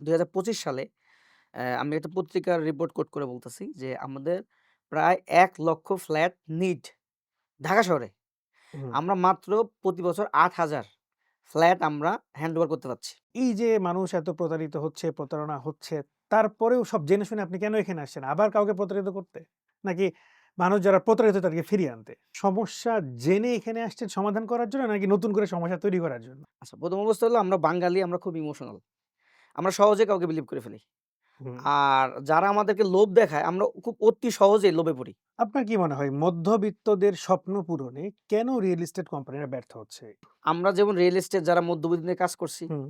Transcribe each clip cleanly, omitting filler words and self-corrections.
২০২৫ সালে আমি একটা পত্রিকার রিপোর্ট কোট করে বলতেছি যে আমাদের প্রায় ১,০০,০০০ ফ্ল্যাট নিড ঢাকা শহরে। হুম। আমরা মাত্র প্রতি বছর ৮,০০০ ফ্ল্যাট আমরা হ্যান্ডওভার করতে পারছি। এই যে মানুষ এত প্রতারিত হচ্ছে, প্রতারণা হচ্ছে, তারপরেও সব জেনে শুনে আপনি কেন এখানে আসছেন? আবার কাউকে প্রতারিত করতে? নাকি মানুষ যারা প্রতারিত তাদেরকে ফিরিয়ে আনতে? সমস্যা জেনে এখানে আসছেন সমাধান করার জন্য নাকি নতুন করে সমস্যা তৈরি করার জন্য? আচ্ছা, ১ম অবস্থা হলো আমরা বাঙালি, আমরা খুব ইমোশনাল। আমরা সহজে কাউকে বিলিভ করে ফেলি। হুম। আর যারা আমাদেরকে লোভ দেখায় আমরা খুব অতি সহজেই লোভে পড়ি। আপনার কি মনে হয় মধ্যবিত্তদের স্বপ্ন পূরণে কেন রিয়েল এস্টেট কোম্পানিরা ব্যর্থ হচ্ছে? আমরা যেমন রিয়েল এস্টেট যারা মধ্যবিত্ত নিয়ে কাজ করছি, হুম,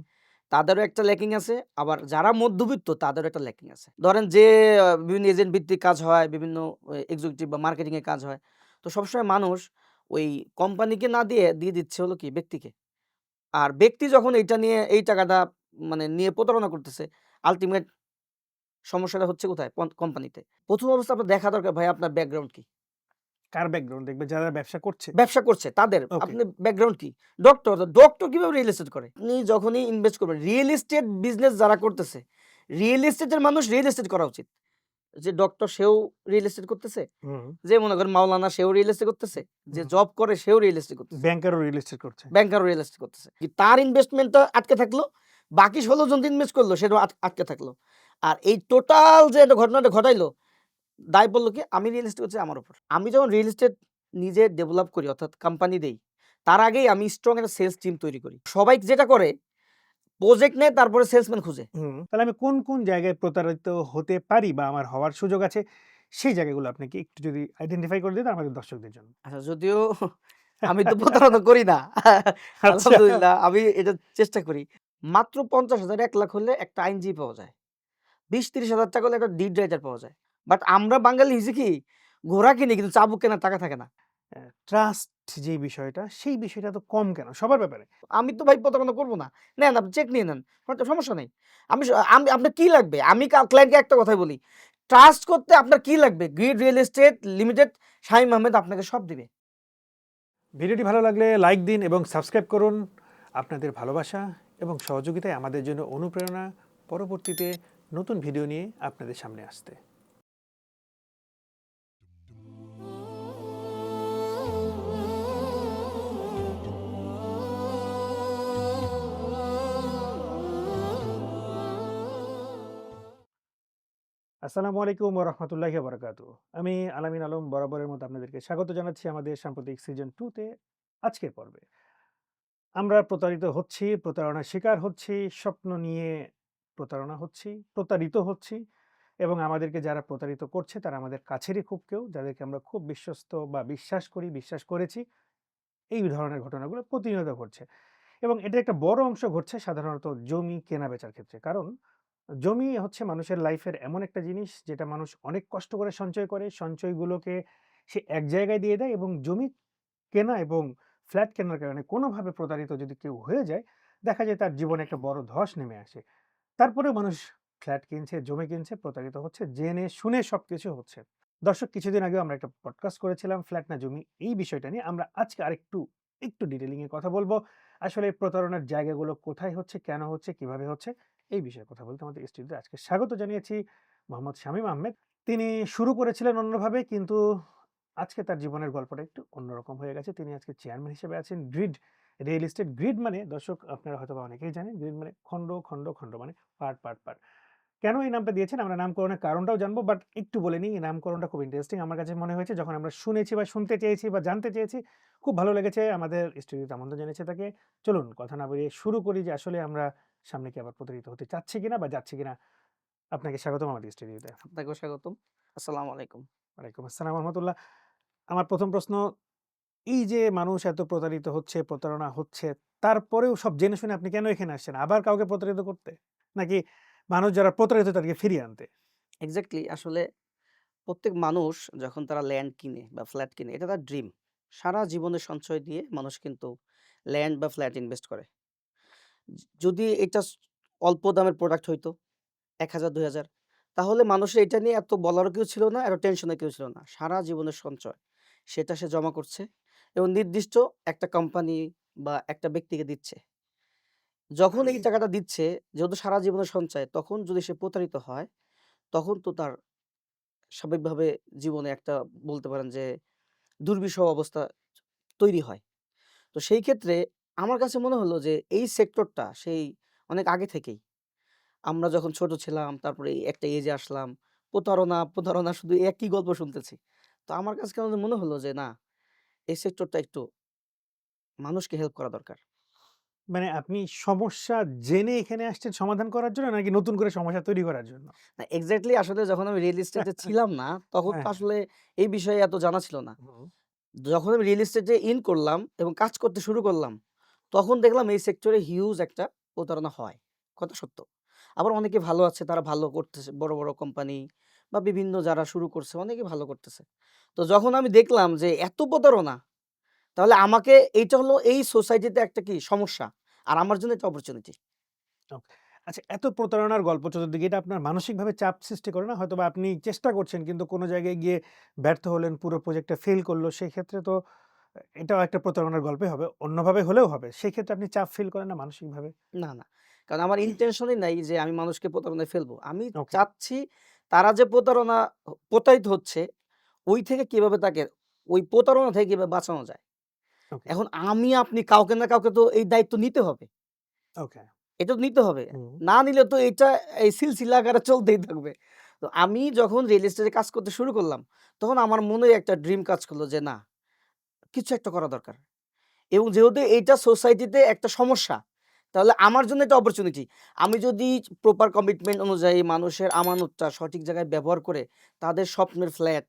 তাদেরও একটা ল্যাকিং আছে। আবার যারা মধ্যবিত্ত তাদেরও একটা ল্যাকিং আছে। ধরেন যে বিভিন্ন এজেন্ট ভিত্তিক কাজ হয়, বিভিন্ন এক্সিকিউটিভ বা মার্কেটিং এর কাজ হয়। তো সবসময় মানুষ ওই কোম্পানিকে না দিয়ে দিচ্ছে হলো কি ব্যক্তিকে। আর ব্যক্তি যখন এইটা নিয়ে এই টাকাটা মানে নিয়ে প্রতারণা করতেছে, আল্টিমেট সমস্যাটা হচ্ছে কোথায়? কোম্পানিতে। ১ম অবস্থায় আপনার দেখা দরকার ভাই আপনার ব্যাকগ্রাউন্ড কি? কার ব্যাকগ্রাউন্ড দেখবে যারা ব্যবসা করছে? ব্যবসা করছে তাদের। ওকে। আপনি ব্যাকগ্রাউন্ড কি? ডক্টর কিভাবে রিয়েল এস্টেট করে? আপনি যখনই ইনভেস্ট করবেন, রিয়েল এস্টেট বিজনেস যারা করতেছে, রিয়েল এস্টেটের মানুষ রিয়েল এস্টেট করা উচিত। যে ডক্টর সেও রিয়েল এস্টেট করতেছে। হুম, যে মনে করেন মাওলানা সেও রিয়েল এস্টেট করতেছে। যে হুম। জব করে সেও রিয়েল এস্টেট করতেছে। ব্যাংকারও রিয়েল এস্টেট করছে। ব্যাংকারও রিয়েল এস্টেট করতেছে। তার ইনভেস্টমেন্টটা আটকে থাকলো। বাকি ১৬ জন ইনভেস্ট করলো সেটাও আটকে থাকলো। আর এই টোটাল যে একটা ঘটনাটা ঘটাইলো, দায় পড়ল কি? আমি রিয়েল এস্টেট করছি আমার উপর। আমি যখন রিয়েল এস্টেট নিজে ডেভেলপ করি অর্থাৎ কোম্পানি দেই, তার আগেই আমি স্ট্রং একটা সেলস টিম তৈরি করি। সবাই যেটা করে প্রজেক্ট নেয় তারপরে সেলসম্যান খুঁজে। তাহলে আমি কোন জায়গায় প্রতারিত হতে পারি বা আমার হওয়ার সুযোগ আছে, সেই জায়গাগুলো আপনি কি একটু যদি আইডেন্টিফাই করে দিতেন আমাদের দর্শকদের জন্য? আচ্ছা যদিও আমি তো প্রতারণা করি না। আচ্ছা। আলহামদুলিল্লাহ আমি এটা চেষ্টা করি। মাত্র ৫০,০০০ ১,০০,০০০ হলে একটা আইনজীবী পাওয়া যায়। ২০-৩০,০০০ টাকা হলে একটা ডিড রাইটার পাওয়া যায়। বাট আমরা বাঙালি হইছি কি? ঘোড়া কিনি কিন্তু চাবুক কেনার টাকা থাকে না। ট্রাস্ট যেই বিষয়টা, সেই বিষয়টা তো কম কেন সবার ব্যাপারে? আমি তো ভাই প্রতারণা করব না। নেন আপনি চেক নিয়ে নেন। হয়তো সমস্যা নাই। আমি আপনার কি লাগবে? আমি ক্লায়েন্টকে একটা কথাই বলি। ট্রাস্ট করতে আপনার কি লাগবে? Grid real estate limited Shamim Ahmed আপনাকে সব দিবে। ভিডিওটি ভালো লাগলে লাইক দিন এবং সাবস্ক্রাইব করুন। আপনাদের ভালোবাসা এবং সহযোগিতায় আমাদের জন্য অনুপ্রেরণা পরবর্তীতে নতুন ভিডিও নিয়ে আপনাদের সামনে আসতে। আসসালামু আলাইকুম ওয়া রাহমাতুল্লাহি ওয়া বারাকাতুহু। আমি আলামিন আলম বরাবরের মতো আপনাদেরকে স্বাগত জানাচ্ছি আমাদের সাম্প্রতিক সিজন 2 তে আজকের পর্বে। আমরা প্রতারিত হচ্ছি, প্রতারণার শিকার হচ্ছি, স্বপ্ন নিয়ে প্রতারণা হচ্ছি, প্রতারিত হচ্ছি এবং আমাদেরকে যারা প্রতারিত করছে তারা আমাদের কাছেরই খুব কেউ, যাদেরকে আমরা খুব বিশ্বস্ত বা বিশ্বাস করি, বিশ্বাস করেছি। এই ধরনের ঘটনাগুলো প্রতিনিয়ত ঘটছে এবং এটার একটা বড় অংশ ঘটছে সাধারণত জমি কেনা-বেচার ক্ষেত্রে। কারণ জমি হচ্ছে মানুষের লাইফের এমন একটা জিনিস যেটা মানুষ অনেক কষ্ট করে সঞ্চয় করে। সঞ্চয়গুলোকে সে এক জায়গায় দিয়ে দেয় এবং জমি কেনা এবং ফ্ল্যাট কেনার কারণে কোনোভাবে প্রতারিত যদি কেউ হয়ে যায়, দেখা যায় তার জীবনে একটা বড় ধস নেমে আসে। তারপরেও মানুষ ফ্ল্যাট কিনছে, জমি কিনছে, প্রতারিত হচ্ছে, জেনে শুনে সবকিছু হচ্ছে। দর্শক কিছুদিন আগেও আমরা একটা পডকাস্ট করেছিলাম ফ্ল্যাট না জমি এই বিষয়টা নিয়ে। আমরা আজকে একটু ডিটেইলিং এ কথা বলব। আসলে প্রতারণার জায়গাগুলো কোথায় হচ্ছে, কেন হচ্ছে, কিভাবে হচ্ছে এই বিষয়ে কথা বলতে আমাদের স্টুডিওতে আজকে স্বাগত জানিয়েছি মোহাম্মদ শামীম আহমেদ। তিনি শুরু করেছিলেন অন্যভাবে কিন্তু আজকে তার জীবনের গল্পটা একটু অন্যরকম হয়ে গেছে। তিনি আজকে চেয়ারম্যান হিসেবে আছেন গ্রিড রিয়েল এস্টেট। গ্রিড মানে দর্শক আপনারা হয়তোবা অনেকেই জানেন। গ্রিড মানে খন্ড মানে পার্ট। কেন এই নামটা দিয়েছেন আমরা নামকরণের কারণটাও জানবো। বাট একটু বলে নিই এই নামকরণটা খুব ইন্টারেস্টিং। আমার কাছে মনে হয়েছে যখন আমরা শুনেছি বা শুনতে চেয়েছি বা জানতে চেয়েছি, খুব ভালো লেগেছে। আমাদের স্টুডিওতে আমন্ত্রণ জানিয়েছে তাকে। চলুন কথা না বাড়িয়ে শুরু করি যে আসলে আমরা সামনে কি আবার প্রতারিত হতে চাচ্ছি কিনা বা যাচ্ছি কিনা। আপনাকে স্বাগতম আমাদের স্টুডিওতে। আপনাকেও স্বাগতম। আসসালামু আলাইকুম। ওয়ালাইকুম আসসালাম ওয়া রাহমাতুল্লাহ। আমার ১ম প্রশ্ন, এই যে মানুষ এত প্রতারিত হচ্ছে, প্রতারণা হচ্ছে, তারপরেও সব জেনে শুনে আপনি কেন এখানে আসছেন? আবার কাউকে প্রতারিত করতে? নাকি মানুষ যারা প্রতারিত তাদেরকে ফিরিয়ে আনতে? এক্সাক্টলি আসলে প্রত্যেক মানুষ যখন তারা ল্যান্ড কিনে বা ফ্ল্যাট কিনে এটা তার ড্রিম। সারা জীবনের সঞ্চয় দিয়ে মানুষ কিন্তু ল্যান্ড বা ফ্ল্যাট ইনভেস্ট করে। যদি এটা অল্প দামের প্রোডাক্ট হইতো ১,০০০ ২,০০০ তাহলে মানুষের এটা নিয়ে এত বলারও কেউ ছিল না, এত টেনশনের কেউ ছিল না। সারা জীবনের সঞ্চয় সেটা সে জমা করছে এবং নির্দিষ্ট একটা কোম্পানি বা একটা ব্যক্তিকে দিচ্ছে। যখন এই টাকাটা দিচ্ছে, যেহেতু সারা জীবনের সঞ্চয়, তখন যদি সে প্রতারিত হয়, তখন তো তার স্বাভাবিকভাবে জীবনে একটা বলতে পারেন যে দুর্বিষহ অবস্থা তৈরি হয়। তো সেই ক্ষেত্রে আমার কাছে মনে হলো যে এই সেক্টরটা সেই অনেক আগে থেকেই আমরা যখন ছোট ছিলাম, তারপরে এই একটা এজে আসলাম, প্রতারণা শুধু একই গল্প শুনতেছি। তো আমার কাছে কেন জানি মনে হলো যে না, এই সেক্টরটা একটু মানুষকে হেল্প করা দরকার। মানে আপনি সমস্যা জেনে এখানে আসছেন সমাধান করার জন্য নাকি নতুন করে সমস্যা তৈরি করার জন্য? না এক্সাক্টলি আসলে যখন আমি রিয়েল এস্টেটে ছিলাম না, তখন তো হ্যাঁ, হ্যাঁ। আসলে এই বিষয়ে এত জানা ছিল না। হুম। যখন আমি রিয়েল এস্টেটে ইন করলাম এবং কাজ করতে শুরু করলাম, তখন দেখলাম এই সেক্টরে হিউজ একটা প্রতারণা হয়। কথা সত্য। আবার অনেকে ভালো আছে, তারা ভালো করতেছে। বড়, বড় কোম্পানি বা বিভিন্ন যারা শুরু করছে অনেকে ভালো করতেছে। তো যখন আমি দেখলাম যে এত প্রতারণা, তাহলে আমাকে এইটা হলো এই সোসাইটিতে একটা কি সমস্যা। আর আমার জন্য এটা অপরচুনিটি। ওকে। আচ্ছা, এত প্রতারণার গল্প চতুর্দিকে এটা আপনার মানসিকভাবে চাপ সৃষ্টি করে না? হয়তোবা আপনি চেষ্টা করছেন কিন্তু কোনো জায়গায় গিয়ে ব্যর্থ হলেন, পুরো প্রজেক্টটা ফেইল করলো। সেক্ষেত্রে তো এটাও একটা প্রতারণার গল্পই হবে। অন্যভাবে হলেও হবে। সেক্ষেত্রে আপনি চাপ ফিল করেন না মানসিকভাবে? না, না। কারণ আমার ইনটেনশনই নাই যে আমি মানুষকে প্রতারণায় ফেলবো। আমি ওকে, চাচ্ছি তারা যে প্রতারিত হচ্ছে, ওই থেকে কিভাবে তাকে ওই প্রতারণা থেকে কিভাবে বাঁচানো যায়। ওকে, এখন আমি আপনি কাউকে না কাউকে তো এই দায়িত্ব নিতে হবে। ওকে। এটা তো নিতে হবে। হুম, না নিলে তো এটা এই সিলসিলা আকারে চলতেই থাকবে। তো আমি যখন রিয়েল এস্টেটে কাজ করতে শুরু করলাম, তখন আমার মনে একটা ড্রিম কাজ করলো যে না, কিছু একটা করা দরকার। এবং যেহেতু এইটা সোসাইটিতে একটা সমস্যা, তাহলে আমার জন্য এটা অপরচুনিটি। আমি যদি প্রপার কমিটমেন্ট অনুযায়ী মানুষের আমানতটা সঠিক জায়গায় ব্যবহার করে তাদের স্বপ্নের ফ্ল্যাট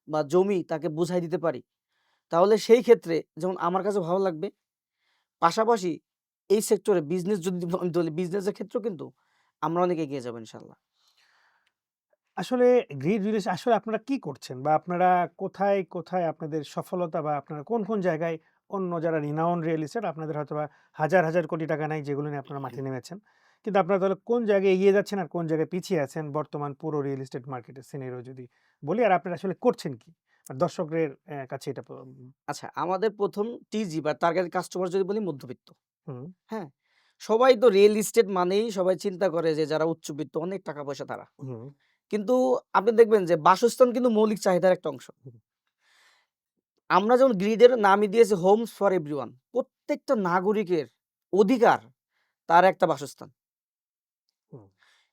বা জমি তাকে বুঝাই দিতে পারি, তাহলে সেই ক্ষেত্রে যেমন আমার কাছে ভালো লাগবে, পাশাপাশি এই সেক্টরে বিজনেস যদি আমি বলি বিজনেসের ক্ষেত্রেও কিন্তু আমরা অনেক এগিয়ে যাবো ইনশাআল্লাহ। আসলে গ্রিড রিলিজ আসলে আপনারা কি করছেন? বা আপনারা কোথায়, কোথায় আপনাদের সফলতা বা আপনারা কোন, কোন জায়গায় অন্য যারা renowned রিয়েল এস্টেট আপনাদের হয়তোবা হাজার, হাজার কোটি টাকা নাই যেগুলো নিয়ে আপনারা মাঠে নেমেছেন। কিন্তু আপনারা তাহলে কোন জায়গায় এগিয়ে যাচ্ছেন আর কোন জায়গায় পিছিয়ে আছেন বর্তমান পুরো রিয়েল এস্টেট মার্কেটের সিনারিও যদি বলি? আর আপনারা আসলে করছেন কি? আর দর্শকদের কাছে এটা আচ্ছা, আমাদের ১ম টিজি বা টার্গেট কাস্টমার যদি বলি মধ্যবিত্ত। হুম, হ্যাঁ? সবাই তো রিয়েল এস্টেট মানেই সবাই চিন্তা করে যে যারা উচ্চবিত্ত অনেক টাকা পয়সা তারা। হুম, কিন্তু আপনি দেখবেন যে বাসস্থান কিন্তু মৌলিক চাহিদার একটা অংশ। হুম, আমরা যেমন গ্রিডের নামই দিয়েছি হোমস ফর এভরিওয়ান। প্রত্যেকটা নাগরিকের অধিকার তার একটা বাসস্থান। হুম,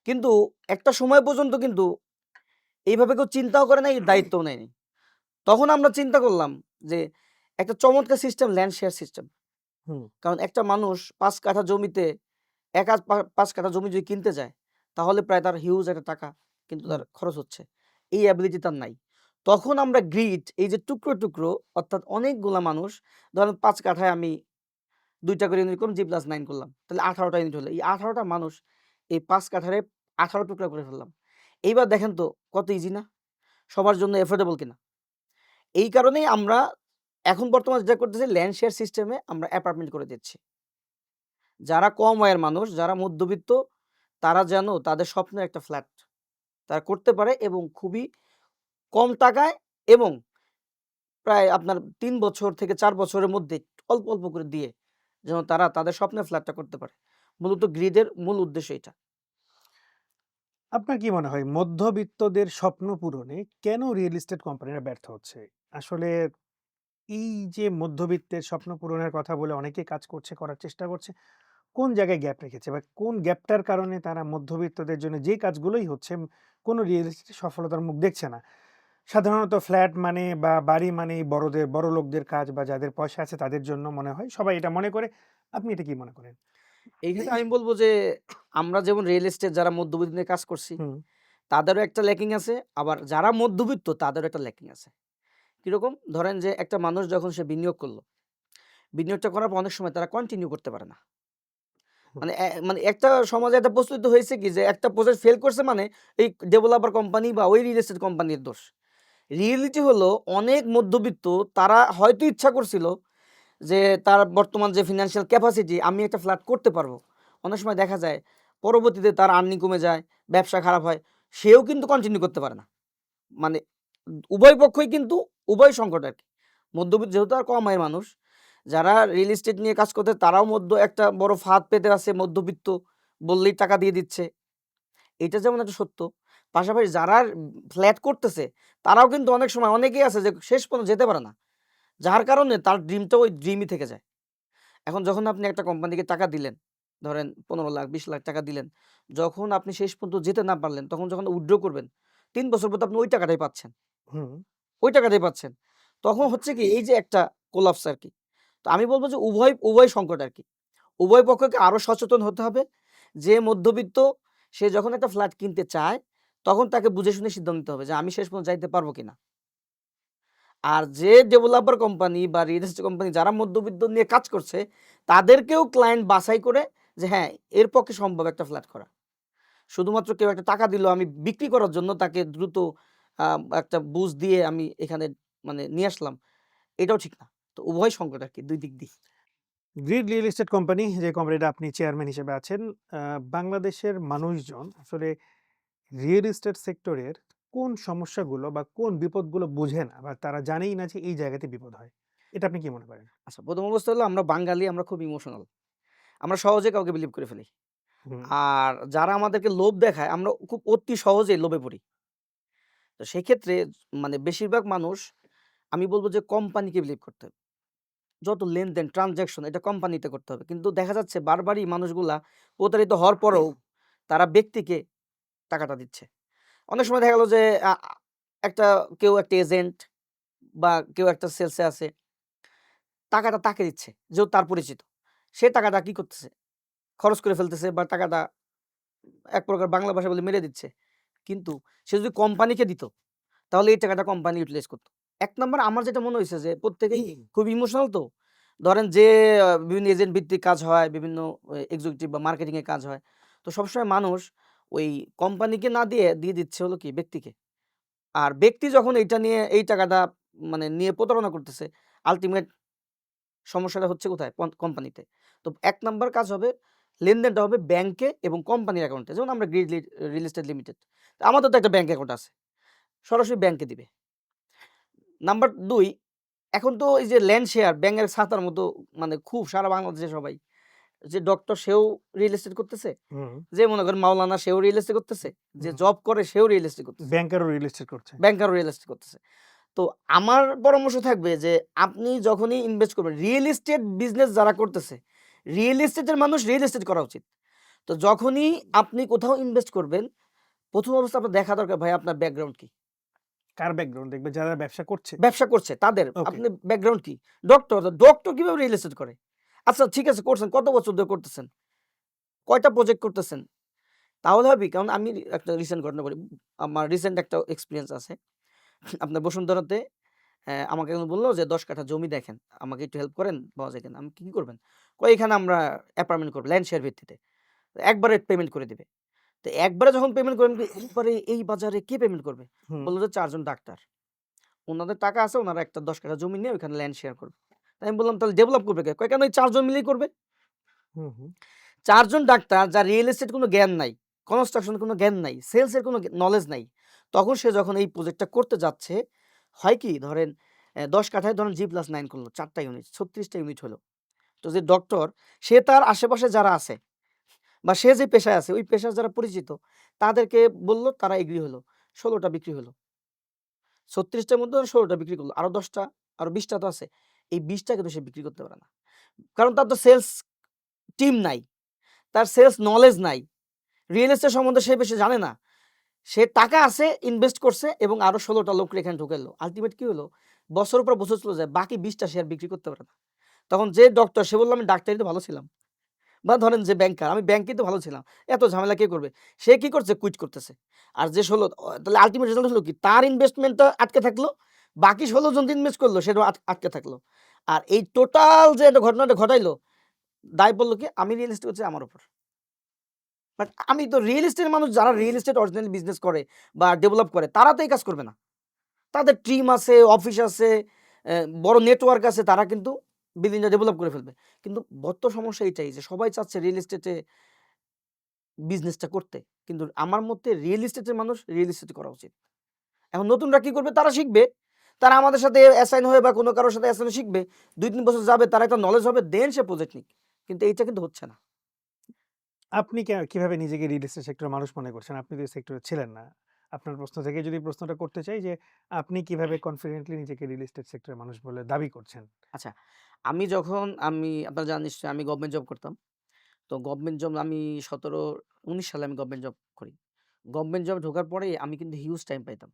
কিন্তু একটা সময় পর্যন্ত কিন্তু এইভাবে কেউ চিন্তাও করে নাই, দায়িত্বও নেয়নি। তখন আমরা চিন্তা করলাম যে একটা চমৎকার সিস্টেম ল্যান্ড শেয়ার সিস্টেম। হুম, কারণ একটা মানুষ ৫ কাঠা জমিতে এক আধ ৫ কাঠা জমি যদি কিনতে যায়, তাহলে প্রায় তার হিউজ একটা টাকা কিন্তু হুম, তার খরচ হচ্ছে। এই এবিলিটি তার নাই। তখন আমরা গ্রিড এই যে টুকরো, টুকরো অর্থাৎ অনেকগুলা মানুষ ধরেন ৫ কাঠায় আমি ২ টা করে ইউনিট করলাম G+9 করলাম। তাহলে ১৮ টা ইউনিট হলো। এই ১৮ টা মানুষ এই ৫ কাঠারে ১৮ টুকরা করে ফেললাম। এইবার দেখেন তো কত ইজি না? সবার জন্য এফোর্ডেবল কিনা? এই কারণেই আমরা এখন বর্তমানে যেটা করতেছি ল্যান্ড শেয়ার সিস্টেমে আমরা অ্যাপার্টমেন্ট করে দিচ্ছি। যারা কম আয়ের মানুষ, যারা মধ্যবিত্ত তারা যেন তাদের স্বপ্নের একটা ফ্ল্যাট তারা করতে পারে এবং খুবই কম টাকায় এবং প্রায় আপনার ৩ বছর থেকে ৪ বছরের মধ্যে অল্প, অল্প করে দিয়ে যেন তারা তাদের স্বপ্নের ফ্ল্যাটটা করতে পারে। মূলত গ্রিডের মূল উদ্দেশ্য এটা। আপনার কি মনে হয় মধ্যবিত্তদের স্বপ্ন পূরণে কেন রিয়েল এস্টেট কোম্পানিরা ব্যর্থ হচ্ছে? আসলে এই যে মধ্যবিত্তের স্বপ্ন পূরণের কথা বলে অনেকে কাজ করছে, করার চেষ্টা করছে। কোন জায়গায় গ্যাপ রেখেছে বা কোন গ্যাপটার কারণে তারা মধ্যবিত্তদের জন্য যে কাজগুলোই হচ্ছে কোনো রিয়েল এস্টেটে সফলতার মুখ দেখছে না? সাধারণত ফ্ল্যাট মানে বা বাড়ি মানেই বড়দের, বড়লোকদের কাজ বা যাদের পয়সা আছে তাদের জন্য মনে হয়। সবাই এটা মনে করে। আপনি এটা কি মনে করেন? এই ক্ষেত্রে আমি বলব যে আমরা যেমন রিয়েল এস্টেট যারা মধ্যবিত্ত নিয়ে কাজ করছি, হুম, তাদেরও একটা ল্যাকিং আছে। আবার যারা মধ্যবিত্ত তাদেরও একটা ল্যাকিং আছে। কিরকম? ধরেন যে একটা মানুষ যখন সে বিনিয়োগ করল, বিনিয়োগটা করার পর অনেক সময় তারা কন্টিনিউ করতে পারে না। হুম, মানে একটা সমাজে একটা প্রচলিত হয়েছে কি যে একটা প্রজেক্ট ফেল করছে মানে এই ডেভেলপার কোম্পানি বা ওই রিয়েল এস্টেট কোম্পানির দোষ। রিয়েলিটি হলো অনেক মধ্যবিত্ত তারা হয়তো ইচ্ছা করছিল যে তার বর্তমান যে ফিন্যান্সিয়াল ক্যাপাসিটি আমি একটা ফ্ল্যাট করতে পারবো। অনেক সময় দেখা যায় পরবর্তীতে তার আর্নিং কমে যায়, ব্যবসা খারাপ হয়। সেও কিন্তু কন্টিনিউ করতে পারে না। মানে উভয় পক্ষই কিন্তু উভয় সংকট আরকি। মধ্যবিত্ত যেহেতু আর কম আয়ের মানুষ, যারা রিয়েল এস্টেট নিয়ে কাজ করতে তারাও একটা বড় ফাঁদ পেতে আছে, মধ্যবিত্ত বললেই টাকা দিয়ে দিচ্ছে। এটা যেমন একটা সত্য। পাশাপাশি যারা ফ্ল্যাট করতেছে তারাও কিন্তু অনেক সময় অনেকেই আছে যে শেষ পর্যন্ত যেতে পারে না। যার কারণে তার ড্রিমটা ওই ড্রিমই থেকে যায়। এখন যখন আপনি একটা কোম্পানিকে টাকা দিলেন, ধরেন ১৫ লাখ ২০ লাখ টাকা দিলেন। যখন আপনি শেষ পর্যন্ত যেতে না পারলেন, তখন যখন উইথড্র করবেন, ৩ বছর পর তো আপনি ওই টাকাটাই পাচ্ছেন। হুম। ওই টাকাটাই পাচ্ছেন। তখন হচ্ছে কি এই যে একটা কোলাপস আরকি। তো আমি বলব যে উভয় সংকট আরকি। উভয় পক্ষকে আরো সচেতন হতে হবে। যে মধ্যবিত্ত সে যখন একটা ফ্ল্যাট কিনতে চায়, তখন তাকে বুঝে শুনে সিদ্ধান্ত নিতে হবে যে আমি শেষ পর্যন্ত যাইতে পারবো কিনা। আর যে ডেভেলপার কোম্পানি বা রিয়েল এস্টেট কোম্পানি যারা মধ্যবিত্ত নিয়ে কাজ করছে, তাদেরকেও ক্লায়েন্ট বাছাই করে যে হ্যাঁ, এর পক্ষে সম্ভব একটা ফ্ল্যাট করা। শুধুমাত্র কেউ একটা টাকা দিল আমি বিক্রি করার জন্য তাকে দ্রুত আ একটা বুঝ দিয়ে আমি এখানে মানে নিয়ে আসলাম। এটাও ঠিক না। তো উভয় সংকট আরকি ২ দিক দিয়ে। গ্রিড রিয়েল এস্টেট কোম্পানি, যে কোম্পানিটা আপনি চেয়ারম্যান হিসেবে আছেন, বাংলাদেশের মানুষজন আসলে রিয়েল এস্টেট সেক্টরের কোন সমস্যাগুলো বা কোন বিপদগুলো বুঝে না বা তারা জানেই না যে এই জায়গাতে বিপদ হয়? এটা আপনি কি মনে করেন? আচ্ছা, ১ম অবস্থা হলো আমরা বাঙালি, আমরা খুব ইমোশনাল। আমরা সহজে কাউকে বিলিভ করে ফেলি। হুম, আর যারা আমাদেরকে লোভ দেখায় আমরা খুব অতি সহজেই লোভে পড়ি। তো সেক্ষেত্রে মানে বেশিরভাগ মানুষ আমি বলব যে কোম্পানিকে বিলিভ করতে হবে। যত লেনদেন, ট্রান্সেকশন এটা কোম্পানিতে করতে হবে। কিন্তু দেখা যাচ্ছে বারবারই মানুষগুলা প্রতারিত হওয়ার পরেও তারা ব্যক্তিকে টাকাটা দিচ্ছে। অনেক সময় দেখা গেল যে আ আ একটা কেউ একটা এজেন্ট বা কেউ একটা সেলসে আছে, টাকাটা তাকে দিচ্ছে যেহেতু তার পরিচিত। সে টাকাটা কি করতেছে? খরচ করে ফেলতেছে বা টাকাটা এক প্রকার বাংলা ভাষায় বলে মেরে দিচ্ছে। কিন্তু সে যদি কোম্পানিকে দিত, তাহলে এই টাকাটা কোম্পানি ইউটিলাইজ করত। ১ নাম্বার আমার যেটা মনে হইছে যে প্রত্যেকেই খুব ইমোশনাল তো। ধরেন যে বিভিন্ন এজেন্ট ভিত্তিক কাজ হয়, বিভিন্ন এক্সিকিউটিভ বা মার্কেটিং এর কাজ হয়। তো সবসময় মানুষ ওই কোম্পানিকে না দিয়ে দিচ্ছে হলো কি ব্যক্তিকে। আর ব্যক্তি যখন এইটা নিয়ে এই টাকাটা মানে নিয়ে প্রতারণা করতেছে, আল্টিমেট সমস্যাটা হচ্ছে কোথায়? কোম্পানিতে। তো ১ নাম্বার কাজ হবে লেনদেনটা হবে ব্যাংকে এবং কোম্পানির অ্যাকাউন্টে। যেমন আমরা গ্রিড রিয়েল এস্টেট লিমিটেড। আমাদের তো একটা ব্যাংক অ্যাকাউন্ট আছে। সরাসরি ব্যাংকে দিবে। নাম্বার ২ এখন তো এই যে ল্যান্ড শেয়ার ব্যাঙের ছাতার মতো মানে খুব সারা বাংলাদেশে সবাই। যে ডক্টর সেও রিয়েল এস্টেট করতেছে। হুম। যে মনে করেন মাওলানা সেও রিয়েল এস্টেট করতেছে। যে জব করে সেও রিয়েল এস্টেট করতেছে। ব্যাংকারও রিয়েল এস্টেট করছে। ব্যাংকারও রিয়েল এস্টেট করতেছে। তো আমার পরামর্শ থাকবে যে আপনি যখনই ইনভেস্ট করবেন, রিয়েল এস্টেট বিজনেস যারা করতেছে, রিয়েল এস্টেটের মানুষ রিয়েল এস্টেট করা উচিত। তো যখনই আপনি কোথাও ইনভেস্ট করবেন, ১ম অবস্থা আপনার দেখা দরকার ভাই আপনার ব্যাকগ্রাউন্ড কি? কার ব্যাকগ্রাউন্ড দেখবে? যারা ব্যবসা করছে। ব্যবসা করছে তাদের ওকে। আপনি ব্যাকগ্রাউন্ড কি? ডক্টর কিভাবে রিয়েল এস্টেট করে? আচ্ছা ঠিক আছে করছেন, কত বছর ধরে করতেছেন? কয়টা প্রজেক্ট করতেছেন? তাহলে হবে কি? কারণ আমি একটা রিসেন্ট ঘটনা বলি। আমার রিসেন্ট একটা এক্সপেরিয়েন্স আছে। আপনার বসুন্ধরাতে আমাকে একজন বলল যে ১০ কাঠা জমি দেখেন। আমাকে একটু হেল্প করেন, পাওয়া যায় কিনা? আমি কি করবেন? কয় এখানে আমরা অ্যাপার্টমেন্ট করব ল্যান্ড শেয়ার ভিত্তিতে। একবারে পেমেন্ট করে দিবে। তো একবারে যখন পেমেন্ট করবেন, একবারে এই বাজারে কে পেমেন্ট করবে? হুম, বলল যে ৪ জন ডাক্তার। উনাদের টাকা আছে, উনারা একটা ১০ কাঠা জমি নিয়ে ওখানে ল্যান্ড শেয়ার করবে। তো আমি বললাম তাহলে ডেভেলপ করবে কে? কয় কেন এই ৪ জন মিলেই করবে। হুম, হুম। ৪ জন ডাক্তার যার রিয়েল এস্টেট কোনো জ্ঞান নাই, কনস্ট্রাকশন এর কোনো জ্ঞান নাই, সেলস এর কোনো নলেজ নাই। তখন সে যখন এই প্রজেক্টটা করতে যাচ্ছে, হয় কি ধরেন ১০ কাঠায় ধরেন G+9 করলো ৪ টা ইউনিট, ৩৬ টা ইউনিট হলো। তো যে ডক্টর সে তার আশেপাশে যারা আছে বা সে যে পেশায় আছে ওই পেশার যারা পরিচিত তাদেরকে বলল তারা এগ্রি হলো। ১৬ টা বিক্রি হলো। ৩৬ টার মধ্যে ১৬ টা বিক্রি করলো। আরো ১০ টা আরো ২০ টা তো আছে। এই ২০ টা কিন্তু সে বিক্রি করতে পারে না। কারণ তার তো সেলস টিম নাই। তার সেলস নলেজ নাই। রিয়েল এস্টেট সম্বন্ধে সে বেশি জানে না। সে টাকা আছে, ইনভেস্ট করছে এবং আরো ১৬ টা লোককে এখানে ঢুকাইলো। আল্টিমেট কি হলো? বছরের পর বছর চলে যায়। বাকি ২০ টা শেয়ার বিক্রি করতে পারে না। তখন যে ডক্টর সে বলল, "আমি ডাক্তারিতে ভালো ছিলাম।" বা ধরেন যে ব্যাংকার, "আমি ব্যাংকেই তো ভালো ছিলাম। এত ঝামেলা কে করবে?" সে কি করছে? কুইট করতেছে। আর যে ১৬ তাহলে আল্টিমেট রেজাল্ট হলো কি? তার ইনভেস্টমেন্টটা আটকে থাকলো। বাকি ১৬ জন যে ইনভেস্ট করলো সেটাও আটকে থাকলো। আর এই টোটাল যে এটা ঘটনাটা ঘটাইলো, দায় পড়ল কি? আমি রিয়েল এস্টেট করছি আমার উপর। বাট আমি তো রিয়েল এস্টেটের মানুষ যারা রিয়েল এস্টেট অরিজিনালি বিজনেস করে বা ডেভেলপ করে তারা তো এই কাজ করবে না। তাদের টিম আছে, অফিস আছে, বড় নেটওয়ার্ক আছে তারা কিন্তু বিল্ডিংটা ডেভেলপ করে ফেলবে। কিন্তু সমস্যা এইটাই যে সবাই চাচ্ছে রিয়েল এস্টেটে বিজনেসটা করতে। কিন্তু আমার মতে রিয়েল এস্টেটের মানুষ রিয়েল এস্টেট করা উচিত। এখন নতুনরা কি করবে? তারা শিখবে। তারা আমাদের সাথে অ্যাসাইন হয়ে বা কোনো কারোর সাথে অ্যাসাইন শিখবে, ২-৩ বছর যাবে, তার একটা নলেজ হবে, দেন সে প্রজেক্ট নিক। কিন্তু এইটা কিন্তু হচ্ছে না। আপনি কিভাবে নিজেকে রিয়েল এস্টেট সেক্টরের মানুষ মনে করছেন? আপনি তো এই সেক্টরে ছিলেন না। আপনার প্রশ্ন থেকে যদি প্রশ্নটা করতে চাই যে, আপনি কিভাবে কনফিডেন্টলি নিজেকে রিয়েল এস্টেট সেক্টরের মানুষ বলে দাবি করছেন? আচ্ছা, আপনারা জানেন নিশ্চয়ই আমি গভর্নমেন্ট জব করতাম। তো গভর্নমেন্ট জব আমি ১৭-১৯ সালে আমি গভর্নমেন্ট জব করি। গভর্নমেন্ট জবে ঢোকার পরেই আমি কিন্তু হিউজ টাইম পাইতাম।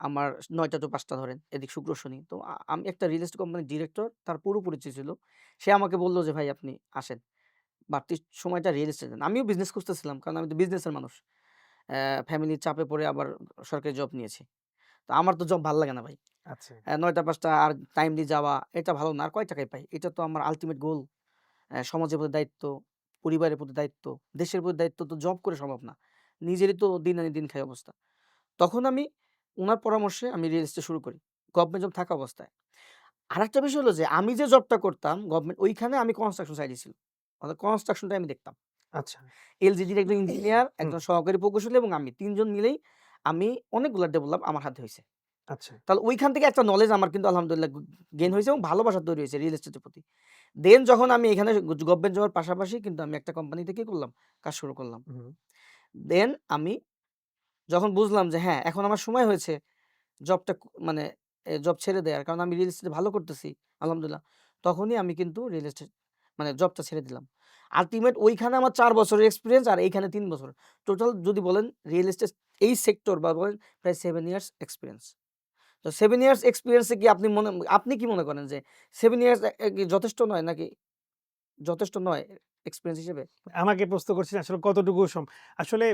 আমার ৯টা টু ৫টা ধরেন, এদিক শুক্র, শনি। তো আমি একটা রিয়েল এস্টেট কোম্পানির ডিরেক্টর, তার পুরো পরিচয় ছিল। সে আমাকে বলল যে, "ভাই আপনি আসেন। বাড়তি সময়টা রিয়েল এস্টেট দেন।" আমিও বিজনেস খুঁজতেছিলাম। কারণ আমি তো বিজনেসের মানুষ। ফ্যামিলির চাপে পড়ে আবার সরকারি জব নিয়েছি। তো আমার তো জব ভাল লাগে না ভাই। আচ্ছা। ৯টা-৫টা আর টাইমলি যাওয়া, এটা ভালো না। আর কয় টাকায় পাই? এটা তো আমার আল্টিমেট গোল। সমাজের প্রতি দায়িত্ব, পরিবারের প্রতি দায়িত্ব, দেশের প্রতি দায়িত্ব তো জব করে সম্ভব না। নিজেরই তো দিন আনি দিন খাই অবস্থা। তখন আমি উনার পরামর্শে আমি রিয়েল এস্টেট শুরু করি। গভর্নমেন্ট জব থাকা অবস্থায়। আরেকটা বিষয় হলো যে আমি যে জবটা করতাম গভর্নমেন্ট, ওইখানে আমি কনস্ট্রাকশন সাইডে ছিল। অর্থাৎ কনস্ট্রাকশনটাই আমি দেখতাম। আচ্ছা। এলজিডির একজন ইঞ্জিনিয়ার, হুম। একজন সহকারী প্রকৌশলী এবং আমি ৩ জন মিলেই আমি অনেকগুলা ডেভেলপ আমার হাতে হইছে। আচ্ছা। তাহলে ওইখান থেকে একটা নলেজ আমার কিন্তু আলহামদুলিল্লাহ গেইন হইছে এবং ভালোবাসা তৈরি হয়েছে রিয়েল এস্টেটের প্রতি। দেন যখন আমি এখানে গভর্নমেন্ট জবের পাশাপাশি কিন্তু আমি একটা কোম্পানিতে কি করলাম? কাজ শুরু করলাম। হুম। দেন আমি যখন বুঝলাম যে হ্যাঁ, এখন আমার সময় হয়েছে জবটা মানে জব ছেড়ে দেয়ার। কারণ আমি রিয়েল এস্টেটে ভালো করতেছি আলহামদুলিল্লাহ। তখনই আমি কিন্তু রিয়েল এস্টেট মানে জবটা ছেড়ে দিলাম। আল্টিমেট ওইখানে আমার ৪ বছরের এক্সপেরিয়েন্স আর এইখানে ৩ বছর। টোটাল যদি বলেন রিয়েল এস্টেট এই সেক্টর বা বলেন প্রায় 7 ইয়ার্স এক্সপেরিয়েন্স। তো 7 ইয়ার্স এক্সপেরিয়েন্স এ কি আপনি কি মনে করেন যে ৭ ইয়ার্স কি যথেষ্ট নয় নাকি যথেষ্ট নয় এক্সপেরিয়েন্স হিসেবে? আমাকে প্রশ্ন করছেন আসলে কতটুকু আসলে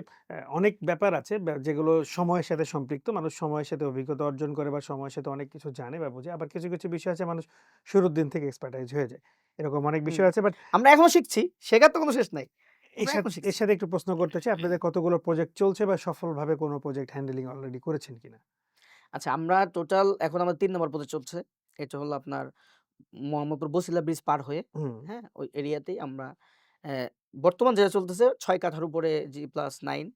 অনেক ব্যাপার আছে যেগুলো সময়ের সাথে সম্পৃক্ত। মানুষ সময়ের সাথে অভিজ্ঞতা অর্জন করে বা সময়ের সাথে অনেক কিছু জানে বা বোঝে। আবার কিছু বিষয় আছে মানুষ শুরুর দিন থেকে এক্সপার্টাইজ হয়ে যায়। এরকম অনেক হুম। বিষয় আছে বাট আমরা এখনো শিখছি। শেখার তো কোনো শেষ নাই। আমরা এখন এর শিখছি। সাথে একটু প্রশ্ন করতে চাই আপনাদের কতগুলো প্রজেক্ট চলছে বা সফলভাবে কোনো প্রজেক্ট হ্যান্ডেলিং অলরেডি করেছেন কিনা? আচ্ছা, আমরা টোটাল এখন আমার ৩ নম্বর প্রজেক্ট চলছে। এটা হলো আপনার মোহাম্মদপুর বছিলা ব্রিজ পার হয়ে, হুম। হ্যাঁ? ওই এরিয়াতেই আমরা অ্যা বর্তমান যেটা চলতেছে ৬ কাঠার উপরে G+9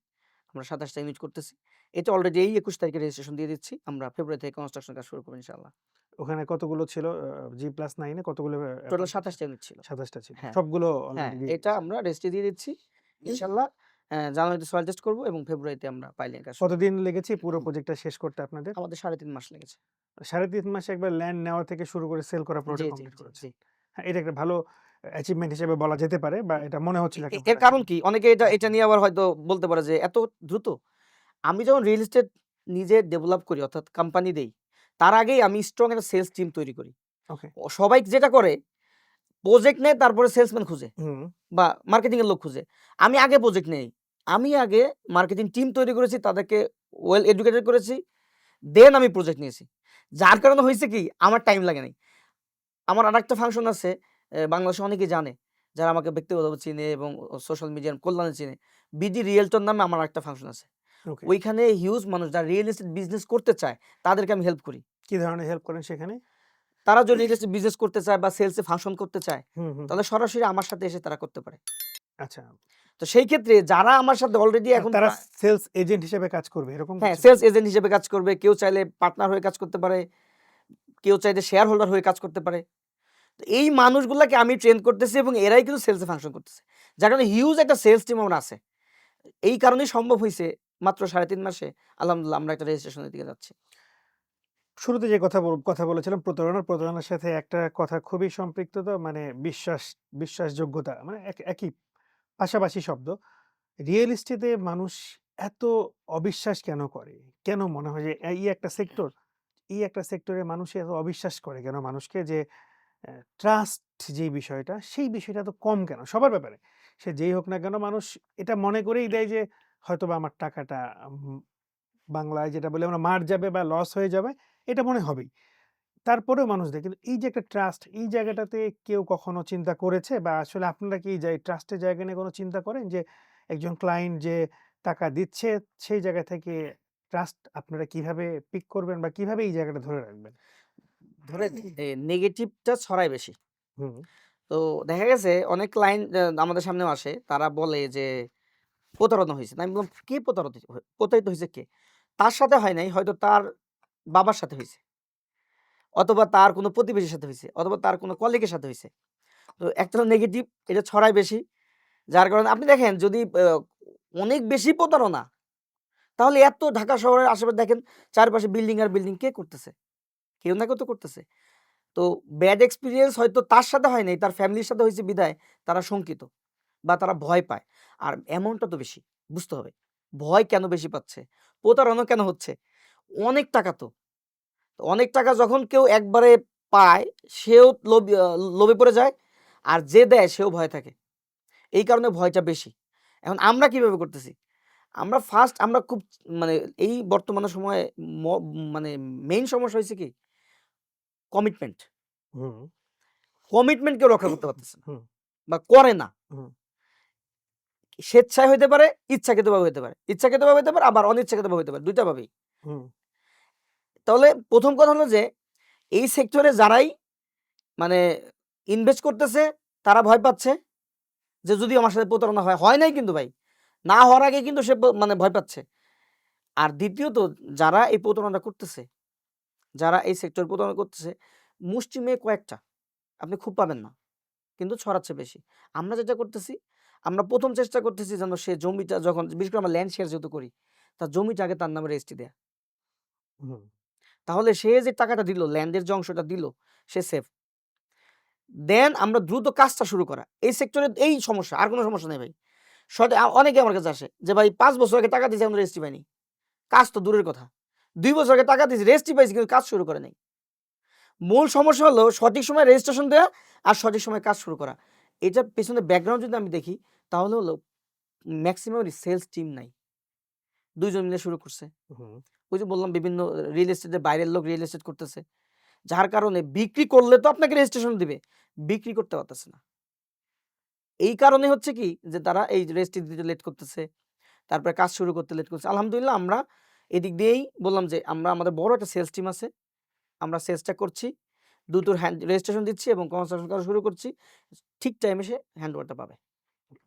আমরা ২৭ টা ইউনিট করতেছি। এটা অলরেডি এই ২১ তারিখে রেজিস্ট্রেশন দিয়ে দিচ্ছি। আমরা ফেব্রুয়ারি থেকে কনস্ট্রাকশন কাজ শুরু করব ইনশাআল্লাহ। ওখানে কতগুলো ছিল G+9 এ কতগুলো টোটাল অ্যাপার্টমেন্ট ২৭ ছিল? টা ইউনিট ছিল। ২৭ টা ছিল। হ্যাঁ, সবগুলো হ্যাঁ, অলরেডি দিয়ে এটা দিয়েছেন। আমরা রেজিস্ট্রি দিয়ে দিচ্ছি। ইনশাআল্লাহ জানুয়ারিতে সয়েল টেস্ট করব এবং ফেব্রুয়ারিতে আমরা পাইলিং কাজ শুরু করব। কতদিন লেগেছে পুরো প্রজেক্টটা শেষ করতে আপনাদের? আমাদের ৩.৫ মাস লেগেছে। ৩.৫ মাসে একবার ল্যান্ড নেওয়া থেকে শুরু করে সেল করা জি, পুরোটা জি, কমপ্লিট জি, জি। করেছেন। হ্যাঁ, এটা একটা ভালো অ্যাচিভমেন্ট হিসেবে বলা যেতে পারে বা এটা মনে হচ্ছে যে একটা ভালো এর কারণ অ্যাচিভমেন্ট। কি? অনেকে এটা নিয়ে আবার হয়তো বলতে পারে যে এত দ্রুত? আমি যখন রিয়েল এস্টেট নিজে ডেভেলপ করি অর্থাৎ কোম্পানি দেই, তার আগেই আমি স্ট্রং একটা সেলস টিম তৈরি করি। ওকে। সবাই যেটা করে প্রজেক্ট নেয় তারপরে সেলসম্যান খুঁজে হুম। বা মার্কেটিং এর লোক খুঁজে। আমি আগে প্রজেক্ট নেই। আমি আগে মার্কেটিং টিম তৈরি করেছি, তাদেরকে ওয়েল এডুকেটেড করেছি। দেন আমি প্রজেক্ট নিয়েছি। যার কারণে হইছে কি? আমার টাইম লাগে নাই। আমার আরেকটা ফাংশন আছে, বাংলাদেশে অনেকেই জানে। যারা আমাকে ব্যক্তিগতভাবে চিনে এবং সোশ্যাল মিডিয়ার কল্যাণে চিনে। বিডি রিয়েলটর নামে আমার আরেকটা ফাংশন আছে। ওকে। ওইখানে হিউজ মানুষ যারা রিয়েল এস্টেট বিজনেস করতে চায়, তাদেরকে আমি হেল্প করি। কি ধরনের হেল্প করেন সেখানে? তারা যদি রিয়েল এস্টেট বিজনেস করতে চায় বা সেলস এ ফাংশন করতে চায়, হুম। তাহলে সরাসরি আমার সাথে এসে তারা করতে পারে। আচ্ছা। তো সেই ক্ষেত্রে যারা আমার সাথে অলরেডি এখন তারা সেলস এজেন্ট হিসেবে কাজ করবে এরকম হ্যাঁ, কিছু? সেলস এজেন্ট হিসেবে কাজ করবে। কেউ চাইলে পার্টনার হয়ে কাজ করতে পারে। কেউ চাইলে শেয়ার হোল্ডার হয়ে কাজ করতে পারে। তো এই মানুষগুলাকে আমি ট্রেন করতেছি এবং এরাই কিন্তু সেলস এ ফাংশন করতেছে। যার কারণে হিউজ একটা সেলস টিম আমার আছে। এই কারণেই সম্ভব হইছে মাত্র ৩.৫ মাসে আলহামদুলিল্লাহ আমরা একটা রেজিস্ট্রেশনের দিকে যাচ্ছি। শুরুতে যে কথা বলেছিলাম প্রতারণার সাথে একটা কথা খুবই সম্পৃক্ত তো মানে বিশ্বাসযোগ্যতা মানে একই পাশাপাশি শব্দ। রিয়েল এস্টেটে মানুষ এত অবিশ্বাস কেন করে? কেন মনে হয় যে এই একটা সেক্টরে মানুষ এত অবিশ্বাস করে কেন মানুষকে যে ট্রাস্ট যেই বিষয়টা, সেই বিষয়টা এত কম কেন? সবার ব্যাপারে। সে যেই হোক না কেন মানুষ এটা মনে করেই দেয় যে হয়তোবা আমার টাকাটা বাংলায় যেটা বলি আমরা মার যাবে বা লস হয়ে যাবে, এটা মনে হবেই। তারপরেও মানুষ দেয়। কিন্তু এই যে একটা ট্রাস্ট, এই জায়গাটাতে কেউ কখনো চিন্তা করেছে বা আসলে আপনারা কি এই ট্রাস্টের জায়গা নিয়ে কোনো চিন্তা করেন যে একজন ক্লায়েন্ট যে টাকা দিচ্ছে, সেই জায়গা থেকে ট্রাস্ট আপনারা কিভাবে পিক করবেন বা কিভাবে এই জায়গাটা ধরে রাখবেন? ধরেন নেগেটিভটা ছড়ায় বেশি। হুম। তো দেখা গেছে অনেক ক্লায়েন্ট আমাদের সামনেও আসে। তারা বলে যে প্রতারণা হইছে। আমি বললাম, "কে প্রতারিত হইছে কে?" তার সাথে হয় নাই, হয়তো তার বাবার সাথে হইছে। অথবা তার কোনো প্রতিবেশীর সাথে হইছে, অথবা তার কোনো কলিগের সাথে হইছে। তো একটা হলো নেগেটিভ, এটা ছড়ায় বেশি। যার কারণে আপনি দেখেন যদি অনেক বেশি প্রতারণা, তাহলে এত ঢাকা শহরের আশেপাশে দেখেন চারপাশে বিল্ডিং আর বিল্ডিং, কে করতেছে? কেউ না কেউ তো করতেছে। তো ব্যাড এক্সপেরিয়েন্স হয়তো তার সাথে হয় নাই, তার ফ্যামিলির সাথে হইছে বিধায় তারা শঙ্কিত বা তারা ভয় পায়। আর অ্যামাউন্টটা তো বেশি, বুঝতে হবে। ভয় কেন বেশি পাচ্ছে? প্রতারণা কেন হচ্ছে? অনেক টাকা তো। তো অনেক টাকা যখন কেউ একবারে পায়, সেও লোভে পড়ে যায়, আর যে দেয় সেও ভয়ে থাকে। এই কারণে ভয়টা বেশি। এখন আমরা কিভাবে করতেছি? আমরা ফার্স্ট আমরা খুব মানে এই বর্তমানে সময়ে ম মানে মেইন সমস্যা হইছে কি? কমিটমেন্ট। হুম, কমিটমেন্ট কেউ রক্ষা করতে পারতেছে না হুম, বা করে না। হুম, স্বেচ্ছায় হইতে পারে, ইচ্ছাকৃতভাবে হইতে পারে। ইচ্ছাকৃতভাবে হইতে পারে, আবার অনিচ্ছাকৃতভাবে হইতে পারে। ২ টা ভাবেই। হুম, তাহলে ১ম কথা হলো যে এই সেক্টরে যারাই মানে ইনভেস্ট করতেছে তারা ভয় পাচ্ছে যে যদি আমার সাথে প্রতারণা হয়। হয় নাই কিন্তু ভাই। না হওয়ার আগে কিন্তু সে মানে ভয় পাচ্ছে। আর দ্বিতীয়ত যারা এই প্রতারণা করতেছে, যারা এই সেক্টরে প্রতারণা করতেছে, মুষ্টিমেয় কয়েকটা। আপনি খুব পাবেন না। কিন্তু ছড়াচ্ছে বেশি। আমরা যেটা করতেছি, আমরা ১ম চেষ্টা করতেছি যেন সে জমিটা যখন, বিশেষ করে আমরা ল্যান্ড শেয়ার যেহেতু করি, তার জমিটা আগে তার নামে রেজিস্ট্রি দেয়া। হুম, তাহলে সে যে টাকাটা দিল, ল্যান্ডের যে অংশটা দিল, সে সেফ। দেন আমরা দ্রুত কাজটা শুরু করা। এই সেক্টরে এই সমস্যা, আর কোনো সমস্যা নেই ভাই। অনেকে আমার কাছে আসে যে ভাই ৫ বছর আগে টাকা দিয়েছি, এখনো রেজিস্ট্রি পাইনি। কাজ তো দূরের কথা। ২ বছর আগে টাকা দিয়েছি, রেজিস্ট্রি পাইছি কিন্তু কাজ শুরু করে নাই। মূল সমস্যা হলো সঠিক সময়ে রেজিস্ট্রেশন দেয়া আর সঠিক সময়ে কাজ শুরু করা। এটার পেছনে ব্যাকগ্রাউন্ড যদি আমি দেখি, তাহলে হলো মেক্সিমাম সেলস টিম নাই। ২ জন মিলে শুরু করছে। হুম। ওই যে বললাম বিভিন্ন রিয়েল এস্টেটের বাইরের লোক রিয়েল এস্টেট করতেছে। যার কারণে বিক্রি করলে তো আপনাকে রেজিস্ট্রেশন দিবে। বিক্রি করতে পারতেছে না। এই কারণে হচ্ছে কি যে তারা এই রেজিস্ট্রি দিতে লেট করতেছে। তারপরে কাজ শুরু করতে লেট করছে। আলহামদুলিল্লাহ আমরা এদিক দিয়েই বললাম যে আমরা আমাদের বড় একটা সেলস টিম আছে। আমরা সেলসটা করছি। দ্রুত রেজিস্ট্রেশন দিচ্ছি এবং কনস্ট্রাকশন করা শুরু করছি। ঠিক টাইমে সে হ্যান্ডওভারটা পাবে।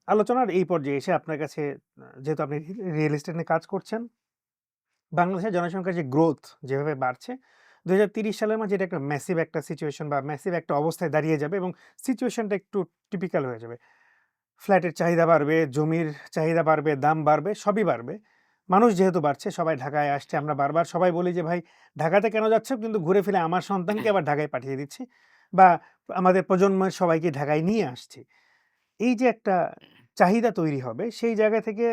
আলোচনার এই পর্যায়ে এসে আপনার কাছে যেহেতু আপনি রিয়েল এস্টেট নিয়ে কাজ করছেন, বাংলাদেশের জনসংখ্যার যে গ্রোথ যেভাবে বাড়ছে, ২০৩০ সালের মাঝে এটা একটা ম্যাসিভ একটা সিচুয়েশন বা ম্যাসিভ একটা অবস্থায় দাঁড়িয়ে যাবে এবং সিচুয়েশনটা একটু টিপিক্যাল হয়ে যাবে। ফ্ল্যাটের চাহিদা বাড়বে, জমির চাহিদা বাড়বে, দাম বাড়বে, সবই বাড়বে। মানুষ যেহেতু বাড়ছে, সবাই ঢাকায় আসছে। আমরা বারবার সবাই বলি যে, "ভাই ঢাকাতে কেন যাচ্ছ?" কিন্তু ঘুরে ফিরে আমার সন্তানকে আবার ঢাকায় পাঠিয়ে দিচ্ছি বা আমাদের প্রজন্মের সবাইকে ঢাকায় নিয়ে আসছি। এই যে একটা চাহিদা তৈরি হবে, সেই জায়গা থেকে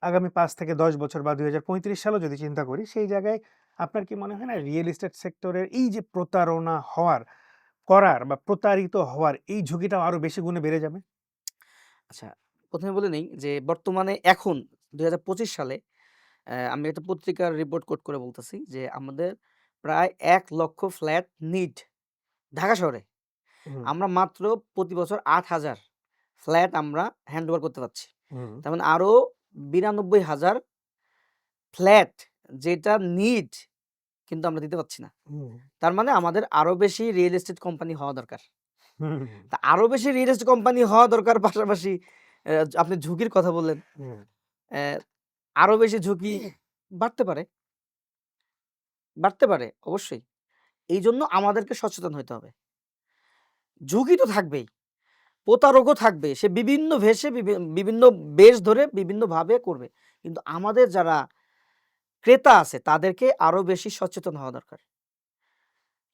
আগামী ৫ থেকে ১০ বছর বা ২০৩৫ সালেও যদি চিন্তা করি, সেই জায়গায় আপনার কি মনে হয় না রিয়েল এস্টেট সেক্টরের এই যে প্রতারণা করার বা প্রতারিত হওয়ার এই ঝুঁকিটাও আরো বেশি গুণে বেড়ে যাবে? আচ্ছা, ১ম এ বলে নেই যে বর্তমানে এখন ২০২৫ সালে আমি একটা পত্রিকার রিপোর্ট কোট করে বলতেছি যে আমাদের প্রায় ১,০০,০০০ ফ্ল্যাট নিড ঢাকা শহরে। হুম, আমরা মাত্র প্রতি বছর ৮,০০০ ফ্ল্যাট আমরা হ্যান্ডওভার করতে পারছি। হুম, তার মানে আরো ৯২,০০০ ফ্ল্যাট যেটা নিড কিন্তু আমরা দিতে পারছি না। হুম, তার মানে আমাদের আরো বেশি রিয়েল এস্টেট কোম্পানি হওয়া দরকার। হুম, তা আরো বেশি রিয়েল এস্টেট কোম্পানি হওয়া দরকার, পাশাপাশি আপনি ঝুঁকির কথা বললেন। হুম। অ্যা আরো বেশি ঝুঁকি বাড়তে পারে, বাড়তে পারে অবশ্যই। এইজন্য আমাদেরকে সচেতন হইতে হবে। ঝুঁকি তো থাকবেই, প্রতারকও থাকবে। সে বিভিন্ন ভেষে বিভিন্ন বেশ ধরে বিভিন্নভাবে করবে। কিন্তু আমাদের যারা ক্রেতা আছে তাদেরকে আরো বেশি সচেতন হওয়া দরকার।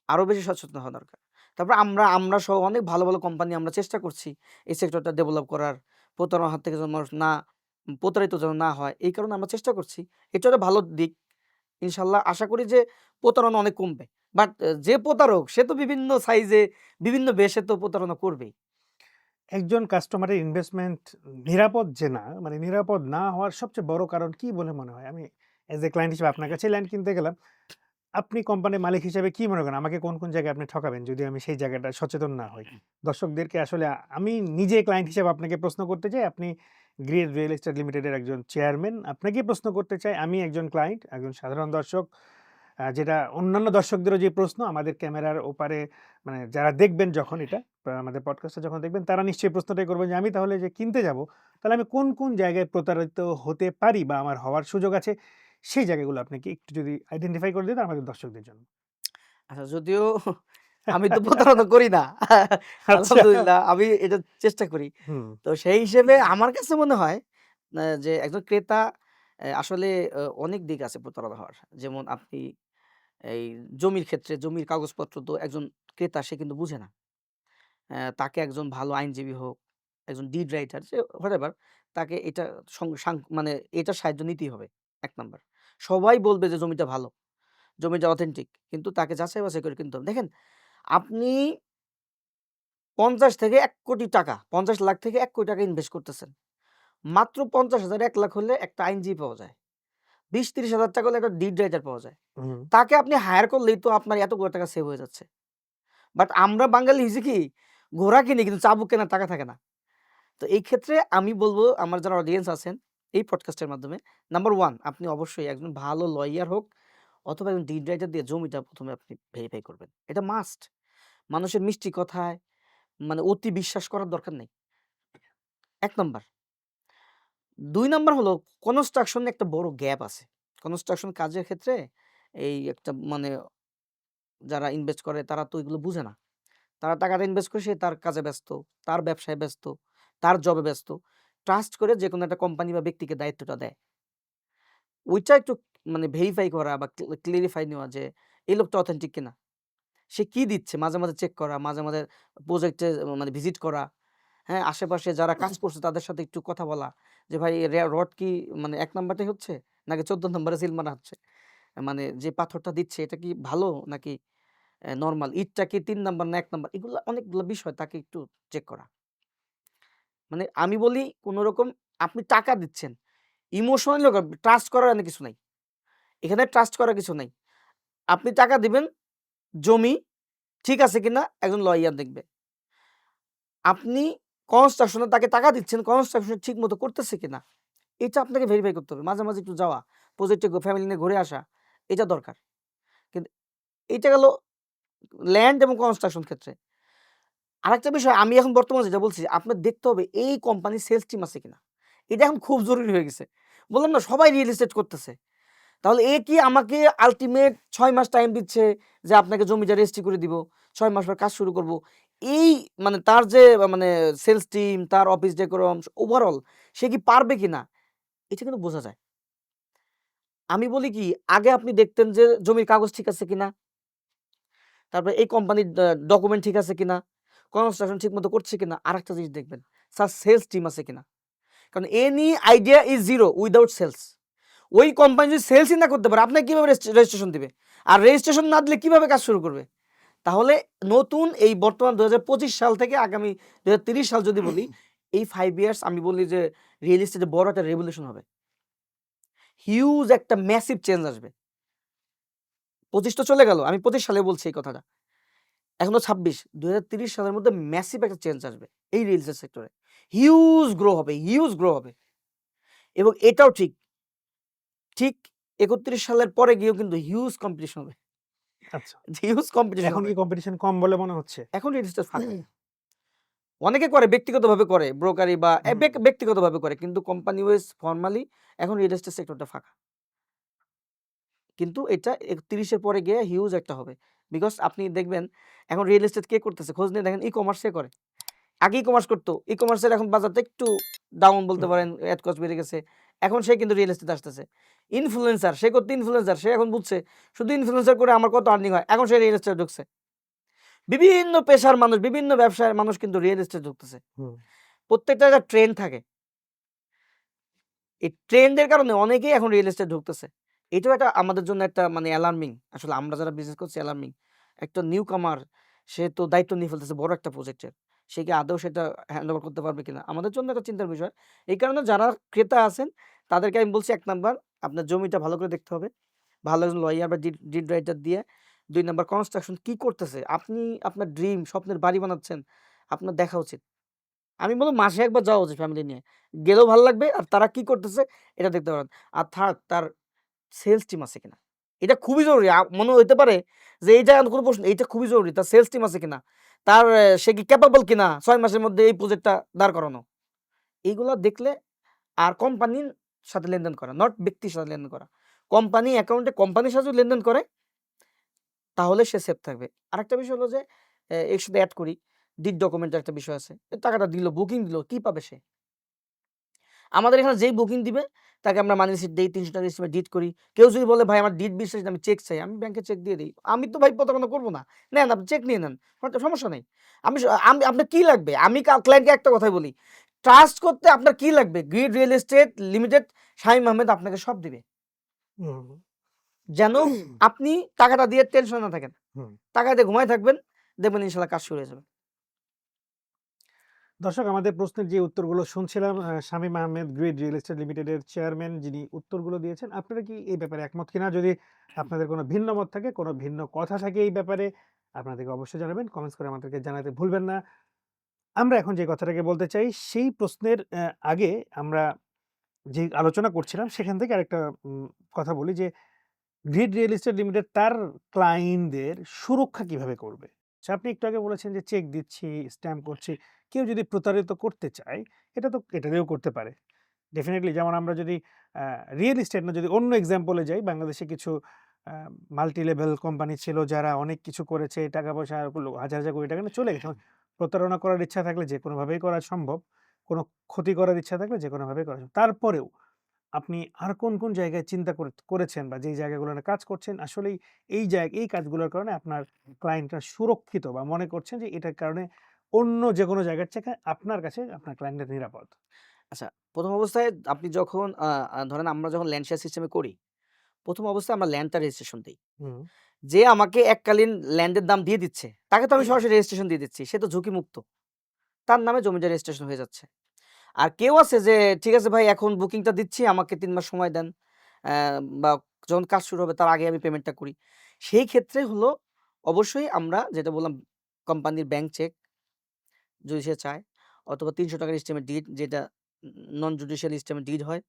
আরো বেশি সচেতন হওয়া দরকার। তারপর আমরা সহ অনেক ভালো, ভালো কোম্পানি আমরা চেষ্টা করছি এই সেক্টরটা ডেভেলপ করার। প্রতারণার হাত থেকে যেন মানুষ প্রতারিত যেন না হয়। এই কারণে আমরা চেষ্টা করছি। এটা একটা ভালো দিক। ইনশাআল্লাহ আশা করি যে প্রতারণা অনেক কমবে। বাট যে প্রতারক সে তো বিভিন্ন সাইজে, বিভিন্ন বেশে তো প্রতারণা করবেই। একজন কাস্টমারের ইনভেস্টমেন্ট নিরাপদ যে না, মানে নিরাপদ না হওয়ার সবচেয়ে বড় কারণ কি বলে মনে হয়? আমি এজ এ ক্লায়েন্ট হিসেবে আপনার কাছে ল্যান্ড কিনতে গেলাম। আপনি কোম্পানির মালিক হিসেবে কি মনে করেন? আমাকে কোন, কোন জায়গায় আপনি ঠকাবেন যদি আমি সেই জায়গাটায় সচেতন না হই? দর্শকদেরকে আসলে আমি নিজে ক্লায়েন্ট হিসেবে আপনাকে প্রশ্ন করতে চাই। আপনি গ্রিড রিয়েল এস্টেট লিমিটেডের একজন চেয়ারম্যান। আপনাকেই প্রশ্ন করতে চাই। আমি একজন ক্লায়েন্ট, একজন সাধারণ দর্শক। যেটা অন্যান্য দর্শকদেরও যে প্রশ্ন আমাদের ক্যামেরার ওপারে মানে যারা দেখবেন যখন এটা আমাদের পডকাস্টটা যখন দেখবেন তারা নিশ্চয়ই প্রশ্নটাই করবেন যে আমি তাহলে যে কিনতে যাব, তাহলে আমি কোন, কোন জায়গায় প্রতারিত হতে পারি বা আমার হওয়ার সুযোগ আছে সেই জায়গাগুলো আপনি কি একটু যদি আইডেন্টিফাই করে দিতেন আমাদের দর্শকদের জন্য? আচ্ছা, যদিও আমি তো প্রতারণা করি না। আচ্ছা। আলহামদুলিল্লাহ আমি এটা চেষ্টা করি। হুম, তো সেই হিসেবে আমার কাছে মনে হয় যে একজন ক্রেতা আসলে অনেক দিক আছে প্রতারণা হওয়ার। যেমন আপনি এই জমির ক্ষেত্রে জমির কাগজপত্র তো একজন ক্রেতা সে কিন্তু বুঝে না। তাকে একজন ভালো আইনজীবী হোক, একজন ডিড রাইটার যে হোয়াটএভার তাকে এটা মানে এটার সাহায্য নিতেই হবে ১ নাম্বার। সবাই বলবে যে জমিটা ভালো, জমিটা অথেন্টিক। কিন্তু তাকে যাচাই বাছাই করে কিনতে হবে। দেখেন আপনি ৫০ থেকে ৳১,০০,০০,০০০ ৳৫০,০০,০০০ থেকে ৳১,০০,০০,০০০ ইনভেস্ট করতেছেন। মাত্র ৫০,০০০ ৳১,০০,০০০ হলে একটা আইনজীবী পাওয়া যায়। ৳২০,০০০-৩০,০০০ হলে একটা ডিড রাইটার পাওয়া যায়। হুম। তাকে আপনি হায়ার করলেই তো আপনার এতগুলো টাকা সেভ হয়ে যাচ্ছে। বাট আমরা বাঙালি হইছি কি ঘোড়া কিনি কিন্তু চাবুক কেনার টাকা থাকে না। তো এই ক্ষেত্রে আমি বলব আমার যারা অডিয়েন্স আছেন এই পডকাস্টের মাধ্যমে নাম্বার 1 আপনি অবশ্যই একজন ভালো লয়ার হোক অথবা একজন ডিড রাইটার দিয়ে জমিটা ১ম এ আপনি ভেরিফাই করবেন। এটা মাস্ট। মানুষের মিষ্টি কথায় মানে অতি বিশ্বাস করার দরকার নেই। ১ নাম্বার। ২ নাম্বার হলো কনস্ট্রাকশন এ একটা বড় গ্যাপ আছে। কনস্ট্রাকশন কাজের ক্ষেত্রে এই একটা মানে যারা ইনভেস্ট করে তারা তো এগুলো বুঝে না। তারা টাকাটা ইনভেস্ট করে সে তার কাজে ব্যস্ত, তার ব্যবসায় ব্যস্ত, তার জবে ব্যস্ত। ট্রাস্ট করে যেকোনো একটা কোম্পানি বা ব্যক্তিকে দায়িত্বটা দেয়। ওইটা একটু মানে ভেরিফাই করা বা ক্লেরিফাই নেওয়া যে এই লোকটা অথেন্টিক কিনা। সে কি দিচ্ছে মাঝে, মাঝে চেক করা, মাঝে, মাঝে প্রজেক্টে মানে ভিজিট করা। হ্যাঁ? আশেপাশে যারা কাজ করছে তাদের সাথে একটু কথা বলা যে, "ভাই রড কি মানে ১ নাম্বারটাই হচ্ছে? নাকি ১৪ নাম্বারে সিল মারা হচ্ছে? মানে যে পাথরটা দিচ্ছে এটা কি ভালো নাকি নরমাল? ইটটা কি ৩ নাম্বার না ১ নাম্বার?" এগুলা অনেকগুলো বিষয় তাকে একটু চেক করা। মানে আমি বলি কোনরকম আপনি টাকা দিচ্ছেন। ইমোশনালি ট্রাস্ট করার এনে কিছু নাই। এখানে ট্রাস্ট করার কিছু নাই। আপনি টাকা দিবেন, জমি ঠিক আছে কিনা একজন লয়ার দেখবে। আপনি কনস্ট্রাকশন এ তাকে টাকা দিচ্ছেন, কনস্ট্রাকশন ঠিক মতো করতেছে কিনা? এটা আপনাকে ভেরিফাই করতে হবে। মাঝে, মাঝে একটু যাওয়া, প্রজেক্টে ফ্যামিলি নিয়ে ঘুরে আসা, এটা দরকার। কিন্তু এইটা গেল ল্যান্ড এবং কনস্ট্রাকশন ক্ষেত্রে। আরেকটা বিষয় আমি এখন বর্তমানে যেটা বলছি, আপনার দেখতে হবে এই কোম্পানির সেলস টিম আছে কিনা? এটা এখন খুব জরুরি হয়ে গেছে। বললাম না সবাই রিয়েল এস্টেট করতেছে। তাহলে এ কি আমাকে আল্টিমেট ৬ মাস টাইম দিচ্ছে যে আপনাকে জমিটা রেজিস্ট্রি করে দিব। ৬ মাস পর কাজ শুরু করব। এই মানে তার যে মানে সেলস টিম, তার অফিস ডেকোরাম ওভারঅল সে কি পারবে কিনা? এটা কিন্তু বোঝা যায়। আমি বলি কি আগে আপনি দেখতেন যে জমির কাগজ ঠিক আছে কিনা? তারপরে এই কোম্পানির ডকুমেন্ট ঠিক আছে কিনা? কনস্ট্রাকশন ঠিকমতো করছে কিনা? আরেকটা জিনিস দেখবেন, স্যার সেলস টিম আছে কিনা? কারণ any idea is zero without sales. ওই কোম্পানি যদি সেলসই না করতে পারে আপনাকে কিভাবে রেজিস্ট্রেশন দিবে? আর রেজিস্ট্রেশন না দিলে কিভাবে কাজ শুরু করবে? তাহলে নতুন এই বর্তমান ২০২৫ সাল থেকে আগামী ২০৩০ সাল যদি বলি, এই ৫ ইয়ার্স আমি বলি যে রিয়েল এস্টেটে বড় একটা রেভলিউশন হবে। হিউজ একটা ম্যাসিভ চেঞ্জ আসবে। ২৫ তো চলে গেল। আমি ২৫ সালে বলছি এই কথাটা। এখনো ২৬, ২০৩০ সালের মধ্যে ম্যাসিভ একটা চেঞ্জ আসবে এই রিয়েল এস্টেট সেক্টরে। হিউজ গ্রো হবে, হিউজ গ্রো হবে। এবং এটাও ঠিক, ঠিক ৩১ সালের পরে গিয়েও কিন্তু হিউজ কম্পিটিশন হবে। আচ্ছা। হিউজ কম্পিটিশন এখন হবে। কি কম্পিটিশন কম বলে মনে হচ্ছে? এখন রিয়েল এস্টেট ফাঁকা। অনেকে করে ব্যক্তিগতভাবে করে ব্রোকারি বা হুম, ব্যক্তিগতভাবে করে। কিন্তু কোম্পানি ওয়াইজ ফরমালি এখন রিয়েল এস্টেট সেক্টরটা ফাঁকা। কিন্তু এটা ৩১ এর পরে গিয়ে হিউজ একটা হবে। বিকজ আপনি দেখবেন এখন রিয়েল এস্টেট কে করতেছে? খোঁজ নিয়ে দেখেন ই-কমার্স এ করে। আগে ই-কমার্স করত। ই-কমার্সের এখন বাজারটা একটু ডাউন বলতে হুম, পারেন, এড কস্ট বেড়ে গেছে। এখন সে কিন্তু রিয়েল এস্টেট আসতেছে। ইনফ্লুয়েন্সার, সে করতো ইনফ্লুয়েন্সার, সে এখন বুঝছে শুধু ইনফ্লুয়েন্সার করে আমার কত আর্নিং হয়। এখন সে রিয়েল এস্টেটে ঢুকছে। বিভিন্ন পেশার মানুষ, বিভিন্ন ব্যবসায়ের মানুষ কিন্তু রিয়েল এস্টেটে ঢুকতেছে। হুম। প্রত্যেকটা একটা ট্রেন্ড থাকে। এই ট্রেন্ডের কারণে অনেকেই এখন রিয়েল এস্টেট ঢুকতেছে। এটাও একটা আমাদের জন্য একটা মানে অ্যালার্মিং। আসলে আমরা যারা বিজনেস করছি অ্যালার্মিং। একটা নিউ কামার সে তো দায়িত্ব নিয়ে ফেলতেছে বড় একটা প্রজেক্টের। সে কি আদৌ সেটা হ্যান্ড ওভার করতে পারবে কিনা? আমাদের জন্য একটা চিন্তার বিষয়। এই কারণে যারা ক্রেতা আছেন তাদেরকে আমি বলছি ১ নাম্বার আপনার জমিটা ভালো করে দেখতে হবে। ভালো একজন লয়ার বা ডিড রাইটার দিয়ে। ২ নাম্বার কনস্ট্রাকশন কি করতেছে? আপনি আপনার ড্রিম স্বপ্নের বাড়ি বানাচ্ছেন। আপনার দেখা উচিত। আমি বলব মাসে একবার যাওয়া উচিত ফ্যামিলি নিয়ে। গেলেও ভাল লাগবে আর তারা কি করতেছে এটা দেখতে পারবেন। আর থার্ড তার সেলস টিম আছে কিনা? এটা খুবই জরুরি। মনে হইতে পারে যে এই জায়গায় কোনো প্রশ্ন এইটা খুবই জরুরি। তার সেলস টিম আছে কিনা? তার সে কি ক্যাপাবল কিনা ৬ মাসের মধ্যে এই প্রজেক্টটা দাঁড় করানো। এইগুলা দেখলে আর কোম্পানির সাথে লেনদেন করা, নট ব্যক্তির সাথে লেনদেন করা। কোম্পানি অ্যাকাউন্টে কোম্পানির সাথে যদি লেনদেন করে তাহলে সে সেফ থাকবে। আরেকটা বিষয় হলো যে এর সাথে এড করি ডিড ডকুমেন্টের একটা বিষয় আছে। টাকাটা দিল, বুকিং দিল, কি পাবে সে? আমাদের এখানে যেই বুকিং দিবে তাকে আমরা মানি রিসিট দেই, ৳৩০০ স্টিমেট ডিড করি। কেউ যদি বলে ভাই আমার ডিড বিশ্বাস নেই, আমি চেক চাই, আমি ব্যাংকে চেক দিয়ে দেই। আমি তো ভাই প্রতারণা করব না। নেন আপনি চেক নিয়ে নেন। সমস্যা নেই। আমি আপনার কি লাগবে? আমি ক্লায়েন্টকে একটা কথাই বলি, ট্রাস্ট করতে আপনার কি লাগবে? Grid real estate limited Shamim Ahmed আপনাকে সব দিবে। হুম, যেন আপনি টাকাটা দিয়ে টেনশনে না থাকেন। হুম। টাকা দিয়ে ঘুমায় থাকবেন, দেখবেন ইনশাআল্লাহ কাজ শুরু হয়ে যাবে। দর্শক আমাদের প্রশ্নের যে উত্তরগুলো শুনছিলাম Shamim Ahmed grid real estate লিমিটেডের চেয়ারম্যান যিনি উত্তরগুলো দিয়েছেন, আপনারা কি এই ব্যাপারে একমত কিনা? যদি আপনাদের কোনো ভিন্ন মত থাকে, কোনো ভিন্ন কথা থাকে এই ব্যাপারে, আপনাদেরকে অবশ্যই জানাবেন। কমেন্টস করে আমাদেরকে জানাতে ভুলবেন না। আমরা এখন যে কথাটাকে বলতে চাই, সেই প্রশ্নের আগে আমরা যে আলোচনা করছিলাম সেখান থেকে আরেকটা উম কথা বলি যে গ্রিড রিয়েল এস্টেট লিমিটেড তার ক্লায়েন্টদের সুরক্ষা কিভাবে করবে? আপনি একটু আগে বলেছেন যে চেক দিচ্ছি, স্ট্যাম্প করছি। কেউ যদি প্রতারিত করতে চায়, এটা দিয়েও করতে পারে। ডেফিনিটলি যেমন আমরা যদি আ রিয়েল এস্টেট না, যদি অন্য এক্সাম্পল এ যাই, বাংলাদেশে কিছু আ মাল্টি লেভেল কোম্পানি ছিল যারা অনেক কিছু করেছে, টাকা-পয়সা হাজার, হাজার কোটি টাকা নিয়ে চলে গেছে। প্রতারণা করার ইচ্ছা থাকলে যেকোনোভাবেই করা সম্ভব। কোনো ক্ষতি করার ইচ্ছা থাকলে যেকোনোভাবেই করা সম্ভব। তারপরেও আপনি আর কোন জায়গায় চিন্তা করেছেন বা যেই জায়গাগুলোতে কাজ করছেন আসলেই এই কাজগুলোর কারণে আপনার ক্লায়েন্টরা সুরক্ষিত বা মনে করছেন যে এটার কারণে অন্য যেকোনো জায়গার থেকে আপনার কাছে আপনার ক্লায়েন্টরা নিরাপদ? আচ্ছা, ১ম অবস্থায় আপনি যখন আ আ ধরেন আমরা যখন ল্যান্ড শেয়ার সিস্টেমে করি, ১ম অবস্থায় আমরা ল্যান্ডটা রেজিস্ট্রেশন দেই। হুম, যে আমাকে এককালীন ল্যান্ডের দাম দিয়ে দিচ্ছে, তাকে তো আমি সরাসরি রেজিস্ট্রেশন দিয়ে দিচ্ছি। সে তো ঝুঁকিমুক্ত। তার নামে জমিটা রেজিস্ট্রেশন হয়ে যাচ্ছে। আর কেউ আছে যে ঠিক আছে ভাই এখন বুকিংটা দিচ্ছি আমাকে ৩ মাস সময় দেন। অ্যা বা যখন কাজ শুরু হবে তার আগে আমি পেমেন্টটা করি। সেই ক্ষেত্রে হলো অবশ্যই আমরা যেটা বললাম কোম্পানির ব্যাংক চেক যদি সে চায় অথবা ৳৩০০ স্ট্যাম্পের ডিড যেটা নন জুডিশিয়াল স্ট্যাম্পের ডিড হয়।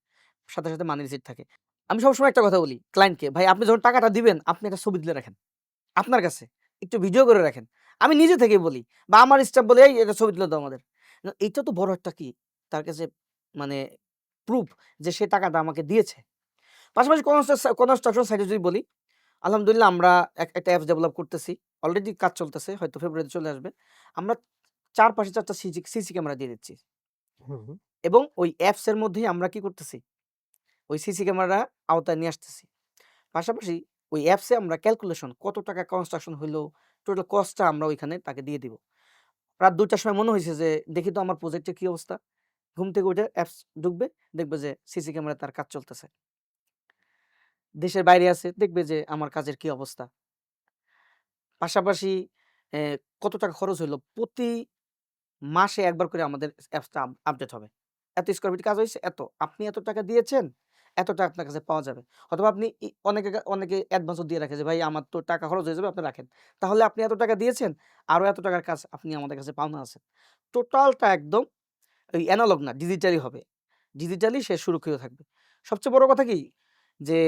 সাথে মানি রিসিট থাকে। আমি সবসময় একটা কথা বলি ক্লায়েন্টকে, "ভাই আপনি যখন টাকাটা দিবেন আপনি একটা ছবি তুলে রাখেন। আপনার কাছে। একটু ভিডিও করে রাখেন।" আমি নিজে থেকেই বলি বা আমার স্টাফ বলে, "এই একটা ছবি তুলে দাও আমাদের।" না এইটা তো বড় একটা কি তার কাছে মানে প্রুফ যে সে টাকাটা আমাকে দিয়েছে। পাশাপাশি কনস্ট্রাকশন সাইটে যদি বলি, আলহামদুলিল্লাহ আমরা একটা অ্যাপস ডেভেলপ করতেছি। অলরেডি কাজ চলতেছে। হয়তো ফেব্রুয়ারিতে চলে আসবে। আমরা ৪ পাশে ৪ টা সিসি ক্যামেরা দিয়ে দিচ্ছি। হুম, হুম, এবং ওই অ্যাপস এর মধ্যেই আমরা কি করতেছি? ওই সিসি ক্যামেরা আওতায় নিয়ে আসতেছি। পাশাপাশি ওই অ্যাপসে আমরা ক্যালকুলেশন কত টাকা কনস্ট্রাকশন হইলো, টোটাল কস্টটা আমরা ওইখানে তাকে দিয়ে দিব। রাত ২ টার সময় মনে হইছে যে, দেখি তো আমার প্রজেক্টের কি অবস্থা। ঘুম থেকে উঠে অ্যাপস ঢুকবে, দেখবে যে সিসি ক্যামেরায় তার কাজ চলতেছে। দেশের বাইরে আছে, দেখবে যে আমার কাজের কি অবস্থা। পাশাপাশি এ কত টাকা খরচ হইলো, প্রতি মাসে একবার করে আমাদের অ্যাপসটা আপডেট হবে। এত স্কয়ার ফিট কাজ হইছে এত। আপনি এত টাকা দিয়েছেন, এত টাকা আপনার কাছে পাওয়া যাবে। অথবা আপনি অনেকে অ্যাডভান্সও দিয়ে রাখে যে, "ভাই আমার তো টাকা খরচ হয়ে যাবে, আপনি রাখেন।" তাহলে আপনি এত টাকা দিয়েছেন, আরো এত টাকার কাজ আপনি আমাদের কাছে পাওনা আছে। টোটালটা একদম ওই এনালগ না, ডিজিটালি হবে। ডিজিটালি সে সুরক্ষিত থাকবে। সবচেয়ে বড় কথা কি? যে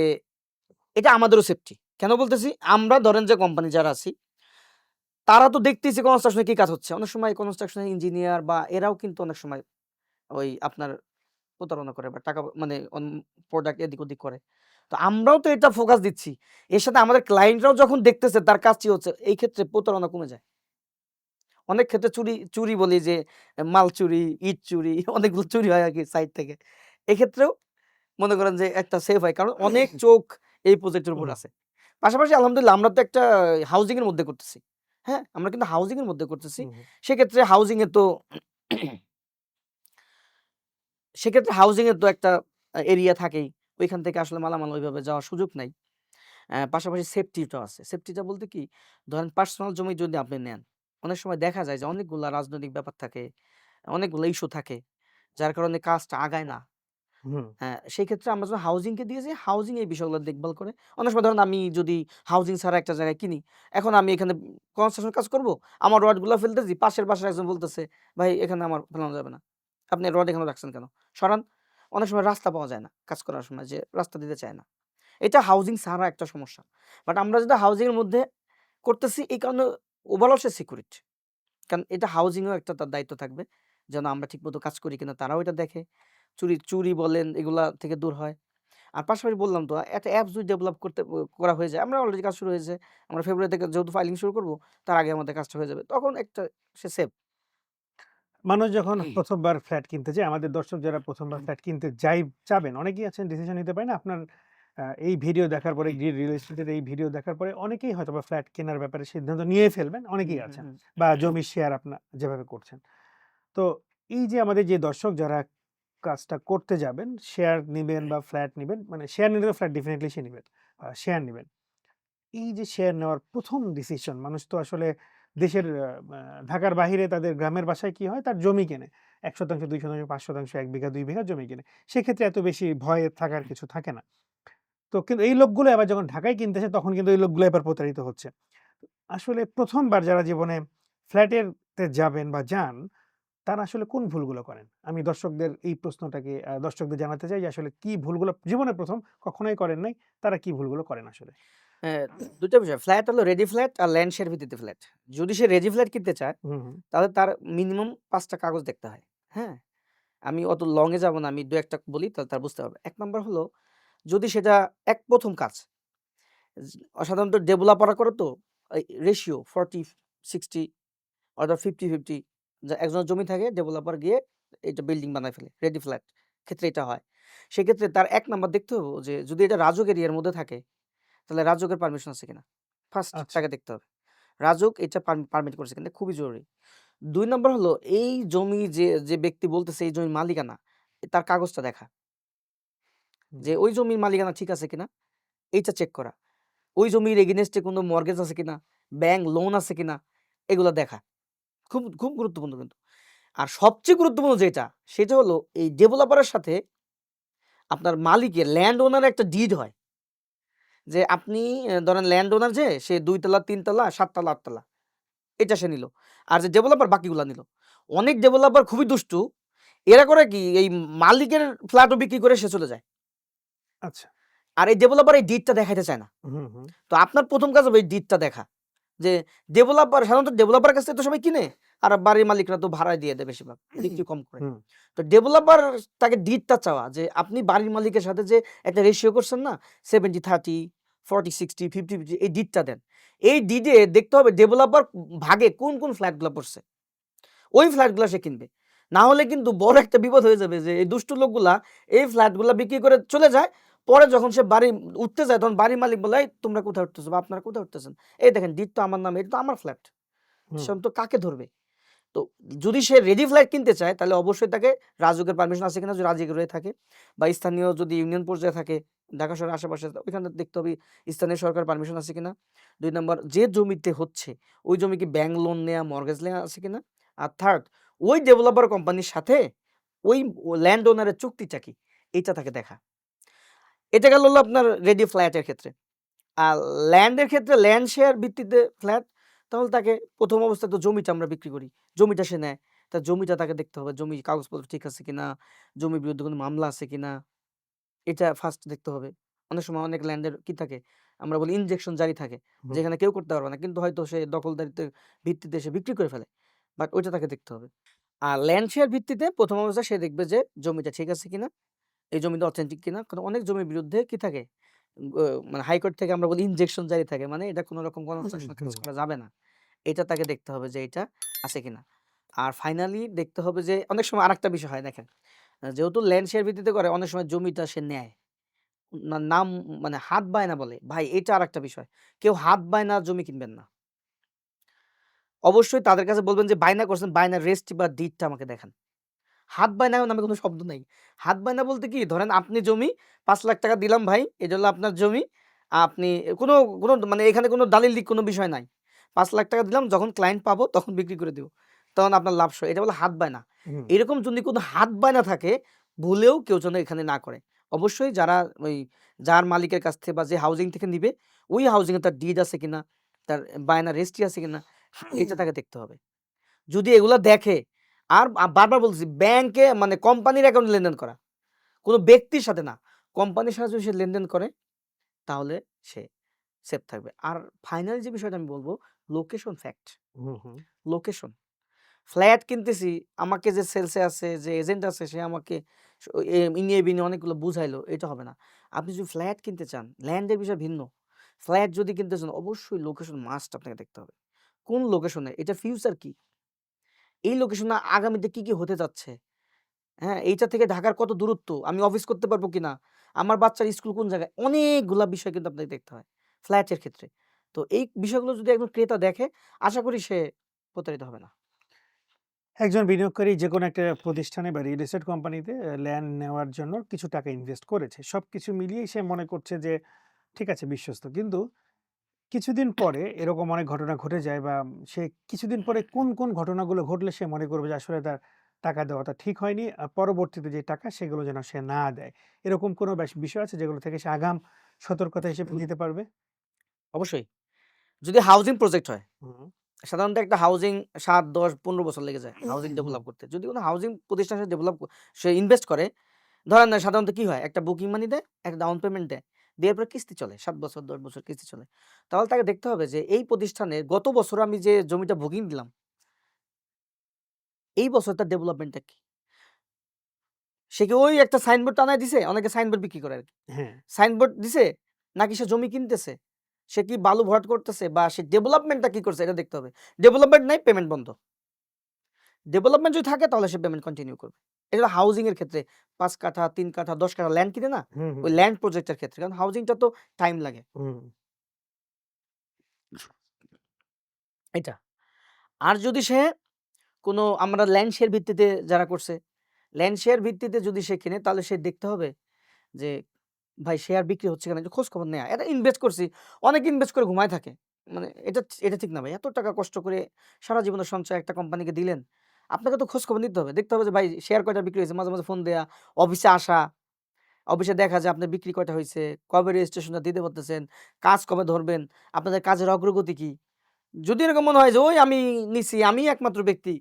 এটা আমাদেরও সেফটি। কেন বলতেছি? আমরা ধরেন যে কোম্পানি যারা আছি তারা তো দেখতেইছে কনস্ট্রাকশন এ কি কাজ হচ্ছে। অনেক সময় কনস্ট্রাকশন এর ইঞ্জিনিয়ার বা এরাও কিন্তু অনেক সময় ওই আপনার প্রতারণা করে বা টাকা মানে প্রোডাক্ট এদিক ওদিক করে। তো আমরাও তো এটা ফোকাস দিচ্ছি। এর সাথে আমাদের ক্লায়েন্টরাও যখন দেখতেছে তার কাজটি হচ্ছে, এই ক্ষেত্রে প্রতারণা কমে যায়। অনেক ক্ষেত্রে চুরি বলি যে মাল চুরি, ইট চুরি অনেকগুলো চুরি হয় আরকি সাইট থেকে। এক্ষেত্রেও মনে করেন যে একটা সেফ হয়। কারণ অনেক চোখ এই প্রজেক্টের উপর হুম, আছে। পাশাপাশি আলহামদুলিল্লাহ আমরা তো একটা হাউজিং এর মধ্যে করতেছি। হ্যাঁ? আমরা কিন্তু হাউজিং এর মধ্যে করতেছি। হুম, হুম, সেক্ষেত্রে হাউজিং এ তো হাউজিং এর তো একটা এরিয়া থাকেই। ওইখান থেকে আসলে মালামাল ওইভাবে যাওয়ার সুযোগ নাই। পাশাপাশি সেফটিটাও আছে। সেফটিটা বলতে কি? ধরেন পার্সোনাল জমি যদি আপনি নেন, অনেক সময় দেখা যায় যে অনেকগুলা রাজনৈতিক ব্যাপার থাকে, অনেকগুলা ইস্যু থাকে। যার কারণে কাজটা আগায় না। হুম, হ্যাঁ, সেই ক্ষেত্রে আমরা যখন হাউজিংকে দিয়েছি, হাউজিং এই বিষয়গুলো দেখভাল করে। অনেক সময় ধরেন আমি যদি হাউজিং ছাড়া একটা জায়গায় কিনি, এখন আমি এখানে কনস্ট্রাকশন কাজ করব। আমার রডগুলা ফেলতেছি, পাশের বাসার একজন বলতেছে, "ভাই এখানে আমার ফেলানো যাবে না। আপনি রড এখানে রাখছেন কেন? সরান।" অনেক সময় রাস্তা পাওয়া যায় না কাজ করার সময় যে রাস্তা দিতে চায় না। এটা হাউজিং ছাড়া একটা সমস্যা। বাট আমরা যেটা হাউজিং এর মধ্যে করতেছি এই কারণে ওভারঅল সে সিকিউরিট। কারণ এটা হাউজিং এও একটা তার দায়িত্ব থাকবে। যেন আমরা ঠিকমতো কাজ করি কিনা তারাও এটা দেখে। চুরি বলেন এগুলা থেকে দূর হয়। আর পাশাপাশি বললাম তো একটা অ্যাপস যদি ডেভেলপ করা হয়ে যায়, আমরা অলরেডি কাজ শুরু হয়েছে। আমরা ফেব্রুয়ারি থেকে যেহেতু ফাইলিং শুরু করব, তার আগে আমাদের কাজটা হয়ে যাবে। তখন একটা সে সেভ। মানুষ যখন ১ম বার ফ্ল্যাট কিনতে যায়, আমাদের দর্শক যারা ১ম বার ফ্ল্যাট কিনতে যাবেন, অনেকেই আছেন ডিসিশন নিতে পারে না। আপনার এই ভিডিও দেখার পরে, রিয়েল এস্টেটের এই ভিডিও দেখার পরে অনেকেই হয়তোবা ফ্ল্যাট কেনার ব্যাপারে সিদ্ধান্ত নিয়ে ফেলবেন, অনেকেই আছেন। বা জমির শেয়ার যেভাবে করছেন। তো এই যে আমাদের যে দর্শক যারা কাজটা করতে যাবেন, শেয়ার নিবেন বা ফ্ল্যাট নিবেন, মানে শেয়ার নিলে তো ফ্ল্যাট ডেফিনিটলি সে নিবেন। শেয়ার নিবেন। এই যে শেয়ার নেওয়ার ১ম ডিসিশন, মানুষ তো আসলে দেশের ঢাকার বাহিরে তাদের গ্রামের বাসায় কি হয়? তার জমি কেনে। ১% ২%, ৫%, ১ বিঘা, ২ বিঘা জমি কেনে। সেক্ষেত্রে এত বেশি ভয় থাকার কিছু থাকে না। তো কিন্তু এই লোকগুলো আবার যখন ঢাকায় কিনতেছে, তখন কিন্তু এই লোকগুলো এবার প্রতারিত হচ্ছে। আসলে ১ম বার যারা জীবনে তে যাবেন বা যান, তারা আসলে কোন ভুলগুলো করেন? আমি দর্শকদের এই প্রশ্নটাকে দর্শকদের জানাতে চাই যে আসলে কি ভুলগুলো জীবনে ১ম কখনোই করেন নাই, তারা কি ভুলগুলো করেন আসলে? হ্যাঁ, ২ টা বিষয়। ফ্ল্যাট হলো রেডি ফ্ল্যাট আর ল্যান্ড শেয়ার ভিত্তিতে ফ্ল্যাট। যদি সে রেডি ফ্ল্যাট কিনতে চায়, হুম, হুম। তাহলে তার মিনিমাম ৫ টা কাগজ দেখতে হয়। হ্যাঁ? আমি অত লং এ যাব না। আমি ২-১ টা বলি তাহলে তারা বুঝতে পারবে। ১ নাম্বার হলো যদি সেটা ১ম কাজ সাধারণত ডেভেলপাররা করে তো এই রেশিও 40-60 অথবা 50-50 একজনের জমি থাকে ডেভেলপার গিয়ে এটা বিল্ডিং বানায় ফেলে। রেডি ফ্ল্যাট ক্ষেত্রে এটা হয়। সেক্ষেত্রে তার ১ নাম্বার দেখতে হবে যে যদি এটা রাজুক এরিয়ার মধ্যে থাকে, তাহলে রাজুকের পারমিশন আছে কিনা? ফার্স্ট আচ্ছা। তাকে দেখতে হবে। রাজুক এটা পারমিট করছে কিনা খুবই জরুরি। ২ নাম্বার হলো এই জমি যে ব্যক্তি বলতেছে এই জমির মালিকানা, তার কাগজটা দেখা। হুম, যে ওই জমির মালিকানা ঠিক আছে কিনা এইটা চেক করা। ওই জমির এগেইনস্ট এ কোনো মর্টগেজ আছে কিনা, ব্যাংক লোন আছে কিনা এগুলা দেখা। খুব গুরুত্বপূর্ণ কিন্তু। আর সবচেয়ে গুরুত্বপূর্ণ যেটা সেটা হলো এই ডেভেলপারের সাথে আপনার মালিকের ল্যান্ড ওনার একটা ডিড হয়। যে আপনি ধরেন ল্যান্ড ওনার যে সে ২ তলা, ৩ তলা, ৭ তলা, ৮ তলা এটা সে নিল। আর যে ডেভেলপার বাকিগুলা নিল। অনেক ডেভেলপার খুবই দুষ্টু। এরা করে কি এই মালিকের ফ্ল্যাটও বিক্রি করে সে চলে যায়। আচ্ছা। আর এই ডেভেলপার এই ডিডটা দেখাইতে চায় না। হুম, হুম, তো আপনার ১ম কাজ হবে এই ডিডটা দেখা। যে ডেভেলপার সাধারণত ডেভেলপারের কাছ থেকে তো সবাই কিনে। আর বাড়ির মালিকরা তো ভাড়ায় দিয়ে দেয় বেশিরভাগ। বিক্রি কম করে। হুম, তো ডেভেলপার তাকে ডিডটা চাওয়া যে আপনি বাড়ির মালিকের সাথে যে একটা রেশিও করছেন না 70-30, 40-60, 50-50 এই ডিডটা দেন। এই ডিডে দেখতে হবে ডেভেলপার ভাগে কোন ফ্ল্যাটগুলা পড়ছে। ওই ফ্ল্যাটগুলা সে কিনবে। না হলে কিন্তু বড় একটা বিপদ হয়ে যাবে যে এই দুষ্ট লোকগুলা এই ফ্ল্যাটগুলা বিক্রি করে চলে যায়। পরে যখন সে বাড়ি উঠতে যায় তখন বাড়ির মালিক বলে, "এই তোমরা কোথায় উঠতেছো বা আপনারা কোথায় উঠতেছেন? এই দেখেন ডিড তো আমার নামে, এটা তো আমার ফ্ল্যাট।" হুম, সে তো কাকে ধরবে? তো যদি সে রেডি ফ্ল্যাট কিনতে চায় তাহলে অবশ্যই তাকে রাজুকের পারমিশন আছে কিনা যদি রাজি হয়ে থাকে বা স্থানীয় যদি ইউনিয়ন পর্যায়ে থাকে ঢাকা শহরের আশেপাশে ওইখানে দেখতে হবে স্থানীয় সরকার পারমিশন আছে কিনা। ২ নাম্বার যে জমিতে হচ্ছে ওই জমি কি ব্যাংক লোন নেয়া মর্টগেজ নেয়া আছে কিনা। আর থার্ড ওই ডেভেলপার কোম্পানির সাথে ওই ল্যান্ড ওনারের চুক্তিটা কি এইটা তাকে দেখা। এটা গেল হলো আপনার রেডি ফ্ল্যাটের ক্ষেত্রে। আর ল্যান্ডের ক্ষেত্রে ল্যান্ড শেয়ার ভিত্তিতে ফ্ল্যাট তাহলে তাকে ১ম অবস্থায় তো জমিটা আমরা বিক্রি করি। জমিটা সে নেয়। তার জমিটা তাকে দেখতে হবে। জমির কাগজপত্র ঠিক আছে কিনা, জমির বিরুদ্ধে কোনো মামলা আছে কিনা, এটা ফার্স্ট দেখতে হবে। অনেক সময় অনেক ল্যান্ডের কি থাকে, আমরা বলি ইনজেকশন জারি থাকে। হুম, যেখানে কেউ করতে পারবে না। কিন্তু হয়তো সে দখলদারিত্বের ভিত্তিতে সে বিক্রি করে ফেলে। বাট ওইটা তাকে দেখতে হবে। আর ল্যান্ড শেয়ার ভিত্তিতে ১ম অবস্থায় সে দেখবে যে জমিটা ঠিক আছে কিনা, এই জমিটা অথেন্টিক কিনা। কারণ অনেক জমির বিরুদ্ধে কি থাকে? গ মানে হাইকোর্ট থেকে আমরা বলি ইনজেকশন জারি থাকে। মানে এটা কোন রকম কনস্ট্রাকশন কাজ হুম, করা যাবে না। এটা তাকে দেখতে হবে যে এটা আছে কিনা। আর ফাইনালি দেখতে হবে যে অনেক সময় আরেকটা বিষয় হয় দেখেন। যেহেতু ল্যান্ড শেয়ার ভিত্তিতে করে অনেক সময় জমিটা সে নেয়। নাম মানে হাত বায়না বলে। ভাই এটা আরেকটা বিষয়। কেউ হাত বায়না জমি কিনবেন না। অবশ্যই তাদের কাছে বলবেন যে বায়না করছেন, বায়নার রেসিপ্ট বা ডিডটা আমাকে দেখান। হাত বায়না নামে কোনো শব্দ নাই। হাত বায়না বলতে কি ধরেন আপনি জমি ৳৫,০০,০০০ দিলাম ভাই, এটা হলো আপনার জমি। আপনি কোনো কোনো মানে এখানে কোনো দালিলিক কোনো বিষয় নাই। ৳৫,০০,০০০ দিলাম যখন ক্লায়েন্ট পাবো তখন বিক্রি করে দিব। তখন আপনার লাভ সহ এটা বলে হাত বায়না। হুম, এরকম যদি কোনো হাত বায়না থাকে ভুলেও কেউ যেন এখানে না করে। অবশ্যই যারা ওই যার মালিকের কাছ থেকে বা যে হাউজিং থেকে নিবে ওই হাউজিং এ তার ডিড আছে কিনা, তার বায়না রেজিস্ট্রি আছে কিনা এটা তাকে দেখতে হবে। যদি এগুলা দেখে আর বারবার বলতেছি ব্যাংকে মানে কোম্পানির অ্যাকাউন্টে লেনদেন করা। কোন ব্যক্তির সাথে না। কোম্পানির সাথে যদি সে লেনদেন করে তাহলে সে সেফ থাকবে। আর ফাইনাল যে বিষয়টা আমি বলব লোকেশন ফ্যাক্ট। হুম, হুম, লোকেশন। ফ্ল্যাট কিনতেছি, আমাকে যে সেলসে আছে, যে এজেন্ট আছে সে আমাকে ইনিয়ে বিনিয়ে অনেকগুলো বুঝাইলো, এটা হবে না। আপনি যদি ফ্ল্যাট কিনতে চান, ল্যান্ডের বিষয় ভিন্ন। ফ্ল্যাট যদি কিনতে চান অবশ্যই লোকেশন মাস্ট আপনাকে দেখতে হবে। কোন লোকেশনে? এটার ফিউচার কি? এই লোকেশনে আগামীতে কি হতে যাচ্ছে? হ্যাঁ, এইটা থেকে ঢাকার কত দূরত্ব? আমি অফিস করতে পারবো কিনা? আমার বাচ্চার স্কুল কোন জায়গায়? অনেকগুলা বিষয় কিন্তু আপনাকে দেখতে হয় ফ্ল্যাটের ক্ষেত্রে। তো এই বিষয়গুলো যদি একজন ক্রেতা দেখে, আশা করি সে প্রতারিত হবে না। একজন বিনিয়োগকারী যেকোনো একটা প্রতিষ্ঠানে বা রিয়েল এস্টেট কোম্পানিতে ল্যান্ড নেওয়ার জন্য কিছু টাকা ইনভেস্ট করেছে। সবকিছু মিলিয়েই সে মনে করছে যে ঠিক আছে, বিশ্বস্ত। কিন্তু কিছুদিন পরে এরকম অনেক ঘটনা ঘটে যায় বা সে কিছুদিন পরে কোন ঘটনাগুলো ঘটলে সে মনে করবে যে আসলে তার টাকা দেওয়াটা ঠিক হয়নি। পরবর্তীতে যে টাকা সেগুলো যেন সে না দেয়। এরকম কোনো বিষয় আছে যেগুলো থেকে সে আগাম সতর্কতা হিসেবে নিতে পারবে? অবশ্যই। যদি হাউজিং প্রজেক্ট হয়, হুম, সাধারণত একটা হাউজিং ৭, ১০, ১৫ বছর লেগে যায় হাউজিং হুম, ডেভেলপ করতে। যদি কোনো হাউজিং প্রতিষ্ঠান সে ডেভেলপ সে ইনভেস্ট করে, ধরেন না সাধারণত কি হয়? একটা বুকিং মানি দেয়, একটা ডাউন পেমেন্ট দেয়। দেওয়ার পরে কিস্তি চলে। ৭ বছর, ১০ বছর কিস্তি চলে। তাহলে তাকে দেখতে হবে যে এই প্রতিষ্ঠানের গত বছর আমি যে জমিটা বুকিং দিলাম, এই বছর তার ডেভেলপমেন্টটা কি? সে কি ওই একটা সাইনবোর্ড টানায় দিছে? অনেকে সাইনবোর্ড বিক্রি করে আরকি। হ্যাঁ, সাইনবোর্ড দিছে? নাকি সে জমি কিনতেছে? সে কি বালু ভরাট করতেছে? বা সে ডেভেলপমেন্টটা কি করছে? এটা দেখতে হবে। ডেভেলপমেন্ট নাই, পেমেন্ট বন্ধ। ডেভেলপমেন্ট যদি থাকে তাহলে সে পেমেন্ট কন্টিনিউ করবে। এটা হাউজিং এর ক্ষেত্রে ৫ কাঠা, ৩ কাঠা, ১০ কাঠা ল্যান্ড কিনে না? হুম, হুম, ওই ল্যান্ড প্রজেক্ট এর ক্ষেত্রে। কারণ হাউজিংটা তো টাইম লাগে। হুম, এটা। আর যদি সে কোনো আমরা ল্যান্ড শেয়ার ভিত্তিতে যারা করছে, ল্যান্ড শেয়ার ভিত্তিতে যদি সে কিনে তাহলে সে দেখতে হবে যে ভাই শেয়ার বিক্রি হচ্ছে কিনা একটু খোঁজ খবর নেয়া। এটা ইনভেস্ট করছি। অনেকে ইনভেস্ট করে ঘুমায় থাকে। মানে এটা ঠিক না ভাই। এত টাকা কষ্ট করে সারা জীবনের সঞ্চয় একটা কোম্পানিকে দিলেন। আপনাকে তো খোঁজ খবর নিতে হবে। দেখতে হবে যে ভাই শেয়ার কয়টা বিক্রি হয়েছে। মাঝে, মাঝে ফোন দেয়া, অফিসে আসা। অফিসে দেখা যায় আপনার বিক্রি কয়টা হইছে, কবে রেজিস্ট্রেশনটা দিতে পারতেছেন, কাজ কবে ধরবেন, আপনাদের কাজের অগ্রগতি কি? যদি এরকম মনে হয় যে ওই আমি নিছি, আমিই একমাত্র ব্যক্তি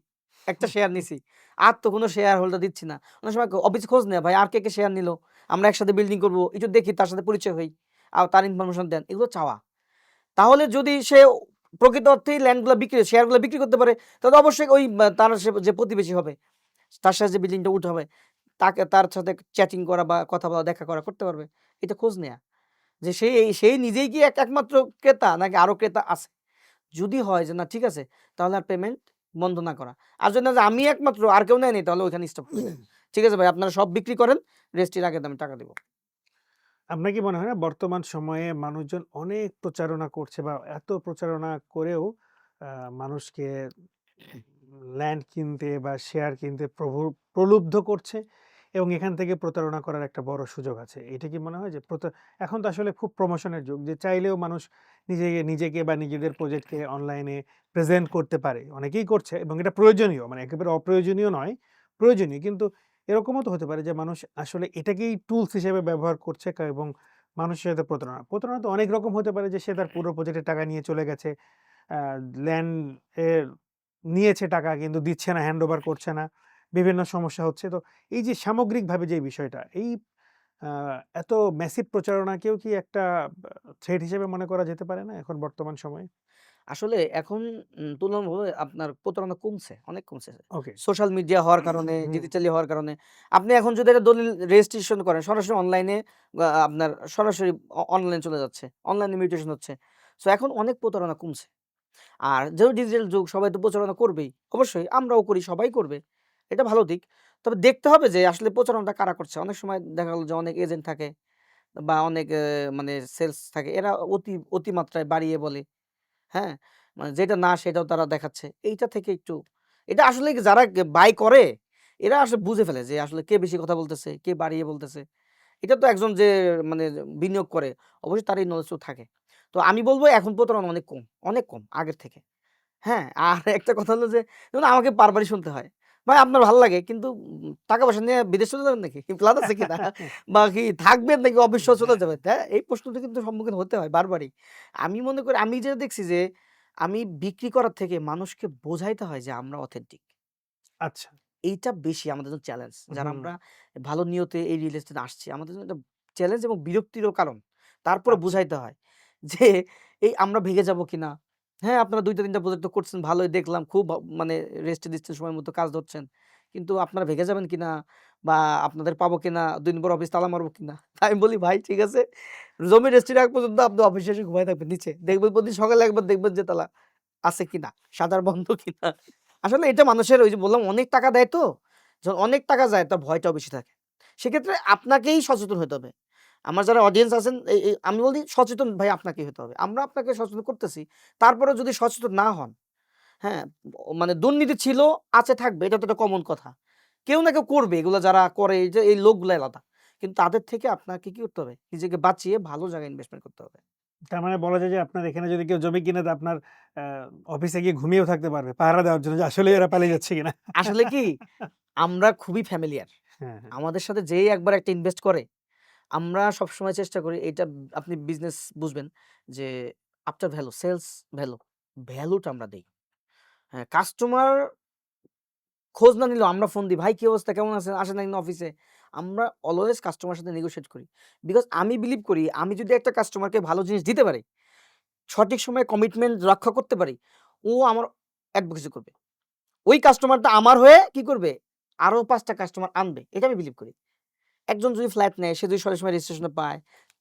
একটা শেয়ার নিছি। আর তো কোনো শেয়ার হোল্ডার দিচ্ছি না। অনেক সময় অফিসে খোঁজ নেয়, ভাই আর কে শেয়ার নিলো? আমরা একসাথে বিল্ডিং করব। একটু দেখি তার সাথে পরিচয় হই। আর তার ইনফরমেশন দেন। এগুলো চাওয়া। তাহলে যদি সে প্রকৃত অর্থেই ল্যান্ডগুলা শেয়ারগুলা বিক্রি করতে পারে, তাহলে অবশ্যই ওই তার যে প্রতিবেশী হবে, তার সাথে যে বিল্ডিংটা উঠা হবে, তার সাথে চ্যাটিং করা বা কথা বলা, দেখা করা করতে পারবে। এটা খোঁজ নেয়া। যে সেই নিজেই কি একমাত্র ক্রেতা নাকি আরো ক্রেতা আছে? যদি হয় যে না ঠিক আছে, তাহলে আর পেমেন্ট বন্ধ না করা। আর যদি না যে আমি একমাত্র আর কেউ নেয়নি তাহলে ওইখানে স্টপ করে দেয়া। ঠিক আছে ভাই আপনারা সব বিক্রি করেন, রেস্টের আগে আমি টাকা দিব। আপনার কি মনে হয় না বর্তমান সময়ে মানুষজন অনেক প্রচারণা করছে বা এত প্রচারণা করেও মানুষকে ল্যান্ড কিনতে বা শেয়ার কিনতে প্রলুব্ধ করছে এবং এখান থেকে প্রতারণা করার একটা বড় সুযোগ আছে। এটা কি মনে হয় যে এখন তো আসলে খুব প্রমোশনের যুগ, যে চাইলেও মানুষ নিজেকে বা নিজেদের প্রজেক্টকে অনলাইনে প্রেজেন্ট করতে পারে। অনেকেই করছে এবং এটা প্রয়োজনীয়, মানে একেবারে অপ্রয়োজনীয় নয়, প্রয়োজনীয়। কিন্তু এরকমও তো হতে পারে যে মানুষ আসলে এটাকেই টুলস হিসেবে ব্যবহার করছে এবং মানুষের সাথে প্রতারণা তো অনেক রকম হতে পারে, যে সে তার পুরো প্রজেক্টের টাকা নিয়ে চলে গেছে। ল্যান্ড এর নিয়েছে টাকা কিন্তু দিচ্ছে না, হ্যান্ডওভার করছে না। বিভিন্ন সমস্যা হচ্ছে। তো এই যে সামগ্রিকভাবে যে বিষয়টা, এই আ এত ম্যাসিভ প্রচারণাকেও কি একটা থ্রেট হিসেবে মনে করা যেতে পারে না এখন বর্তমান সময়ে? আসলে এখন তুলনামূলকভাবে আপনার প্রতারণা কমছে, অনেক কমছে। ওকে। সোশ্যাল মিডিয়া হওয়ার কারণে, হুম, ডিজিটালি হওয়ার কারণে আপনি এখন যদি একটা দলিল রেজিস্ট্রেশন করেন সরাসরি অনলাইনে আপনার সরাসরি অনলাইন চলে যাচ্ছে। অনলাইনে মিউটেশন হচ্ছে। সো এখন অনেক প্রতারণা কমছে। আর যেহেতু ডিজিটাল যুগ সবাই তো প্রচারণা করবেই। অবশ্যই আমরাও করি, সবাই করবে। এটা ভালো দিক। তবে দেখতে হবে যে আসলে প্রচারণাটা কারা করছে। অনেক সময় দেখা গেল যে অনেক এজেন্ট থাকে বা অনেক মানে সেলস থাকে। এরা অতিমাত্রায় বাড়িয়ে বলে। হ্যাঁ? মানে যেটা না সেটাও তারা দেখাচ্ছে। এইটা থেকে একটু এটা আসলে যারা বাই করে এরা আসলে বুঝে ফেলে যে আসলে কে বেশি কথা বলতেছে, কে বাড়িয়ে বলতেছে। এটা তো একজন যে মানে বিনিয়োগ করে অবশ্যই তার এই নলেজটাও থাকে। তো আমি বলব এখন প্রতারণা অনেক কম আগের থেকে। হ্যাঁ? আর একটা কথা হলো যে যেমন আমাকে বারবারই শুনতে হয়। ভাই আপনার ভাল লাগে কিন্তু টাকা-পয়সা নিয়ে বিদেশ চলে যাবেন নাকি? প্ল্যান আছে কিনা? বা কি থাকবেন নাকি অফিস সহ চলে যাবেন? হ্যাঁ? এই প্রশ্নটা কিন্তু সম্মুখীন হতে হয় বারবারই। আমি মনে করি আমি যেটা দেখছি যে আমি বিক্রি করার থেকে মানুষকে বোঝাইতে হয় যে আমরা অথেন্টিক। আচ্ছা। এইটা বেশি আমাদের জন্য চ্যালেঞ্জ। যারা হুম, আমরা ভালো নিয়তে এই রিয়েল এস্টেটে আসছি, আমাদের জন্য এটা চ্যালেঞ্জ এবং বিরক্তিরও কারণ। তারপরে আচ্ছা। বুঝাইতে হয় যে এই আমরা ভেগে যাবো কিনা? হ্যাঁ, আপনারা ২ টা ৩ টা প্রজেক্ট তো করছেন ভালোই দেখলাম। খুব মানে রেস্টে দিচ্ছেন, সময় মতো কাজ ধরছেন। কিন্তু আপনারা ভেগে যাবেন কিনা বা আপনাদের পাবো কিনা, ২ দিন পর অফিস তালা মারবো কিনা? আমি বলি, "ভাই ঠিক আছে, জমি রেজিস্ট্রির আগ পর্যন্ত আপনি অফিসে এসে ঘুমায় থাকবেন নিচে। দেখবেন প্রতিদিন সকালে একবার দেখবেন যে তালা আছে কিনা, শাটার বন্ধ কিনা।" আসলে এটা মানুষের ওই যে বললাম অনেক টাকা দেয় তো, যখন অনেক টাকা যায় তার ভয়টাও বেশি থাকে। সেক্ষেত্রে আপনাকেই সচেতন হতে হবে। আমার যারা অডিয়েন্স আছেন এই আমি বলি সচেতন ভাই আপনাকেই হতে হবে। আমরা আপনাকে সচেতন করতেছি। তারপরেও যদি সচেতন না হন, হ্যাঁ? মানে দুর্নীতি ছিল, আছে, থাকবে। এটা তো একটা কমন কথা। কেউ না কেউ করবে এগুলা যারা করে এই যে এই লোকগুলা আলাদা। কিন্তু তাদের থেকে আপনাকে কি করতে হবে? নিজেকে বাঁচিয়ে ভালো জায়গায় ইনভেস্টমেন্ট করতে হবে। তার মানে বলা যায় যে আপনার এখানে যদি কেউ জমি কিনে তো আপনার আ অফিসে গিয়ে ঘুমিয়েও থাকতে পারবে পাহারা দেওয়ার জন্য যে আসলেই এরা পালিয়ে যাচ্ছে কিনা। আসলে কি আমরা খুবই ফ্যামিলিয়ার। হ্যাঁ, হ্যাঁ। আমাদের সাথে যেই একবার একটা ইনভেস্ট করে, আমরা সবসময় চেষ্টা করি এটা আপনি বিজনেস বুঝবেন যে আফটার ভ্যালু, সেলস ভ্যালু, ভ্যালুটা আমরা দেই। হ্যাঁ, কাস্টমার খোঁজ না নিলেও আমরা ফোন দিই, "ভাই কি অবস্থা? কেমন আছেন? আসেন একদিন অফিসে।" আমরা অলওয়েজ কাস্টমারের সাথে নেগোশিয়েট করি। বিকজ আমি বিলিভ করি আমি যদি একটা কাস্টমারকে ভালো জিনিস দিতে পারি, সঠিক সময়ে কমিটমেন্ট রক্ষা করতে পারি, ও আমার অ্যাডভোকেসি করবে। ওই কাস্টমারটা আমার হয়ে কি করবে? আরো ৫ টা কাস্টমার আনবে। এটা আমি বিলিভ করি। একজন যদি ফ্ল্যাট নেয়, সে যদি সঠিক সময় রেজিস্ট্রেশন পায়,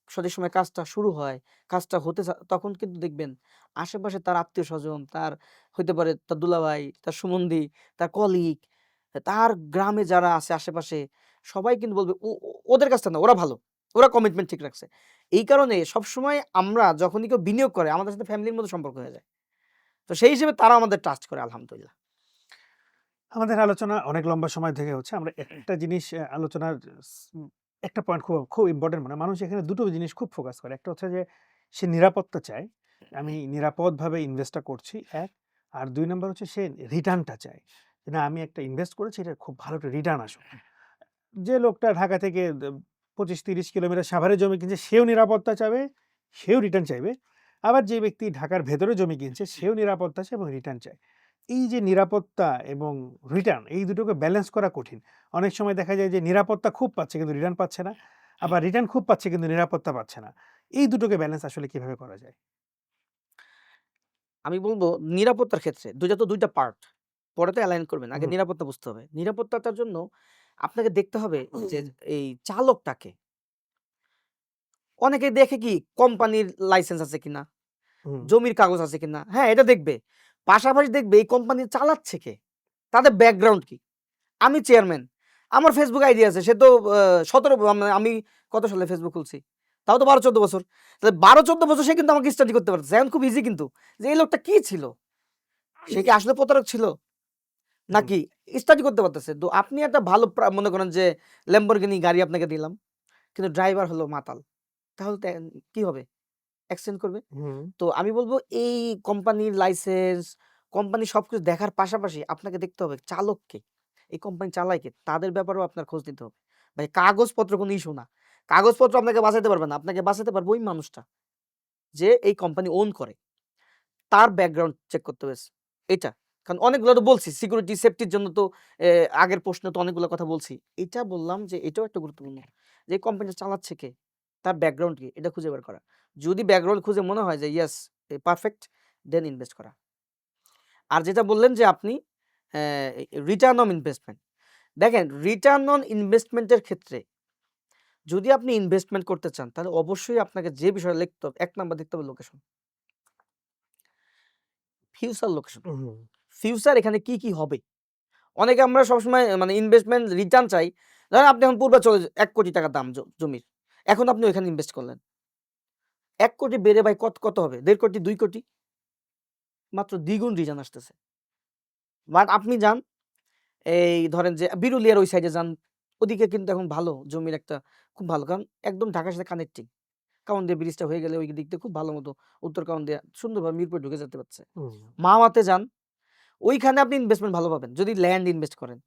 সঠিক সময়ে কাজটা শুরু হয়, কাজটা হতে তখন কিন্তু দেখবেন আশেপাশে তার আত্মীয়স্বজন, তার হইতে পারে তার দুলাভাই, তার সুমন্দি, তার কলিগ, তার গ্রামে যারা আছে আশেপাশে সবাই কিন্তু বলবে ওদের কাছটা না, ওরা ভালো। ওরা কমিটমেন্ট ঠিক রাখছে। এই কারণে সবসময় আমরা যখনই কেউ বিনিয়োগ করে আমাদের সাথে ফ্যামিলির মতো সম্পর্ক হয়ে যায়। তো সেই হিসেবে তারাও আমাদের ট্রাস্ট করে আলহামদুলিল্লাহ। আমাদের আলোচনা অনেক লম্বা সময় থেকে হচ্ছে। আমরা একটা জিনিস আলোচনার একটা পয়েন্ট খুব ইম্পোর্টেন্ট মনে হয়। মানুষ এখানে ২ টো জিনিস খুব ফোকাস করে। একটা হচ্ছে যে সে নিরাপত্তা চায়। আমি নিরাপদভাবে ইনভেস্টটা করছি ১ আর ২ নাম্বার হচ্ছে সে রিটার্নটা চায়। যে না আমি একটা ইনভেস্ট করেছি এটার খুব ভালো একটা রিটার্ন আসুক। যে লোকটা ঢাকা থেকে ২৫-৩০ কিলোমিটার সাভারে জমি কিনছে সেও নিরাপত্তা চাবে, সেও রিটার্ন চাইবে। আবার যে ব্যক্তি ঢাকার ভেতরে জমি কিনছে সেও নিরাপত্তা চায় এবং রিটার্ন চায়। এই যে নিরাপত্তা এবং রিটার্ন এই দুটোকে ব্যালেন্স করা কঠিন। অনেক সময় দেখা যায় যে নিরাপত্তা খুব পাচ্ছে কিন্তু রিটার্ন পাচ্ছে না। আবার রিটার্ন খুব পাচ্ছে কিন্তু নিরাপত্তা পাচ্ছে না। এই দুটোকে ব্যালেন্স আসলে কিভাবে করা যায়? আমি বলব নিরাপত্তার ক্ষেত্রে ২ টা তো ২ টা পার্ট। পরে তো অ্যালাইন করবেন। আগে হুম, নিরাপত্তা বুঝতে হবে। নিরাপত্তাটার জন্য আপনাকে দেখতে হবে যে এই চালকটাকে। অনেকে দেখে কি কোম্পানির লাইসেন্স আছে কিনা, হুম, জমির কাগজ আছে কিনা। হ্যাঁ, এটা দেখবে। পাশাপাশি দেখবে এই কোম্পানি চালাচ্ছে কে? তাদের ব্যাকগ্রাউন্ড কি? আমি চেয়ারম্যান। আমার Facebook আইডি আছে। সে তো ১৭ মানে আমি কত সালে Facebook খুলছি? তাও তো ১২-১৪ বছর। তাহলে ১২-১৪ বছর সে কিন্তু আমাকে স্টাডি করতে পারতেছে। এখন খুব ইজি কিন্তু। যে এই লোকটা কি ছিল? সে কি আসলে প্রতারক ছিল? হুম, নাকি স্টাডি করতে পারতেছে। তো আপনি একটা ভালো মনে করেন যে Lamborghini গাড়ি আপনাকে দিলাম। কিন্তু ড্রাইভার হলো মাতাল। তাহলে তো কি হবে? অ্যাক্সিডেন্ট করবে। হুম, তো আমি বলব এই কোম্পানির লাইসেন্স, কোম্পানি সবকিছু দেখার পাশাপাশি আপনাকে দেখতে হবে চালক কে? এই কোম্পানি চালায় কে? তাদের ব্যাপারেও আপনার খোঁজ নিতে হবে। ভাই কাগজপত্র কোনো ইস্যু না। কাগজপত্র আপনাকে বাঁচাইতে পারবে না। আপনাকে বাঁচাতে পারবে ওই মানুষটা যে এই কোম্পানি ওন করে। তার ব্যাকগ্রাউন্ড চেক করতে হবে এইটা। কারণ অনেকগুলো তো বলছি সিকিউরিটি সেফটির জন্য তো আগের প্রশ্নে তো অনেকগুলো কথা বলছি। এটা বললাম যে এটাও একটা গুরুত্বপূর্ণ। যে এই কোম্পানিটা চালাচ্ছে কে? তার ব্যাকগ্রাউন্ড কি? এটা খুঁজে বের করা। যদি ব্যাকগ্রাউন্ড খুঁজে মনে হয় যে ইয়েস পারফেক্ট দেন ইনভেস্ট করা। আর যেটা বললেন যে আপনি রিটার্ন অন ইনভেস্টমেন্ট। দেখেন রিটার্ন অন ইনভেস্টমেন্ট এর ক্ষেত্রে যদি আপনি ইনভেস্টমেন্ট করতে চান তাহলে অবশ্যই আপনাকে যে বিষয়ে লিখতে হবে ১ নাম্বার দেখতে হবে location. Future location. Hmm, future এখানে কি, কি হবে? অনেকে আমরা সবসময় মানে ইনভেস্টমেন্ট রিটার্ন চাই। ধরেন আপনি এখন পূর্বাচলে ৳১,০০,০০,০০০ দাম জমির। এখন আপনি ওইখানে ইনভেস্ট করলেন। ১,০০,০০,০০০ বেড়ে ভাই কত হবে? ১,৫,০০,০০,০০০ ২,০০,০০,০০০ মাত্র দ্বিগুণ রিটার্ন আসতেছে। বাট আপনি যান এই ধরেন যে বিরুলিয়ার ওই সাইডে যান। ওদিকে কিন্তু এখন ভালো জমির একটা খুব ভালো। কারণ একদম ঢাকার সাথে কানেক্টিং। কাউন্দিয়া ব্রিজটা হয়ে গেলে ওই দিক দিয়ে খুব ভালো মতো উত্তর কাউন্দিয়া সুন্দরভাবে মিরপুরে ঢুকে যেতে পারছে। হুম, মাওয়াতে যান। ওইখানে আপনি ইনভেস্টমেন্ট ভালো পাবেন। যদি ল্যান্ড ইনভেস্ট করেন।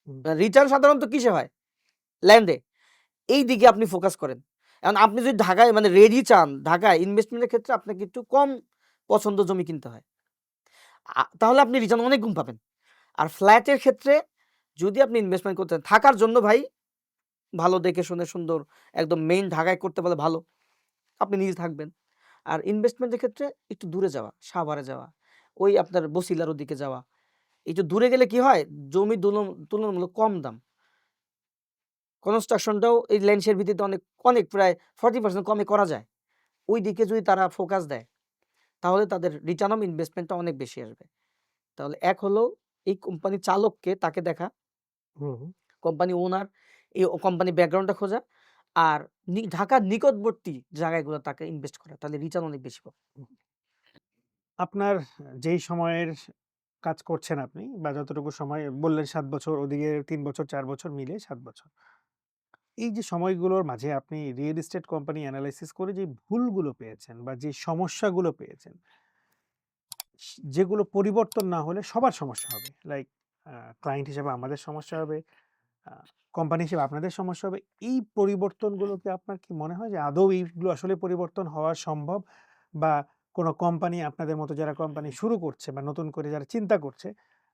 হুম, রিটার্ন সাধারণত কিসে হয়? ল্যান্ডে। এই দিকে আপনি ফোকাস করেন। এখন আপনি যদি ঢাকায় মানে রেডি চান, ঢাকায় ইনভেস্টমেন্টের ক্ষেত্রে আপনাকে একটু কম পছন্দ জমি কিনতে হয়। তাহলে আপনি রিটার্ন অনেক গুণ পাবেন। আর ফ্ল্যাটের ক্ষেত্রে যদি আপনি ইনভেস্টমেন্ট করতে চান, থাকার জন্য ভাই ভালো দেখে শুনে সুন্দর একদম মেইন ঢাকায় করতে পারলে ভালো। আপনি নিজে থাকবেন। আর ইনভেস্টমেন্টের ক্ষেত্রে একটু দূরে যাওয়া, সাভারে যাওয়া, ওই আপনার বসিলার ওদিকে যাওয়া। একটু দূরে গেলে কি হয়? জমি তুলনামূলক কম দাম। কনস্ট্রাকশনটাও এই ল্যান্ড ভিত্তিতে অনেক প্রায় 40% কমে করা যায়। ওই দিকে যদি তারা ফোকাস দেয়, তাহলে তাদের রিটার্ন অন ইনভেস্টমেন্টটা অনেক বেশি আসবে। তাহলে এক হলো এই কোম্পানির চালককে তাকে দেখা, হুম, হুম। কোম্পানি ওনার, এই কোম্পানি ব্যাকগ্রাউন্ডটা খোঁজা, আর ঢাকার নিকটবর্তী জায়গাগুলো তাকে ইনভেস্ট করা। তাহলে রিটার্ন অনেক বেশি পাবে। আপনার যেই সময়ের কাজ করছেন আপনি বা যতটুকু সময় বললেন ৭ বছর, ওদিকে ৩ বছর, ৪ বছর মিলে ৭ বছর। এই যে সময়গুলোর মাঝে আপনি রিয়েল এস্টেট কোম্পানি এনালাইসিস করে যে ভুলগুলো পেয়েছেন বা যে সমস্যাগুলো পেয়েছেন, যেগুলো পরিবর্তন না হলে সবার সমস্যা হবে। লাইক ক্লায়েন্ট হিসেবে আমাদের সমস্যা হবে, আ কোম্পানি হিসেবে আপনাদের সমস্যা হবে। এই পরিবর্তনগুলোকে আপনার কি মনে হয় যে আদৌ এইগুলো আসলে পরিবর্তন হওয়া সম্ভব? বা কোনো কোম্পানি আপনাদের মতো যারা কোম্পানি শুরু করছে বা নতুন করে যারা চিন্তা করছে,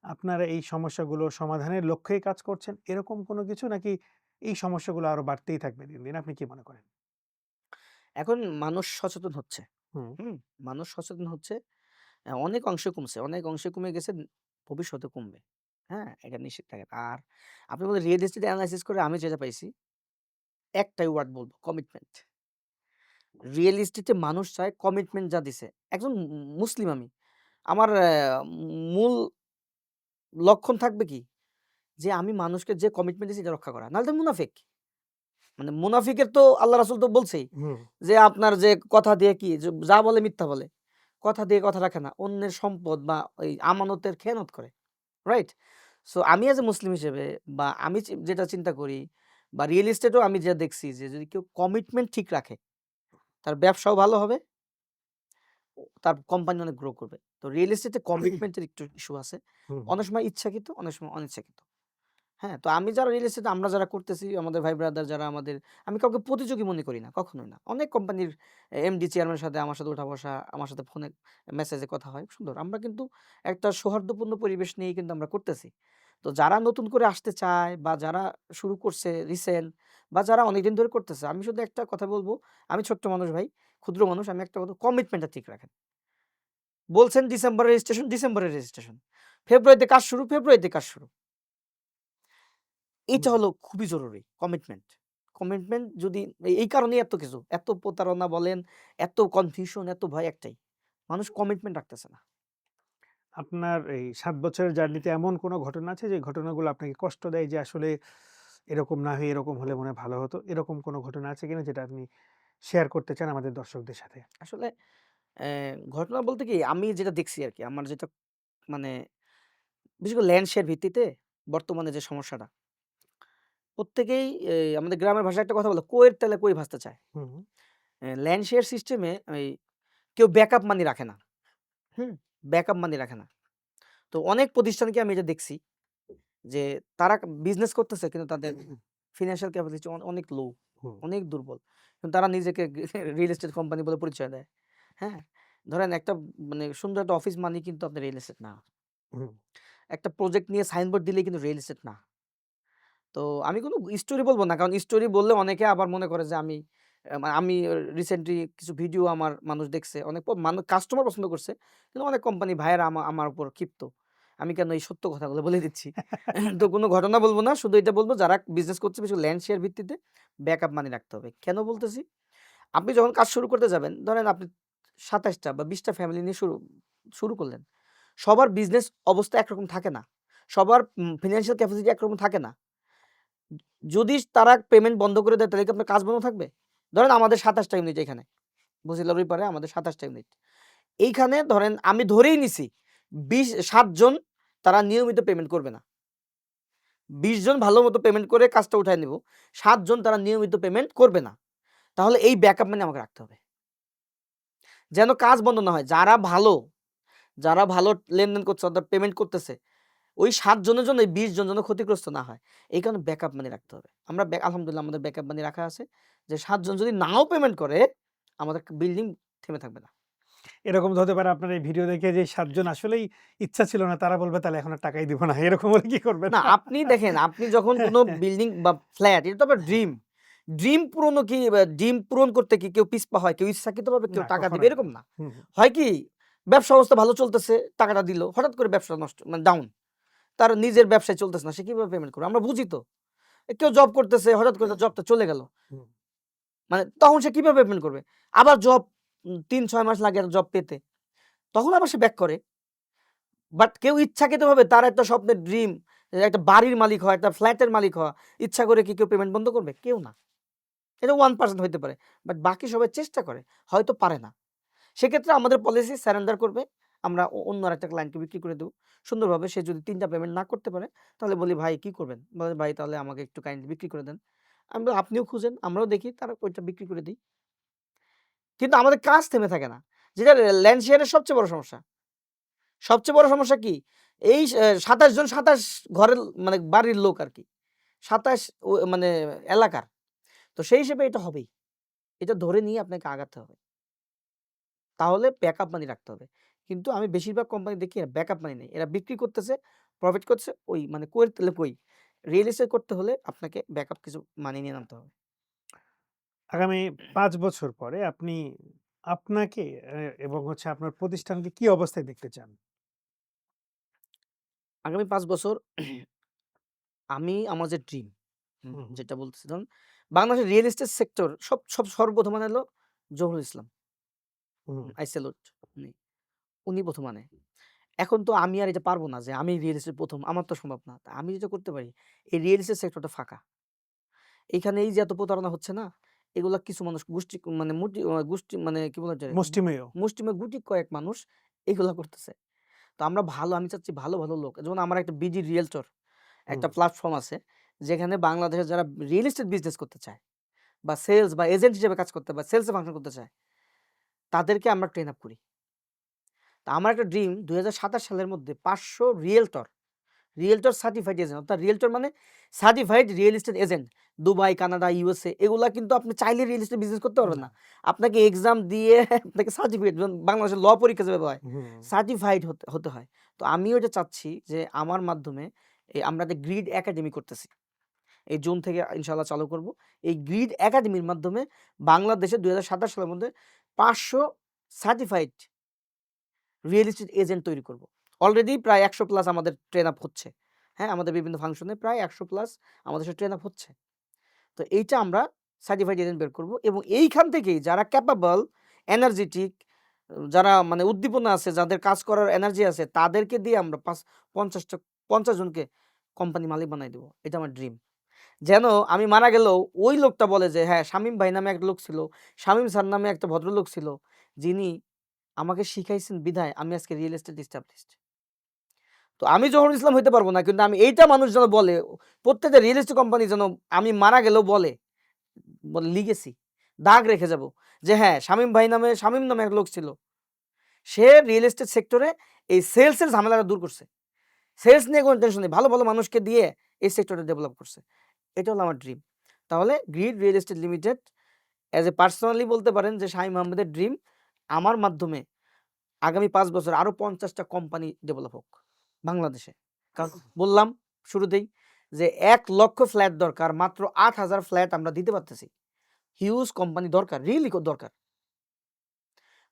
আপনারা এই সমস্যাগুলো সমাধানের লক্ষ্যেই কাজ করছেন, এরকম কোনো কিছু? নাকি এই সমস্যাগুলো আরো বাড়তেই থাকবে দিন, দিন? আপনি কি মনে করেন? এখন মানুষ সচেতন হচ্ছে। হুম, হুম? মানুষ সচেতন হচ্ছে। অনেক অংশে কমছে। অনেক অংশে কমে গেছে। ভবিষ্যতে কমবে। হ্যাঁ? এটা নিশ্চিত থাকেন। আর আপনি বললেন রিয়েল এস্টেট এনালাইসিস করে আমি যেটা পাইছি, একটাই ওয়ার্ড বলব, কমিটমেন্ট। রিয়েল এস্টেটে মানুষ চায় কমিটমেন্ট যা দিছে। একজন মুসলিম আমি। আমার মূল লক্ষণ থাকবে কি? যে আমি মানুষকে যে কমিটমেন্ট দিছি এটা রক্ষা করা। নাহলে তো মুনাফিক। মানে মুনাফিকের তো আল্লাহ রাসূল তো বলছেই হুম, যে আপনার যে কথা দিয়ে কি যে যা বলে মিথ্যা বলে। কথা দিয়ে কথা রাখে না। অন্যের সম্পদ বা ওই আমানতের খেয়ানত করে। রাইট? সো আমি এজ এ মুসলিম হিসেবে বা আমি যেটা চিন্তা করি বা রিয়েল এস্টেটেও আমি যা দেখছি যে যদি কেউ কমিটমেন্ট ঠিক রাখে, তার ব্যবসাও ভালো হবে, তার কোম্পানি অনেক গ্রো করবে। তো রিয়েল এস্টেটে কমিটমেন্টের একটু ইস্যু আছে। হুম, হুম। অনেক সময় ইচ্ছাকৃত, অনেক সময় অনিচ্ছাকৃত। হ্যাঁ? তো আমি যারা রিয়েল এস্টেট আমরা যারা করতেছি, আমাদের ভাই ব্রাদার যারা আমাদের, আমি কাউকে প্রতিযোগী মনে করি না, কখনোই না। অনেক কোম্পানির এমডি চেয়ারম্যানের সাথে আমার সাথে উঠা বসা, আমার সাথে ফোনে মেসেজে কথা হয়। সুন্দর। আমরা কিন্তু একটা সৌহার্দ্যপূর্ণ পরিবেশ নিয়েই কিন্তু আমরা করতেছি। তো যারা নতুন করে আসতে চায় বা যারা শুরু করছে রিসেন্ট বা যারা অনেকদিন ধরে করতেছে, আমি শুধু একটা কথা বলব, আমি ছোট্ট মানুষ ভাই, ক্ষুদ্র মানুষ। আমি একটা কথা, কমিটমেন্টটা ঠিক রাখেন। বলছেন ডিসেম্বরের রেজিস্ট্রেশন, ডিসেম্বরের রেজিস্ট্রেশন। ফেব্রুয়ারিতে কাজ শুরু, ফেব্রুয়ারিতে কাজ শুরু। এটা বুঝলাম। হলো খুবই জরুরি কমিটমেন্ট। কমিটমেন্ট যদি এই কারণেই এত কিছু, এত প্রতারণা বলেন, এত কনফিউশন, এত ভয় একটাই। মানুষ কমিটমেন্ট রাখতেছে না। আপনার এই ৭ বছরের জার্নিতে এমন কোনো ঘটনা আছে যে ঘটনাগুলো আপনাকে কষ্ট দেয় যে আসলে এরকম না হয়ে এরকম হলে মনে হয় ভালো হতো? এরকম কোনো ঘটনা আছে কিনা যেটা আপনি শেয়ার করতে চান আমাদের দর্শকদের সাথে? আসলে অ্যা ঘটনা বলতে কি আমি যেটা দেখছি আরকি। আমার যেটা মানে বিশেষ করে ল্যান্ড শেয়ার ভিত্তিতে বর্তমানে যে সমস্যাটা, প্রত্যেকেই আমাদের গ্রামের ভাষায় একটা কথা বলে, "কইয়ের তেলে কই ভাজতে চায়।" হুম, হুম, ল্যান্ড শেয়ার সিস্টেমে কেউ ব্যাকআপ মানি রাখে না। হুম? ব্যাকআপ মানি রাখে না। তো অনেক প্রতিষ্ঠানকে আমি এটা দেখছি যে তারা বিজনেস করতেছে কিন্তু তাদের ফিন্যান্সিয়াল ক্যাপাসিটি অনেক লো, হুম, অনেক দুর্বল। কিন্তু তারা নিজেকে রিয়েল এস্টেট কোম্পানি বলে পরিচয় দেয়। হ্যাঁ? ধরেন একটা মানে সুন্দর একটা অফিস মানেই কিন্তু আপনার রিয়েল এস্টেট না। হুম। একটা প্রজেক্ট নিয়ে সাইনবোর্ড দিলেই কিন্তু রিয়েল এস্টেট না। তো আমি কোনো স্টোরি বলব না। কারণ স্টোরি বললে অনেকে আবার মনে করে যে আমি রিসেন্টলি কিছু ভিডিও আমার মানুষ দেখছে। অনেক কাস্টমার পছন্দ করছে। কিন্তু অনেক কোম্পানি ভাইয়েরা আমার উপর ক্ষিপ্ত। আমি কেন এই সত্য কথাগুলো বলে দিচ্ছি। তো কোনো ঘটনা বলব না। শুধু এটা বলব যারা বিজনেস করছে বেশি ল্যান্ড শেয়ার ভিত্তিতে ব্যাকআপ মানি রাখতে হবে। কেন বলতেছি? আপনি যখন কাজ শুরু করতে যাবেন, ধরেন আপনি ২৭ টা বা ২০ টা ফ্যামিলি নিয়ে শুরু করলেন। সবার বিজনেস অবস্থা একরকম থাকে না। সবার ফিন্যান্সিয়াল ক্যাপাসিটি একরকম থাকে না। যদি তারা পেমেন্ট বন্ধ করে দেয় তাহলে কি আপনার কাজ বন্ধ থাকবে? ধরেন আমাদের ২৭ টা ইউনিট এখানে। বছিলার ওই পারে আমাদের ২৭ টা ইউনিট। এইখানে ধরেন আমি ধরেই নিছি ৭ জন তারা নিয়মিত পেমেন্ট করবে না। ২০ জন ভালোমতো পেমেন্ট করে কাজটা উঠায় নিব। ৭ জন তারা নিয়মিত পেমেন্ট করবে না। তাহলে এই ব্যাকআপ মানি আমাকে রাখতে হবে। যেন কাজ বন্ধ না হয়। যারা ভালো লেনদেন করছে অর্থাৎ পেমেন্ট করতেছে, ওই ৭ জনের জন্য এই ২০ জন যেন ক্ষতিগ্রস্ত না হয়। এই কারণে ব্যাকআপ মানি রাখতে হবে। আমরা আলহামদুলিল্লাহ আমাদের ব্যাকআপ মানি রাখা আছে। যে ৭ জন যদি নাও পেমেন্ট করে, আমাদের বিল্ডিং থেমে থাকবে না। এরকম তো হতে পারে আপনার এই ভিডিও দেখে যে ৭ জন আসলেই ইচ্ছা ছিল না, তারা বলবে তাহলে এখন আর টাকাই দিব না। এরকম হলে কি করবেন? না আপনি দেখেন, আপনি যখন কোনো বিল্ডিং বা ফ্ল্যাট, এটা তো আপনার ড্রিম। ড্রিম পূরণও কি ড্রিম পূরণ করতে কি কেউ পিছপা হয়? কেউ ইচ্ছাকৃতভাবে কেউ না, টাকা দিবে কখনোই এরকম না। না। হুম, হুম। হয় কি ব্যবসা অবস্থা ভালো চলতেছে, টাকাটা দিল। হঠাৎ করে ব্যবসা নষ্ট মানে ডাউন। তার নিজের ব্যবসায় চলতেছে না। সে কিভাবে পেমেন্ট করবে? আমরা বুঝি তো। কেউ জব করতেছে, হঠাৎ করে তার জবটা চলে গেল। হুম। মানে তখন সে কিভাবে পেমেন্ট করবে? আবার জব ৩-৬ মাস লাগে একটা জব পেতে। তখন আবার সে ব্যাক করে। বাট কেউ ইচ্ছাকৃতভাবে তার একটা স্বপ্নের ড্রিম একটা বাড়ির মালিক হওয়া, একটা ফ্ল্যাটের মালিক হওয়া, ইচ্ছা করে কি কেউ পেমেন্ট বন্ধ করবে? কেউ না। এটা 1% হইতে পারে। বাট বাকি সবাই চেষ্টা করে, হয়তো পারে না। সেক্ষেত্রে আমাদের পলিসি সারেন্ডার করবে। আমরা অন্য আরেকটা ক্লায়েন্টকে বিক্রি করে দেব। সুন্দরভাবে সে যদি ৩ টা পেমেন্ট না করতে পারে, তাহলে বলি, "ভাই কি করবেন?" বলে, "ভাই তাহলে আমাকে একটু কাইন্ডলি বিক্রি করে দেন।" আমি বলি, "আপনিও খুঁজেন, আমরাও দেখি তারা ওইটা বিক্রি করে দেই।" কিন্তু আমাদের কাজ থেমে থাকে না। যেটা ল্যান্ড শেয়ারের সবচেয়ে বড় সমস্যা। সবচেয়ে বড় সমস্যা কি? এই ২৭ জন ২৭ ঘরের মানে বাড়ির লোক আরকি। ২৭ মানে এলাকার। তো সেই হিসেবে এটা হবেই। এটা ধরে নিয়ে আপনাকে আগাতে হবে। তাহলে ব্যাকআপ মানি রাখতে হবে। কিন্তু আমি বেশিরভাগ কোম্পানি দেখি ব্যাকআপ মানি নেই। এরা বিক্রি করতেছে, প্রফিট করছে ওই মানে কইর তেলে কই। রিয়েল এস্টেট করতে হলে আপনাকে ব্যাকআপ কিছু মানি নিয়ে নামতে হবে। আগামী ৫ বছর পরে আপনি আপনাকে এবং আপনার প্রতিষ্ঠানকে কি অবস্থায় দেখতে চান? আগামী ৫ বছর আমি আমার যে ড্রিম হুম, হুম, যেটা বলতেছি ধরুন বাংলাদেশের রিয়েল এস্টেট সেক্টর সর্বপ্রথম আনে হলো জহুরুল ইসলাম। হুম। আই সেলুট উনি, উনি ১ম আনে। এখন তো আমি আর এটা পারব না যে আমি রিয়েল এস্টেট ১ম আমার তো সম্ভব না। তা আমি যেটা করতে পারি এই রিয়েল এস্টেট সেক্টরটা ফাঁকা। এইখানে এই যে এত প্রতারণা হচ্ছে না, এগুলা কিছু মানুষ গোষ্ঠী মানে গোষ্ঠী মানে কি বলা যায়? মুষ্টিমেয়। মুষ্টিমেয় গুটি কয়েক মানুষ এগুলা করতেছে। তো আমরা আমি চাচ্ছি ভালো, ভালো লোক। যেমন আমার একটা বিডি রিয়েলটর হুম। একটা প্ল্যাটফর্ম আছে। যেখানে বাংলাদেশে যারা রিয়েল এস্টেট বিজনেস করতে চায় বা সেলস বা এজেন্ট হিসেবে কাজ করতে বা সেলস এ ফাংশন করতে চায়, তাদেরকে আমরা ট্রেন আপ করি। তো আমার একটা ড্রিম ২০২৭ সালের মধ্যে ৫০০ রিয়েলটর সার্টিফাইড এজেন্ট অর্থাৎ রিয়েলটর মানে certified real estate agent. Dubai, Canada, USA এগুলা কিন্তু আপনি চাইলে রিয়েল এস্টেট বিজনেস করতে পারবেন না। না। আপনাকে এক্সাম দিয়ে আপনাকে সার্টিফিকেট যেমন বাংলাদেশের ল পরীক্ষা যেভাবে হয়, হুম। সার্টিফাইড হতে হতে হয়। তো আমিও এটা চাচ্ছি যে আমার মাধ্যমে আমরা একটা গ্রিড একাডেমি করতেছি। এই জুন থেকে ইনশাআল্লাহ চালু করব। এই গ্রিড একাডেমির মাধ্যমে বাংলাদেশে ২০২৭ সালের মধ্যে ৫০০ সার্টিফাইড রিয়েল এস্টেট এজেন্ট তৈরি করব। অলরেডি প্রায় ১০০ প্লাস আমাদের ট্রেন আপ হচ্ছে। হ্যাঁ? আমাদের বিভিন্ন ফাংশনে প্রায় ১০০ প্লাস আমাদের সাথে ট্রেন আপ হচ্ছে। তো এইটা আমরা সার্টিফাইড এজেন্ট বের করব এবং এইখান থেকেই যারা ক্যাপাবল, এনার্জেটিক যারা মানে উদ্দীপনা আছে, যাদের কাজ করার এনার্জি আছে তাদেরকে দিয়ে আমরা ৫০ টা ৫০ জনকে কোম্পানি মালিক বানায় দিব। এটা আমার ড্রিম। যেন আমি মারা গেলেও ওই লোকটা বলে যে হ্যাঁ, শামীম ভাই নামে একটা লোক ছিল, শামীম স্যার নামে একটা ভদ্রলোক ছিল, যিনি আমাকে শিখাইছেন বিধায় আমি আজকে রিয়েল এস্টেট এস্টাবলিশড। তো আমি জহুরুল ইসলাম হইতে পারব না। কিন্তু আমি এইটা মানুষ যেন বলে, প্রত্যেকটা রিয়েল এস্টেট কোম্পানি যেন আমি মারা গেলেও বলে, লিগেসি, দাগ রেখে যাব। যে হ্যাঁ, শামীম নামে এক লোক ছিল। সে রিয়েল এস্টেট সেক্টরে এই সেলস এর ঝামেলাটা দূর করছে। সেলস নিয়ে কোনো টেনশন নেই। ভালো, ভালো মানুষকে দিয়ে এই সেক্টরটা ডেভেলপ করছে। এটা হলো আমার ড্রিম। তাহলে grid real estate limited as a personally বলতে পারেন যে শামীম আহমেদের ড্রিম আমার মাধ্যমে আগামী ৫ বছর আরো ৫০ টা কোম্পানি ডেভেলপ হোক বাংলাদেশে। কারণ বললাম শুরুতেই যে ১,০০,০০০ ফ্ল্যাট দরকার, মাত্র ৮,০০০ ফ্ল্যাট আমরা দিতে পারতেছি। হিউজ কোম্পানি দরকার, রিয়েলি দরকার।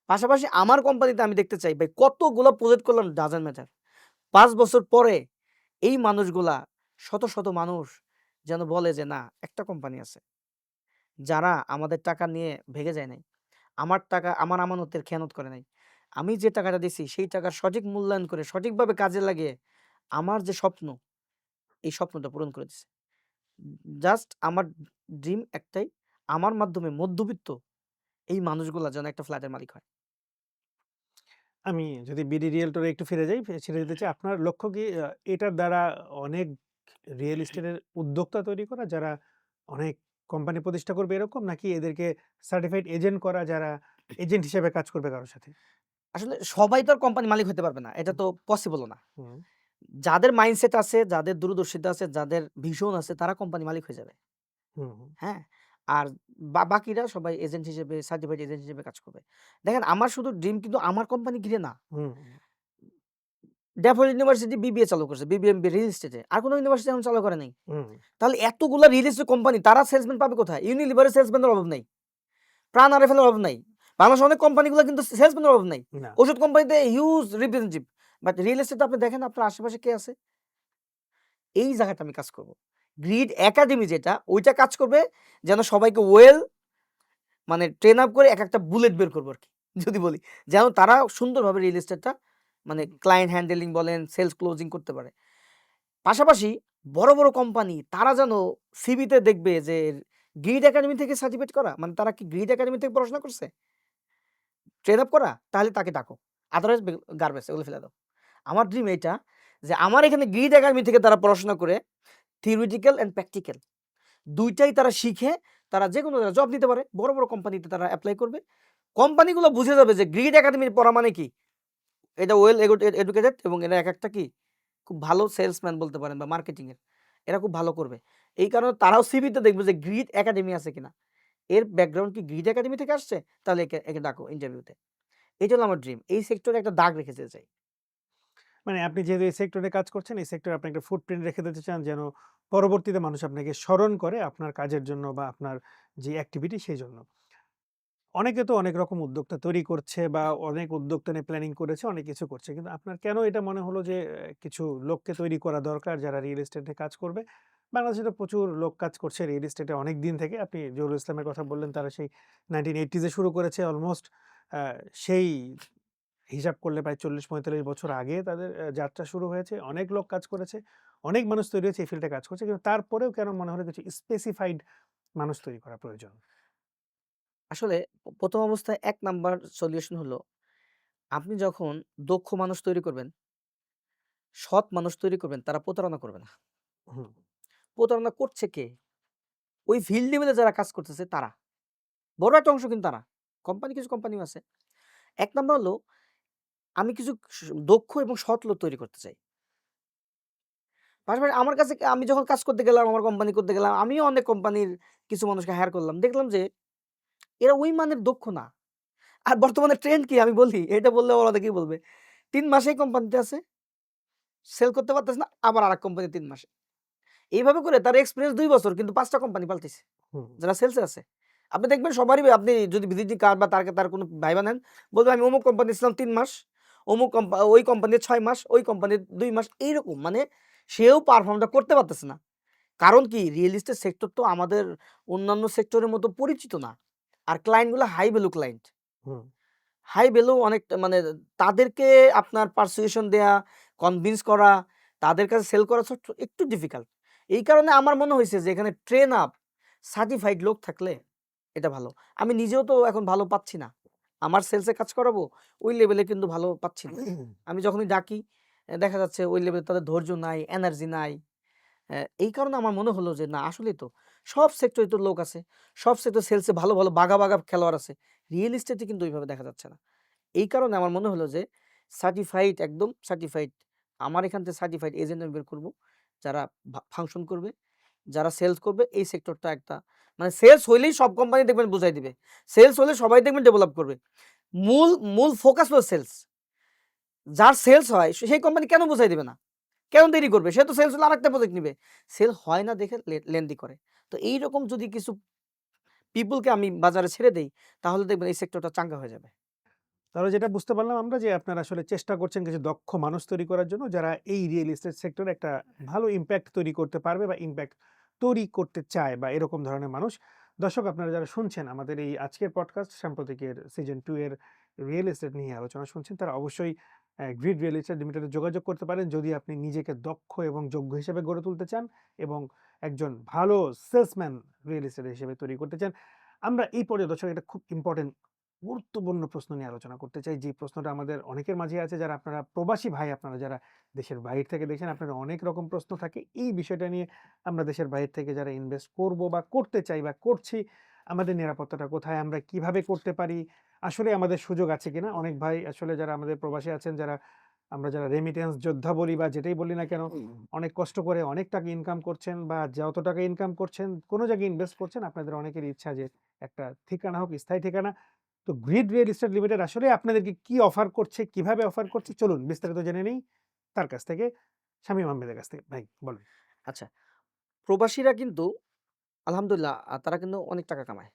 পাশাপাশি আমার কোম্পানিতে আমি দেখতে চাই ভাই কতগুলো প্রজেক্ট করলাম ডাজন্ট ম্যাটার। ৫ বছর পরে এই মানুষগুলা শত, শত মানুষ যেন বলে যে না একটা কোম্পানি আছে। যারা আমাদের টাকা নিয়ে ভেগে যায় নাই। আমার টাকা আমার আমানতের খেয়ানত করে নাই। আমি যে টাকাটা দিছি সেই টাকার সঠিক মূল্যায়ন করে সঠিকভাবে কাজে লাগিয়ে আমার যে স্বপ্ন, এই স্বপ্নটা পূরণ করে দিছে। জাস্ট আমার ড্রিম একটাই, আমার মাধ্যমে মধ্যবিত্ত এই মানুষগুলা যেন একটা ফ্ল্যাটের মালিক হয়। আমি যদি বিডি রিয়েলটরে একটু ফিরে যাই, ফিরে যেতে চাই। আপনার লক্ষ্য কি এটার দ্বারা অনেক রিয়েল এস্টেটের উদ্যোক্তা তৈরি করা, যারা অনেক কোম্পানি প্রতিষ্ঠা করবে এরকম? নাকি এদেরকে সার্টিফাইড এজেন্ট করা, যারা এজেন্ট হিসেবে কাজ করবে কারো সাথে? আসলে সবাই তো আর কোম্পানি মালিক হতে পারবে না। এটা হুম, তো পসিবলও না। হুম, যাদের মাইন্ডসেট আছে, যাদের দূরদর্শিতা আছে, যাদের ভিশন আছে তারা কোম্পানি মালিক হয়ে যাবে। হুম, হুম, হ্যাঁ? আর বাকিরা সবাই এজেন্ট হিসেবে সার্টিফাইড এজেন্ট হিসেবে কাজ করবে। দেখেন আমার শুধু ড্রিম কিন্তু আমার কোম্পানি ঘিরে না। হুম, ড্যাফোডিল ইউনিভার্সিটি বিবিএ চালু করছে, বিবিএমবি রিয়েল এস্টেটে। আর কোনো ইউনিভার্সিটি এখন চালু করে নাই। হুম, তাহলে এতগুলা রিয়েল এস্টেট কোম্পানি তারা সেলসম্যান পাবে কোথায়? ইউনিলিভারের সেলসম্যানের অভাব নাই। প্রাণ আরএফএল এর অভাব নাই। বাংলাদেশের অনেক কোম্পানিগুলো কিন্তু সেলসম্যানের অভাব নাই। না। ওষুধ কোম্পানিতে হিউজ রিপ্রেজেন্টেটিভ। বাট রিয়েল এস্টেটে আপনি দেখেন আপনার আশেপাশে কে আছে? এই জায়গাটা আমি কাজ করব। গ্রিড একাডেমি যেটা, ওইটা কাজ করবে যেন সবাইকে মানে ট্রেন আপ করে একটা বুলেট বের করবো আরকি। যদি বলি। যেন তারা সুন্দরভাবে রিয়েল এস্টেটটা মানে ক্লায়েন্ট হ্যান্ডেলিং বলেন, সেলস ক্লোজিং করতে পারে। পাশাপাশি বড় কোম্পানি তারা যেন সিভিতে দেখবে যে গ্রিড একাডেমি থেকে সার্টিফিকেট করা। মানে তারা কি গ্রিড একাডেমি থেকে পড়াশোনা করছে? ট্রেন আপ করা? তাহলে তাকে ডাকো। আদারওয়াইজ গার্বেজ এগুলো ফেলে দাও। আমার ড্রিম এইটা যে আমার এখানে গ্রিড একাডেমি থেকে তারা পড়াশোনা করে থিওরিটিক্যাল অ্যান্ড প্র্যাকটিক্যাল ২ টাই তারা শিখে তারা যেকোনো জায়গায় জব নিতে পারে। বড় কোম্পানিতে তারা এপ্লাই করবে। কোম্পানিগুলো বুঝে যাবে যে গ্রিড একাডেমির পড়া মানে কি? এটা ওয়েল এডুকেটেড এবং এরা একেকটা কি খুব ভালো সেলসম্যান বলতে পারেন বা মার্কেটিং এর। এরা খুব ভালো করবে। এই কারণে তারাও সিভিতে দেখবে যে গ্রিড একাডেমি আছে কিনা। এর ব্যাকগ্রাউন্ড কি গ্রিড একাডেমি থেকে আসছে? তাহলে একে ডাকো ইন্টারভিউতে। এটা হলো আমার ড্রিম। এই সেক্টরে একটা দাগ রেখে যেতে চাই। মানে আপনি যেহেতু এই সেক্টরে কাজ করছেন, এই সেক্টরে আপনি একটা ফুটপ্রিন্ট রেখে দিতে চান যেন পরবর্তীতে মানুষ আপনাকে স্মরণ করে আপনার কাজের জন্য বা আপনার যে অ্যাক্টিভিটি সেই জন্য। অনেকে তো অনেক রকম উদ্যোক্তা তৈরি করছে বা অনেক উদ্যোক্তা নিয়ে প্ল্যানিং করেছে, অনেক কিছু করছে। কিন্তু আপনার কেন এটা মনে হলো যে কিছু লোককে তৈরি করা দরকার যারা রিয়েল এস্টেটে কাজ করবে? বাংলাদেশে তো প্রচুর লোক কাজ করছে রিয়েল এস্টেটে অনেকদিন থেকে। আপনি জহুরুল ইসলামের কথা বললেন, তারা সেই 1980s এ শুরু করেছে অলমোস্ট আ সেই হিসাব করলে প্রায় ৪০-৪৫ বছর আগে তাদের যাত্রা শুরু হয়েছে। অনেক লোক কাজ করেছে। অনেক মানুষ তৈরি হয়েছে এই ফিল্ডে কাজ করছে। কিন্তু তারপরেও কেন মনে হলো কিছু স্পেসিফাইড মানুষ তৈরি করা প্রয়োজন? আসলে ১ম অবস্থায় ১ নাম্বার সলিউশন হলো আপনি যখন দক্ষ মানুষ তৈরি করবেন, সৎ মানুষ তৈরি করবেন, তারা প্রতারণা করবে না। হুম, প্রতারণা করছে কে? ওই ফিল্ড লেভেলে যারা কাজ করতেছে তারা। বড় একটা অংশ কিন্তু তারা। কিছু কোম্পানিও আছে। ১ নাম্বার হলো আমি কিছু দক্ষ এবং সৎ লোক তৈরি করতে চাই। পাশাপাশি আমার কাছে আমি যখন কাজ করতে গেলাম, আমার কোম্পানি করতে গেলাম, আমিও অনেক কোম্পানির কিছু মানুষকে হায়ার করলাম। দেখলাম যে এরা ওই মানের দক্ষ না। আর বর্তমানে ট্রেন্ড কি আমি বলি? এটা বললে ওরা অনেকেই বলবে। ৩ মাসেই কোম্পানিতে আছে, সেল করতে পারতেছে না, আবার আরেক কোম্পানি ৩ মাসে। এইভাবে করে তার এক্সপেরিয়েন্স ২ বছর কিন্তু ৫ টা কোম্পানি পাল্টাইছে। হুম, যারা সেলসে আছে। আপনি দেখবেন সবারই আপনি যদি ভিজিটিং কার্ড বা তার কোনো ভাইবা নেন, বলবে আমি অমুক কোম্পানি ছিলাম ৩ মাস, ওই কোম্পানির ৬ মাস, ওই কোম্পানির ২ মাস এইরকম। মানে সেও পারফর্মটা করতে পারতেছে না। কারণ কি রিয়েল এস্টেট সেক্টর তো আমাদের অন্যান্য সেক্টরের মতো পরিচিত না। আর ক্লায়েন্ট গুলো হাই ভ্যালু ক্লায়েন্ট। হুম, হাই ভ্যালু অনেকটা মানে তাদেরকে আপনার পারসুয়েশন দেয়া, কনভিন্স করা, তাদের কাছে সেল করা একটু ডিফিকাল্ট। এই কারণে আমার মনে হইছে যে এখানে ট্রেন আপ সার্টিফাইড লোক থাকলে এটা ভালো। আমি নিজেও তো এখন ভালো পাচ্ছি না। আমার সেলস এ কাজ করাবো, ওই লেভেলে কিন্তু ভালো পাচ্ছি না। আমি যখনই ডাকি দেখা যাচ্ছে ওই লেভেলে তাদের ধৈর্য নাই, এনার্জি নাই। এই কারণে আমার মনে হলো যে না আসলেই তো সব সেক্টরে তো লোক আছে। সব সেক্টর সেলস এ ভালো বাঘা খেলোয়াড় আছে। রিয়েল এস্টেটে কিন্তু ওইভাবে দেখা যাচ্ছে না। এই কারণে আমার মনে হলো যে সার্টিফাইড একদম সার্টিফাইড আমার এখান থেকে সার্টিফাইড এজেন্ট আমি বের করব। যারা ফাংশন করবে, যারা সেলস করবে এই সেক্টরটা একটা মানে সেলস হইলেই সব কোম্পানি দেখবেন বুঝাই দিবে। সেলস হলে সবাই দেখবেন ডেভেলপ করবে। মূল ফোকাস হলো সেলস। যার সেলস হয় সেই কোম্পানি কেন বুঝাই দিবে না? কেন দেরি করবে? সে তো সেলস হলে আরেকটা প্রজেক্ট নিবে। সেল হয় না দেখে লেনদি করে। তো এইরকম যদি কিছু পিপলকে আমি বাজারে ছেড়ে দেই তাহলে দেখবেন এই সেক্টরটা চাঙ্গা হয়ে যাবে। তাহলে যেটা বুঝতে পারলাম আমরা যে আপনারা আসলে চেষ্টা করছেন কিছু দক্ষ মানুষ তৈরি করার জন্য যারা এই রিয়েল এস্টেট সেক্টরে একটা ভালো ইমপ্যাক্ট তৈরি করতে পারবে বা ইমপ্যাক্ট তৈরি করতে চায় বা এরকম ধরনের মানুষ। দর্শক, আপনারা যারা শুনছেন আমাদের এই আজকের পডকাস্ট সাম্প্রতিকের সিজন 2 এর রিয়েল এস্টেট নিয়ে আলোচনা শুনছেন, তারা অবশ্যই গ্রিড রিয়েল এস্টেট লিমিটেডে যোগাযোগ করতে পারেন যদি আপনি নিজেকে দক্ষ এবং যোগ্য হিসেবে গড়ে তুলতে চান এবং একজন ভালো সেলসম্যান রিয়েল এস্টেট হিসেবে তৈরি করতে চান। আমরা এই পর্যায়ে দর্শক একটা খুব ইম্পর্টেন্ট গুরুত্বপূর্ণ প্রশ্ন নিয়ে আলোচনা করতে চাই। যে প্রশ্নটা আমাদের অনেকের মাঝে আছে, যারা আপনারা প্রবাসী ভাই, আপনারা যারা দেশের বাইরে থেকে দেখছেন, আপনাদের অনেক রকম প্রশ্ন থাকে এই বিষয়টা নিয়ে। আমরা দেশের বাইরে থেকে যারা ইনভেস্ট করব বা করতে চাই বা করছি, আমাদের নিরাপত্তাটা কোথায়? আমরা কিভাবে করতে পারি? আসলে আমাদের সুযোগ আছে কিনা? অনেক ভাই আসলে যারা আমাদের প্রবাসী আছেন, আমরা যারা রেমিটেন্স যোদ্ধা বলি বা যেটাই বলি না কেন, অনেক কষ্ট করে অনেক টাকা ইনকাম করছেন বা যত টাকা ইনকাম করছেন কোনো জায়গায় ইনভেস্ট করছেন। আপনাদের অনেকের ইচ্ছা যে একটা ঠিকানা হোক, স্থায়ী ঠিকানা। তো গ্রিড রিয়েল এস্টেট লিমিটেড আসলে আপনাদেরকে কি অফার করছে, কিভাবে অফার করছে, চলুন বিস্তারিত জেনে নেই। তার কাছ থেকে, শামীম আহমেদের কাছ থেকে। ভাই বলেন। আচ্ছা, প্রবাসীরা কিন্তু আলহামদুলিল্লাহ তারা কিন্তু অনেক টাকা কামায়।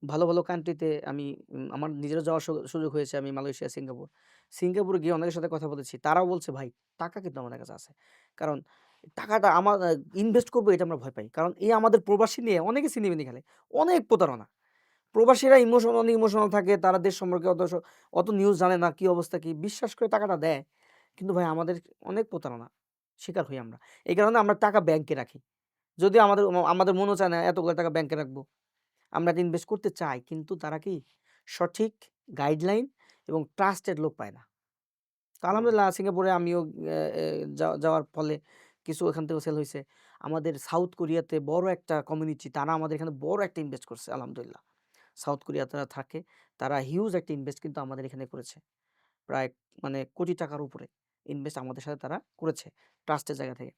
ভালো, ভালো কান্ট্রিতে আমি আমার নিজেরও যাওয়ার সুযোগ হয়েছে। আমি মালয়েশিয়া, সিঙ্গাপুর। সিঙ্গাপুরে গিয়ে অনেকের সাথে কথা বলেছি। তারাও বলছে, "ভাই টাকা কিন্তু আমাদের কাছে আছে।" কারণ টাকাটা আমার ইনভেস্ট করব এটা আমরা ভয় পাই। কারণ এই আমাদের প্রবাসী নিয়ে অনেকে ছিনিমিনি খেলে। অনেক প্রতারণা। প্রবাসীরা অনেক ইমোশনাল থাকে। তারা দেশ সম্পর্কে অত নিউজ জানে না, কি অবস্থা কি। বিশ্বাস করে টাকাটা দেয়। কিন্তু ভাই আমাদের অনেক প্রতারণা শিকার হই আমরা। এই কারণে আমরা টাকা ব্যাংকে রাখি। যদিও আমাদের মনও চায় না এতগুলো টাকা ব্যাংকে রাখবো। আমরা ইনভেস্ট করতে চাই কিন্তু তারা কি সঠিক গাইডলাইন এবং ট্রাস্টেড লোক পায় না। তো হুম, আলহামদুলিল্লাহ সিঙ্গাপুরে আমিও যাওয়ার ফলে কিছু ওখান থেকেও সেল হইছে। আমাদের সাউথ কোরিয়াতে বড় একটা কমিউনিটি তারা আমাদের এখানে বড় একটা ইনভেস্ট করছে আলহামদুলিল্লাহ। সাউথ কোরিয়াতে তারা থাকে। তারা হিউজ একটা ইনভেস্ট কিন্তু আমাদের এখানে করেছে। প্রায় মানে কোটি টাকার উপরে ইনভেস্ট আমাদের সাথে তারা করেছে ট্রাস্টের জায়গা থেকে।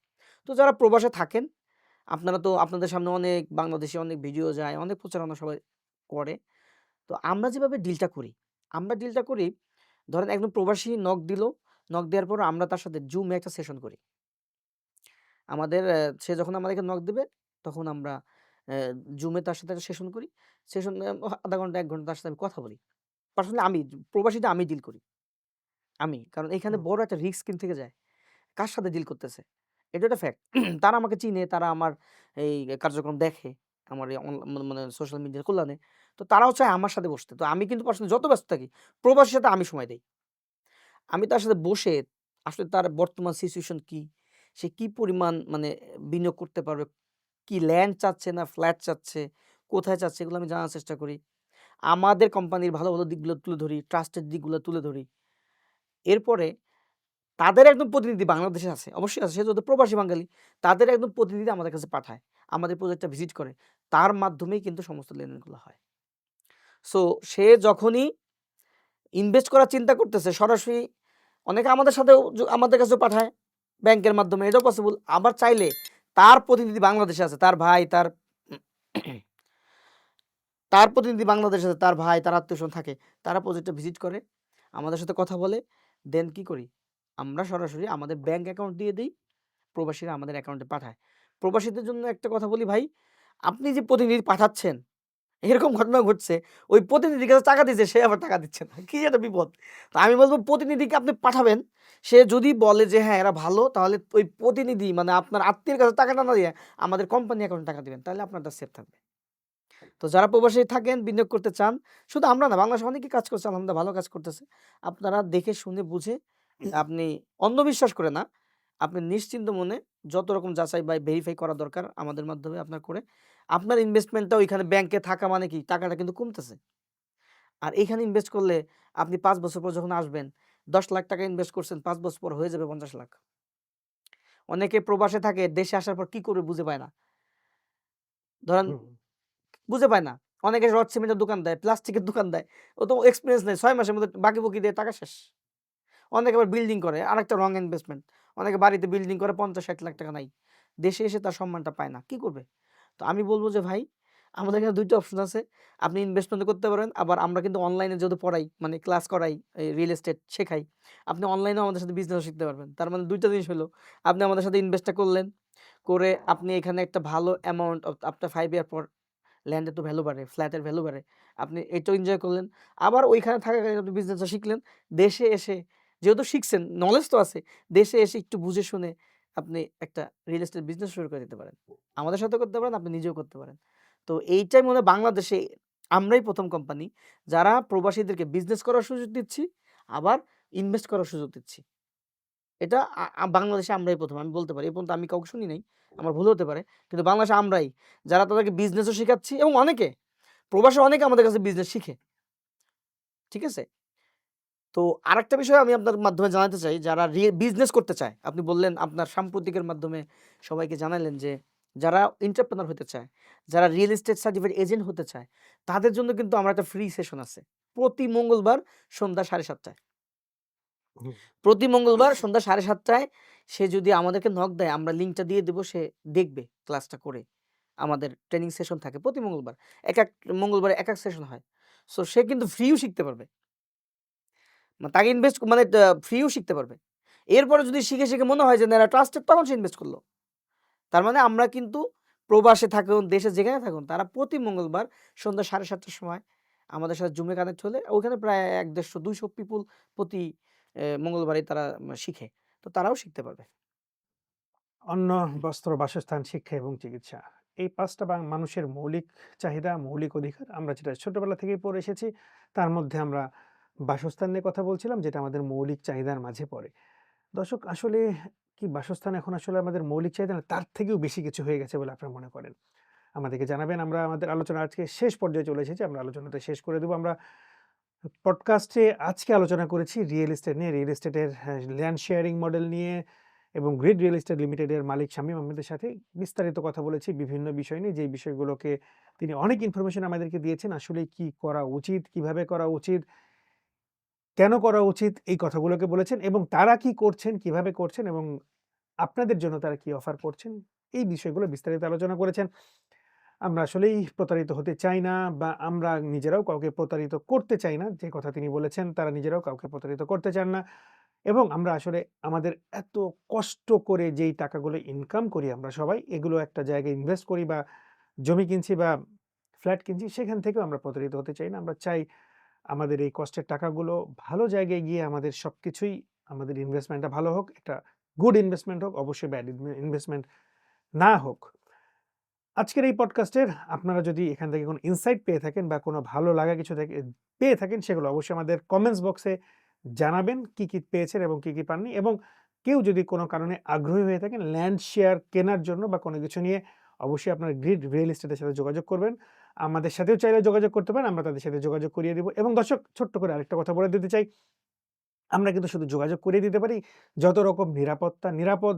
তো যারা প্রবাসে থাকেন আপনারা তো আপনাদের সামনে অনেক বাংলাদেশে অনেক ভিডিও যায়, অনেক প্রচারণা সবাই করে। তো আমরা যেভাবে ডিলটা করি, আমরা ডিলটা করি ধরেন একজন প্রবাসী নক দিল, নক দেওয়ার পর আমরা তার সাথে জুমে একটা সেশন করি। আমাদের সে যখন আমাদেরকে নক দিবে তখন আমরা জুমে তার সাথে একটা সেশন করি। সেশন ০.৫ ঘন্টা ১ ঘন্টা তার সাথে আমি কথা বলি। পার্সোনালি আমি প্রবাসীটা আমি ডিল করি। আমি। কারণ এখানে হুম, বড় একটা রিস্ক কিন্তু থেকে যায়। কার সাথে ডিল করতেছে? এটা একটা ফ্যাক্ট। তারা আমাকে চিনে, তারা আমার এই কার্যক্রম দেখে। আমার এই মানে সোশ্যাল মিডিয়ার কল্যাণে। তো তারাও চায় আমার সাথে বসতে। তো আমি কিন্তু পার্সোনালি যত ব্যস্ত থাকি, প্রবাসীর সাথে আমি সময় দেই। আমি তার সাথে বসে আসলে তার বর্তমান সিচুয়েশন কি? সে কি পরিমাণ মানে বিনিয়োগ করতে পারবে? কি ল্যান্ড চাচ্ছে না ফ্ল্যাট চাচ্ছে? কোথায় চাচ্ছে? এগুলো আমি জানার চেষ্টা করি। আমাদের কোম্পানির ভালো, ভালো দিকগুলো তুলে ধরি, ট্রাস্টেড দিকগুলো তুলে ধরি। এরপরে তাদের একজন প্রতিনিধি বাংলাদেশে আছে। অবশ্যই আছে। সে যেহেতু প্রবাসী বাঙালি। তাদের একজন প্রতিনিধি আমাদের কাছে পাঠায়। আমাদের প্রজেক্টটা ভিজিট করে। তার মাধ্যমেই কিন্তু সমস্ত লেনদেনগুলো হয়। সো সে যখনই ইনভেস্ট করার চিন্তা করতেছে সরাসরি অনেকে আমাদের সাথেও আমাদের কাছেও পাঠায় ব্যাংকের মাধ্যমে। এটাও পসিবল। আবার চাইলে তার প্রতিনিধি বাংলাদেশে আছে। তার ভাই, তার প্রতিনিধি বাংলাদেশে আছে। তার ভাই, তার আত্মীয়স্বজন থাকে। তারা প্রজেক্টটা ভিজিট করে। আমাদের সাথে কথা বলে। দেন কি করি? আমরা সরাসরি আমাদের ব্যাংক অ্যাকাউন্ট দিয়ে দেই। প্রবাসীরা আমাদের অ্যাকাউন্টে পাঠায়। প্রবাসীদের জন্য একটা কথা বলি ভাই, আপনি যে প্রতিনিধি পাঠাচ্ছেন, এরকম ঘটনা ঘটছে, ওই প্রতিনিধির কাছে টাকা দিছে, সে আবার টাকা দিচ্ছে না। কি একটা বিপদ! তো আমি বলব প্রতিনিধিকে আপনি পাঠাবেন, সে যদি বলে যে হ্যাঁ, এরা ভালো, তাহলে ওই প্রতিনিধি মানে আপনার আত্মীয়ের কাছে টাকাটা না দিয়ে আমাদের কোম্পানি অ্যাকাউন্টে টাকা দিবেন। তাহলে আপনারটা সেফ থাকবে। তো যারা প্রবাসী থাকেন, বিনিয়োগ করতে চান, শুধু আমরা না, বাংলাদেশে অনেকেই কাজ করছে, আলহামদুলিল্লাহ ভালো কাজ করতেছে। আপনারা দেখে শুনে বুঝে আপনি অন্ধবিশ্বাস করে না, আপনি নিশ্চিন্ত মনে যত রকম যাচাই বা ভেরিফাই করা দরকার আমাদের মাধ্যমে আপনার করে, আপনার ইনভেস্টমেন্টটা ওইখানে ব্যাংকে থাকা মানে কি টাকাটা কিন্তু কমতেছে। আর এইখানে ইনভেস্ট করলে আপনি ৫ বছর পর যখন আসবেন, ৳১০,০০,০০০ ইনভেস্ট করছেন, ৫ বছর পর হয়ে যাবে ৫০,০০,০০০। অনেকে প্রবাসে থাকে, দেশে আসার পর কি করবে বুঝে পায় না। ধরেন হুম, বুঝে পায় না। অনেকে রড সিমেন্টের দোকান দেয়, প্লাস্টিকের দোকান দেয়। ও তো এক্সপেরিয়েন্স নেই। ৬ মাসের মধ্যে বাকি-বুকি দিয়ে টাকা শেষ। অনেকে আবার বিল্ডিং করে, আরেকটা রং ইনভেস্টমেন্ট। অনেকে বাড়িতে বিল্ডিং করে ৫০,০০,০০০ টাকা নাই। দেশে এসে তার সম্মানটা পায় না। কি করবে? তো আমি বলব যে ভাই, আমাদের এখানে ২ টা অপশন আছে। আপনি ইনভেস্টমেন্ট করতে পারেন। আবার আমরা কিন্তু অনলাইনে যেহেতু পড়াই, মানে ক্লাস করাই, এই রিয়েল এস্টেট শেখাই। আপনি অনলাইনেও আমাদের সাথে বিজনেসও শিখতে পারবেন। তার মানে ২ টা জিনিস হলো, আপনি আমাদের সাথে ইনভেস্টটা করলেন, করে আপনি এখানে একটা ভালো অ্যামাউন্ট আফটার 5 ইয়ার পর ল্যান্ডের তো ভ্যালু বাড়ে, ফ্ল্যাটের ভ্যালু বাড়ে। আপনি এটাও এনজয় করলেন। আবার ওইখানে থাকাকালীন আপনি বিজনেসটা শিখলেন। দেশে এসে যেহেতু শিখছেন, নলেজ তো আছে। দেশে এসে একটু বুঝে শুনে আপনি একটা রিয়েল এস্টেট বিজনেস শুরু করে দিতে পারেন। আমাদের সাথেও করতে পারেন, আপনি নিজেও করতে পারেন। তো এইটাই মনে হয় বাংলাদেশে আমরাই ১ম কোম্পানি যারা প্রবাসীদেরকে বিজনেস করার সুযোগ দিচ্ছি, আবার ইনভেস্ট করার সুযোগ দিচ্ছি। এটা আ আ বাংলাদেশে আমরাই ১ম আমি বলতে পারি। এ পর্যন্ত আমি কাউকে শুনি নাই। আমার ভুল হতে পারে। কিন্তু বাংলাদেশে আমরাই। যারা তাদেরকে বিজনেসও শিখাচ্ছি এবং অনেকে, প্রবাসী অনেকে আমাদের কাছে বিজনেস শিখে। ঠিক আছে? তো আরেকটা বিষয় আমি আপনার মাধ্যমে জানাতে চাই, যারা বিজনেস করতে চায়। আপনি বললেন আপনার সাম্প্রতিকের মাধ্যমে সবাইকে জানালেন যে, যারা এন্টারপ্রেনার হতে চায়, যারা রিয়েল এস্টেট সার্টিফাইড এজেন্ট হতে চায়, তাদের জন্য কিন্তু আমার একটা ফ্রি সেশন আছে। প্রতি মঙ্গলবার সন্ধ্যা ৭:৩০ টায়। হুম। প্রতি মঙ্গলবার সন্ধ্যা ৭:৩০ টায় সে যদি আমাদেরকে নক দেয়, আমরা লিঙ্কটা দিয়ে দেব, সে দেখবে ক্লাসটা করে। আমাদের ট্রেনিং সেশন থাকে প্রতি মঙ্গলবার। একেক মঙ্গলবারে একেক সেশন হয়। সো সে কিন্তু ফ্রিও শিখতে পারবে। তাকে ইনভেস্ট মানে ফ্রিও শিখতে পারবে। এরপরে যদি শিখে মনে হয় যে না এরা ট্রাস্টেড, তখন সে ইনভেস্ট করলো। তার মানে আমরা কিন্তু প্রবাসে থাকুন, দেশে যেখানে থাকুন, তারা প্রতি মঙ্গলবার সন্ধ্যা ৭:৩০ সময় আমাদের সাথে জুমে কানেক্ট হলে ওখানে প্রায় ১-১৫০-২০০ পিপল প্রতি মঙ্গলবারই তারা শিখে। তো তারাও শিখতে পারবে। অন্ন, বস্ত্র, বাসস্থান, শিক্ষা এবং চিকিৎসা। এই ৫ টা মানুষের মৌলিক চাহিদা, মৌলিক অধিকার। আমরা যেটা ছোটবেলা থেকেই পড়ে এসেছি। তার মধ্যে আমরা বাসস্থান নিয়ে কথা বলছিলাম, যেটা আমাদের মৌলিক চাহিদার মাঝে পড়ে। দর্শক, আসলে কি বাসস্থান এখন আসলে আমাদের মৌলিক চাহিদা না, তার থেকেও বেশি কিছু হয়ে গেছে বলে আপনারা মনে করেন? আমাদেরকে জানাবেন। আমরা আমাদের আলোচনা আজকে শেষ পর্যায়ে চলে এসেছি। আমরা আলোচনাটা শেষ করে দেব। আমরা পডকাস্টে আজকে আলোচনা করেছি রিয়েল এস্টেট নিয়ে, রিয়েল এস্টেটের ল্যান্ড শেয়ারিং মডেল নিয়ে এবং গ্রিড রিয়েল এস্টেট লিমিটেডের মালিক শামীম আহমেদের সাথে বিস্তারিত কথা বলেছি বিভিন্ন বিষয় নিয়ে, যেই বিষয়গুলোকে তিনি অনেক ইনফরমেশন আমাদেরকে দিয়েছেন। আসলে কি করা উচিত, কিভাবে করা উচিত, কেন করা উচিত, এই কথাগুলোকে বলেছেন এবং তারা কি করছেন, কিভাবে করছেন এবং আপনাদের জন্য তারা কি অফার করছেন, এই বিষয়গুলো বিস্তারিত আলোচনা করেছেন। আমরা আসলেই প্রতারিত হতে চাই না বা আমরা নিজেরাও কাউকে প্রতারিত করতে চাই না। যে কথা তিনি বলেছেন, তারা নিজেরাও কাউকে প্রতারিত করতে চান না এবং আমরা আসলে আমাদের এত কষ্ট করে যেই টাকাগুলো ইনকাম করি আমরা সবাই, এগুলো একটা জায়গায় ইনভেস্ট করি বা জমি কিনছি বা ফ্ল্যাট কিনছি, সেখান থেকেও আমরা প্রতারিত হতে চাই না। আমরা চাই আমাদের এই কষ্টের টাকাগুলো ভালো জায়গায় গিয়ে আমাদের সবকিছুই, আমাদের ইনভেস্টমেন্টটা ভালো হোক, একটা গুড ইনভেস্টমেন্ট হোক, অবশ্যই ব্যাড ইনভেস্টমেন্ট না হোক। আজকের এই পডকাস্টের আপনারা যদি এখান থেকে কোনো ইনসাইট পেয়ে থাকেন বা কোনো ভালো লাগা কিছু থেকে পেয়ে থাকেন, সেগুলো অবশ্যই আমাদের কমেন্টস বক্সে জানাবেন কি, কি পেয়েছেন এবং কি, কি পাননি। এবং কেউ যদি কোনো কারণে আগ্রহী হয়ে থাকেন ল্যান্ড শেয়ার কেনার জন্য বা কোনো কিছু নিয়ে, অবশ্যই আপনারা গ্রিড রিয়েল এস্টেটের সাথে যোগাযোগ করবেন। আমাদের সাথেও চাইলে যোগাযোগ করতে পারেন, আমরা তাদের সাথে যোগাযোগ করিয়ে দিব। এবং দর্শক, ছোট্ট করে আরেকটা কথা বলে দিতে চাই, আমরা কিন্তু শুধু যোগাযোগ করিয়ে দিতে পারি। যত রকম নিরাপদ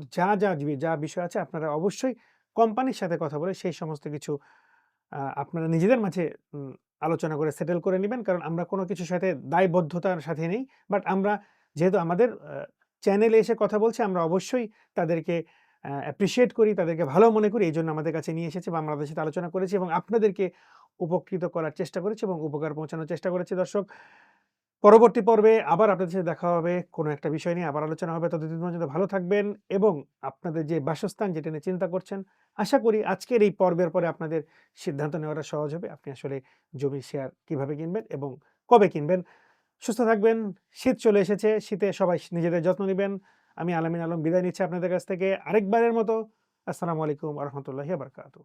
যা বিষয় আছে, আপনারা অবশ্যই কোম্পানির সাথে কথা বলে সেই সমস্ত কিছু আপনারা নিজেদের মাঝে আলোচনা করে সেটেল করে নিবেন। কারণ আমরা কোনো কিছুর সাথে দায়বদ্ধতার সাথে নেই। বাট আমরা যেহেতু আমাদের চ্যানেলে এসে কথা বলছি, আমরা অবশ্যই তাদেরকে অ্যাপ্রিশিয়েট করি, তাদেরকে ভালো মনে করি। এইজন্য আমাদের কাছে নিয়ে এসেছে বা আমরা তাদের সাথে আলোচনা করেছি এবং আপনাদেরকে উপকৃত করার চেষ্টা করেছি এবং উপকার পৌঁছানোর চেষ্টা করেছি। দর্শক, পরবর্তী পর্বে আবার আপনাদের সাথে দেখা হবে। কোনো একটা বিষয় নিয়ে আবার আলোচনা হবে। ততদিন পর্যন্ত ভালো থাকবেন এবং আপনাদের যে বাসস্থান, যেটা নিয়ে চিন্তা করছেন, আশা করি আজকের এই পর্বের পরে আপনাদের সিদ্ধান্ত নেওয়াটা সহজ হবে। আপনি আসলে জমির শেয়ার কিভাবে কিনবেন এবং কবে কিনবেন। সুস্থ থাকবেন। শীত চলে এসেছে। শীতে সবাই নিজেদের যত্ন নিবেন। আমি আলামিন আলম বিদায় নিচ্ছি আপনাদের কাছ থেকে। আরেকবারের মতো আসসালামু আলাইকুম ওয়া রাহমাতুল্লাহি ওয়া বারাকাতুহু।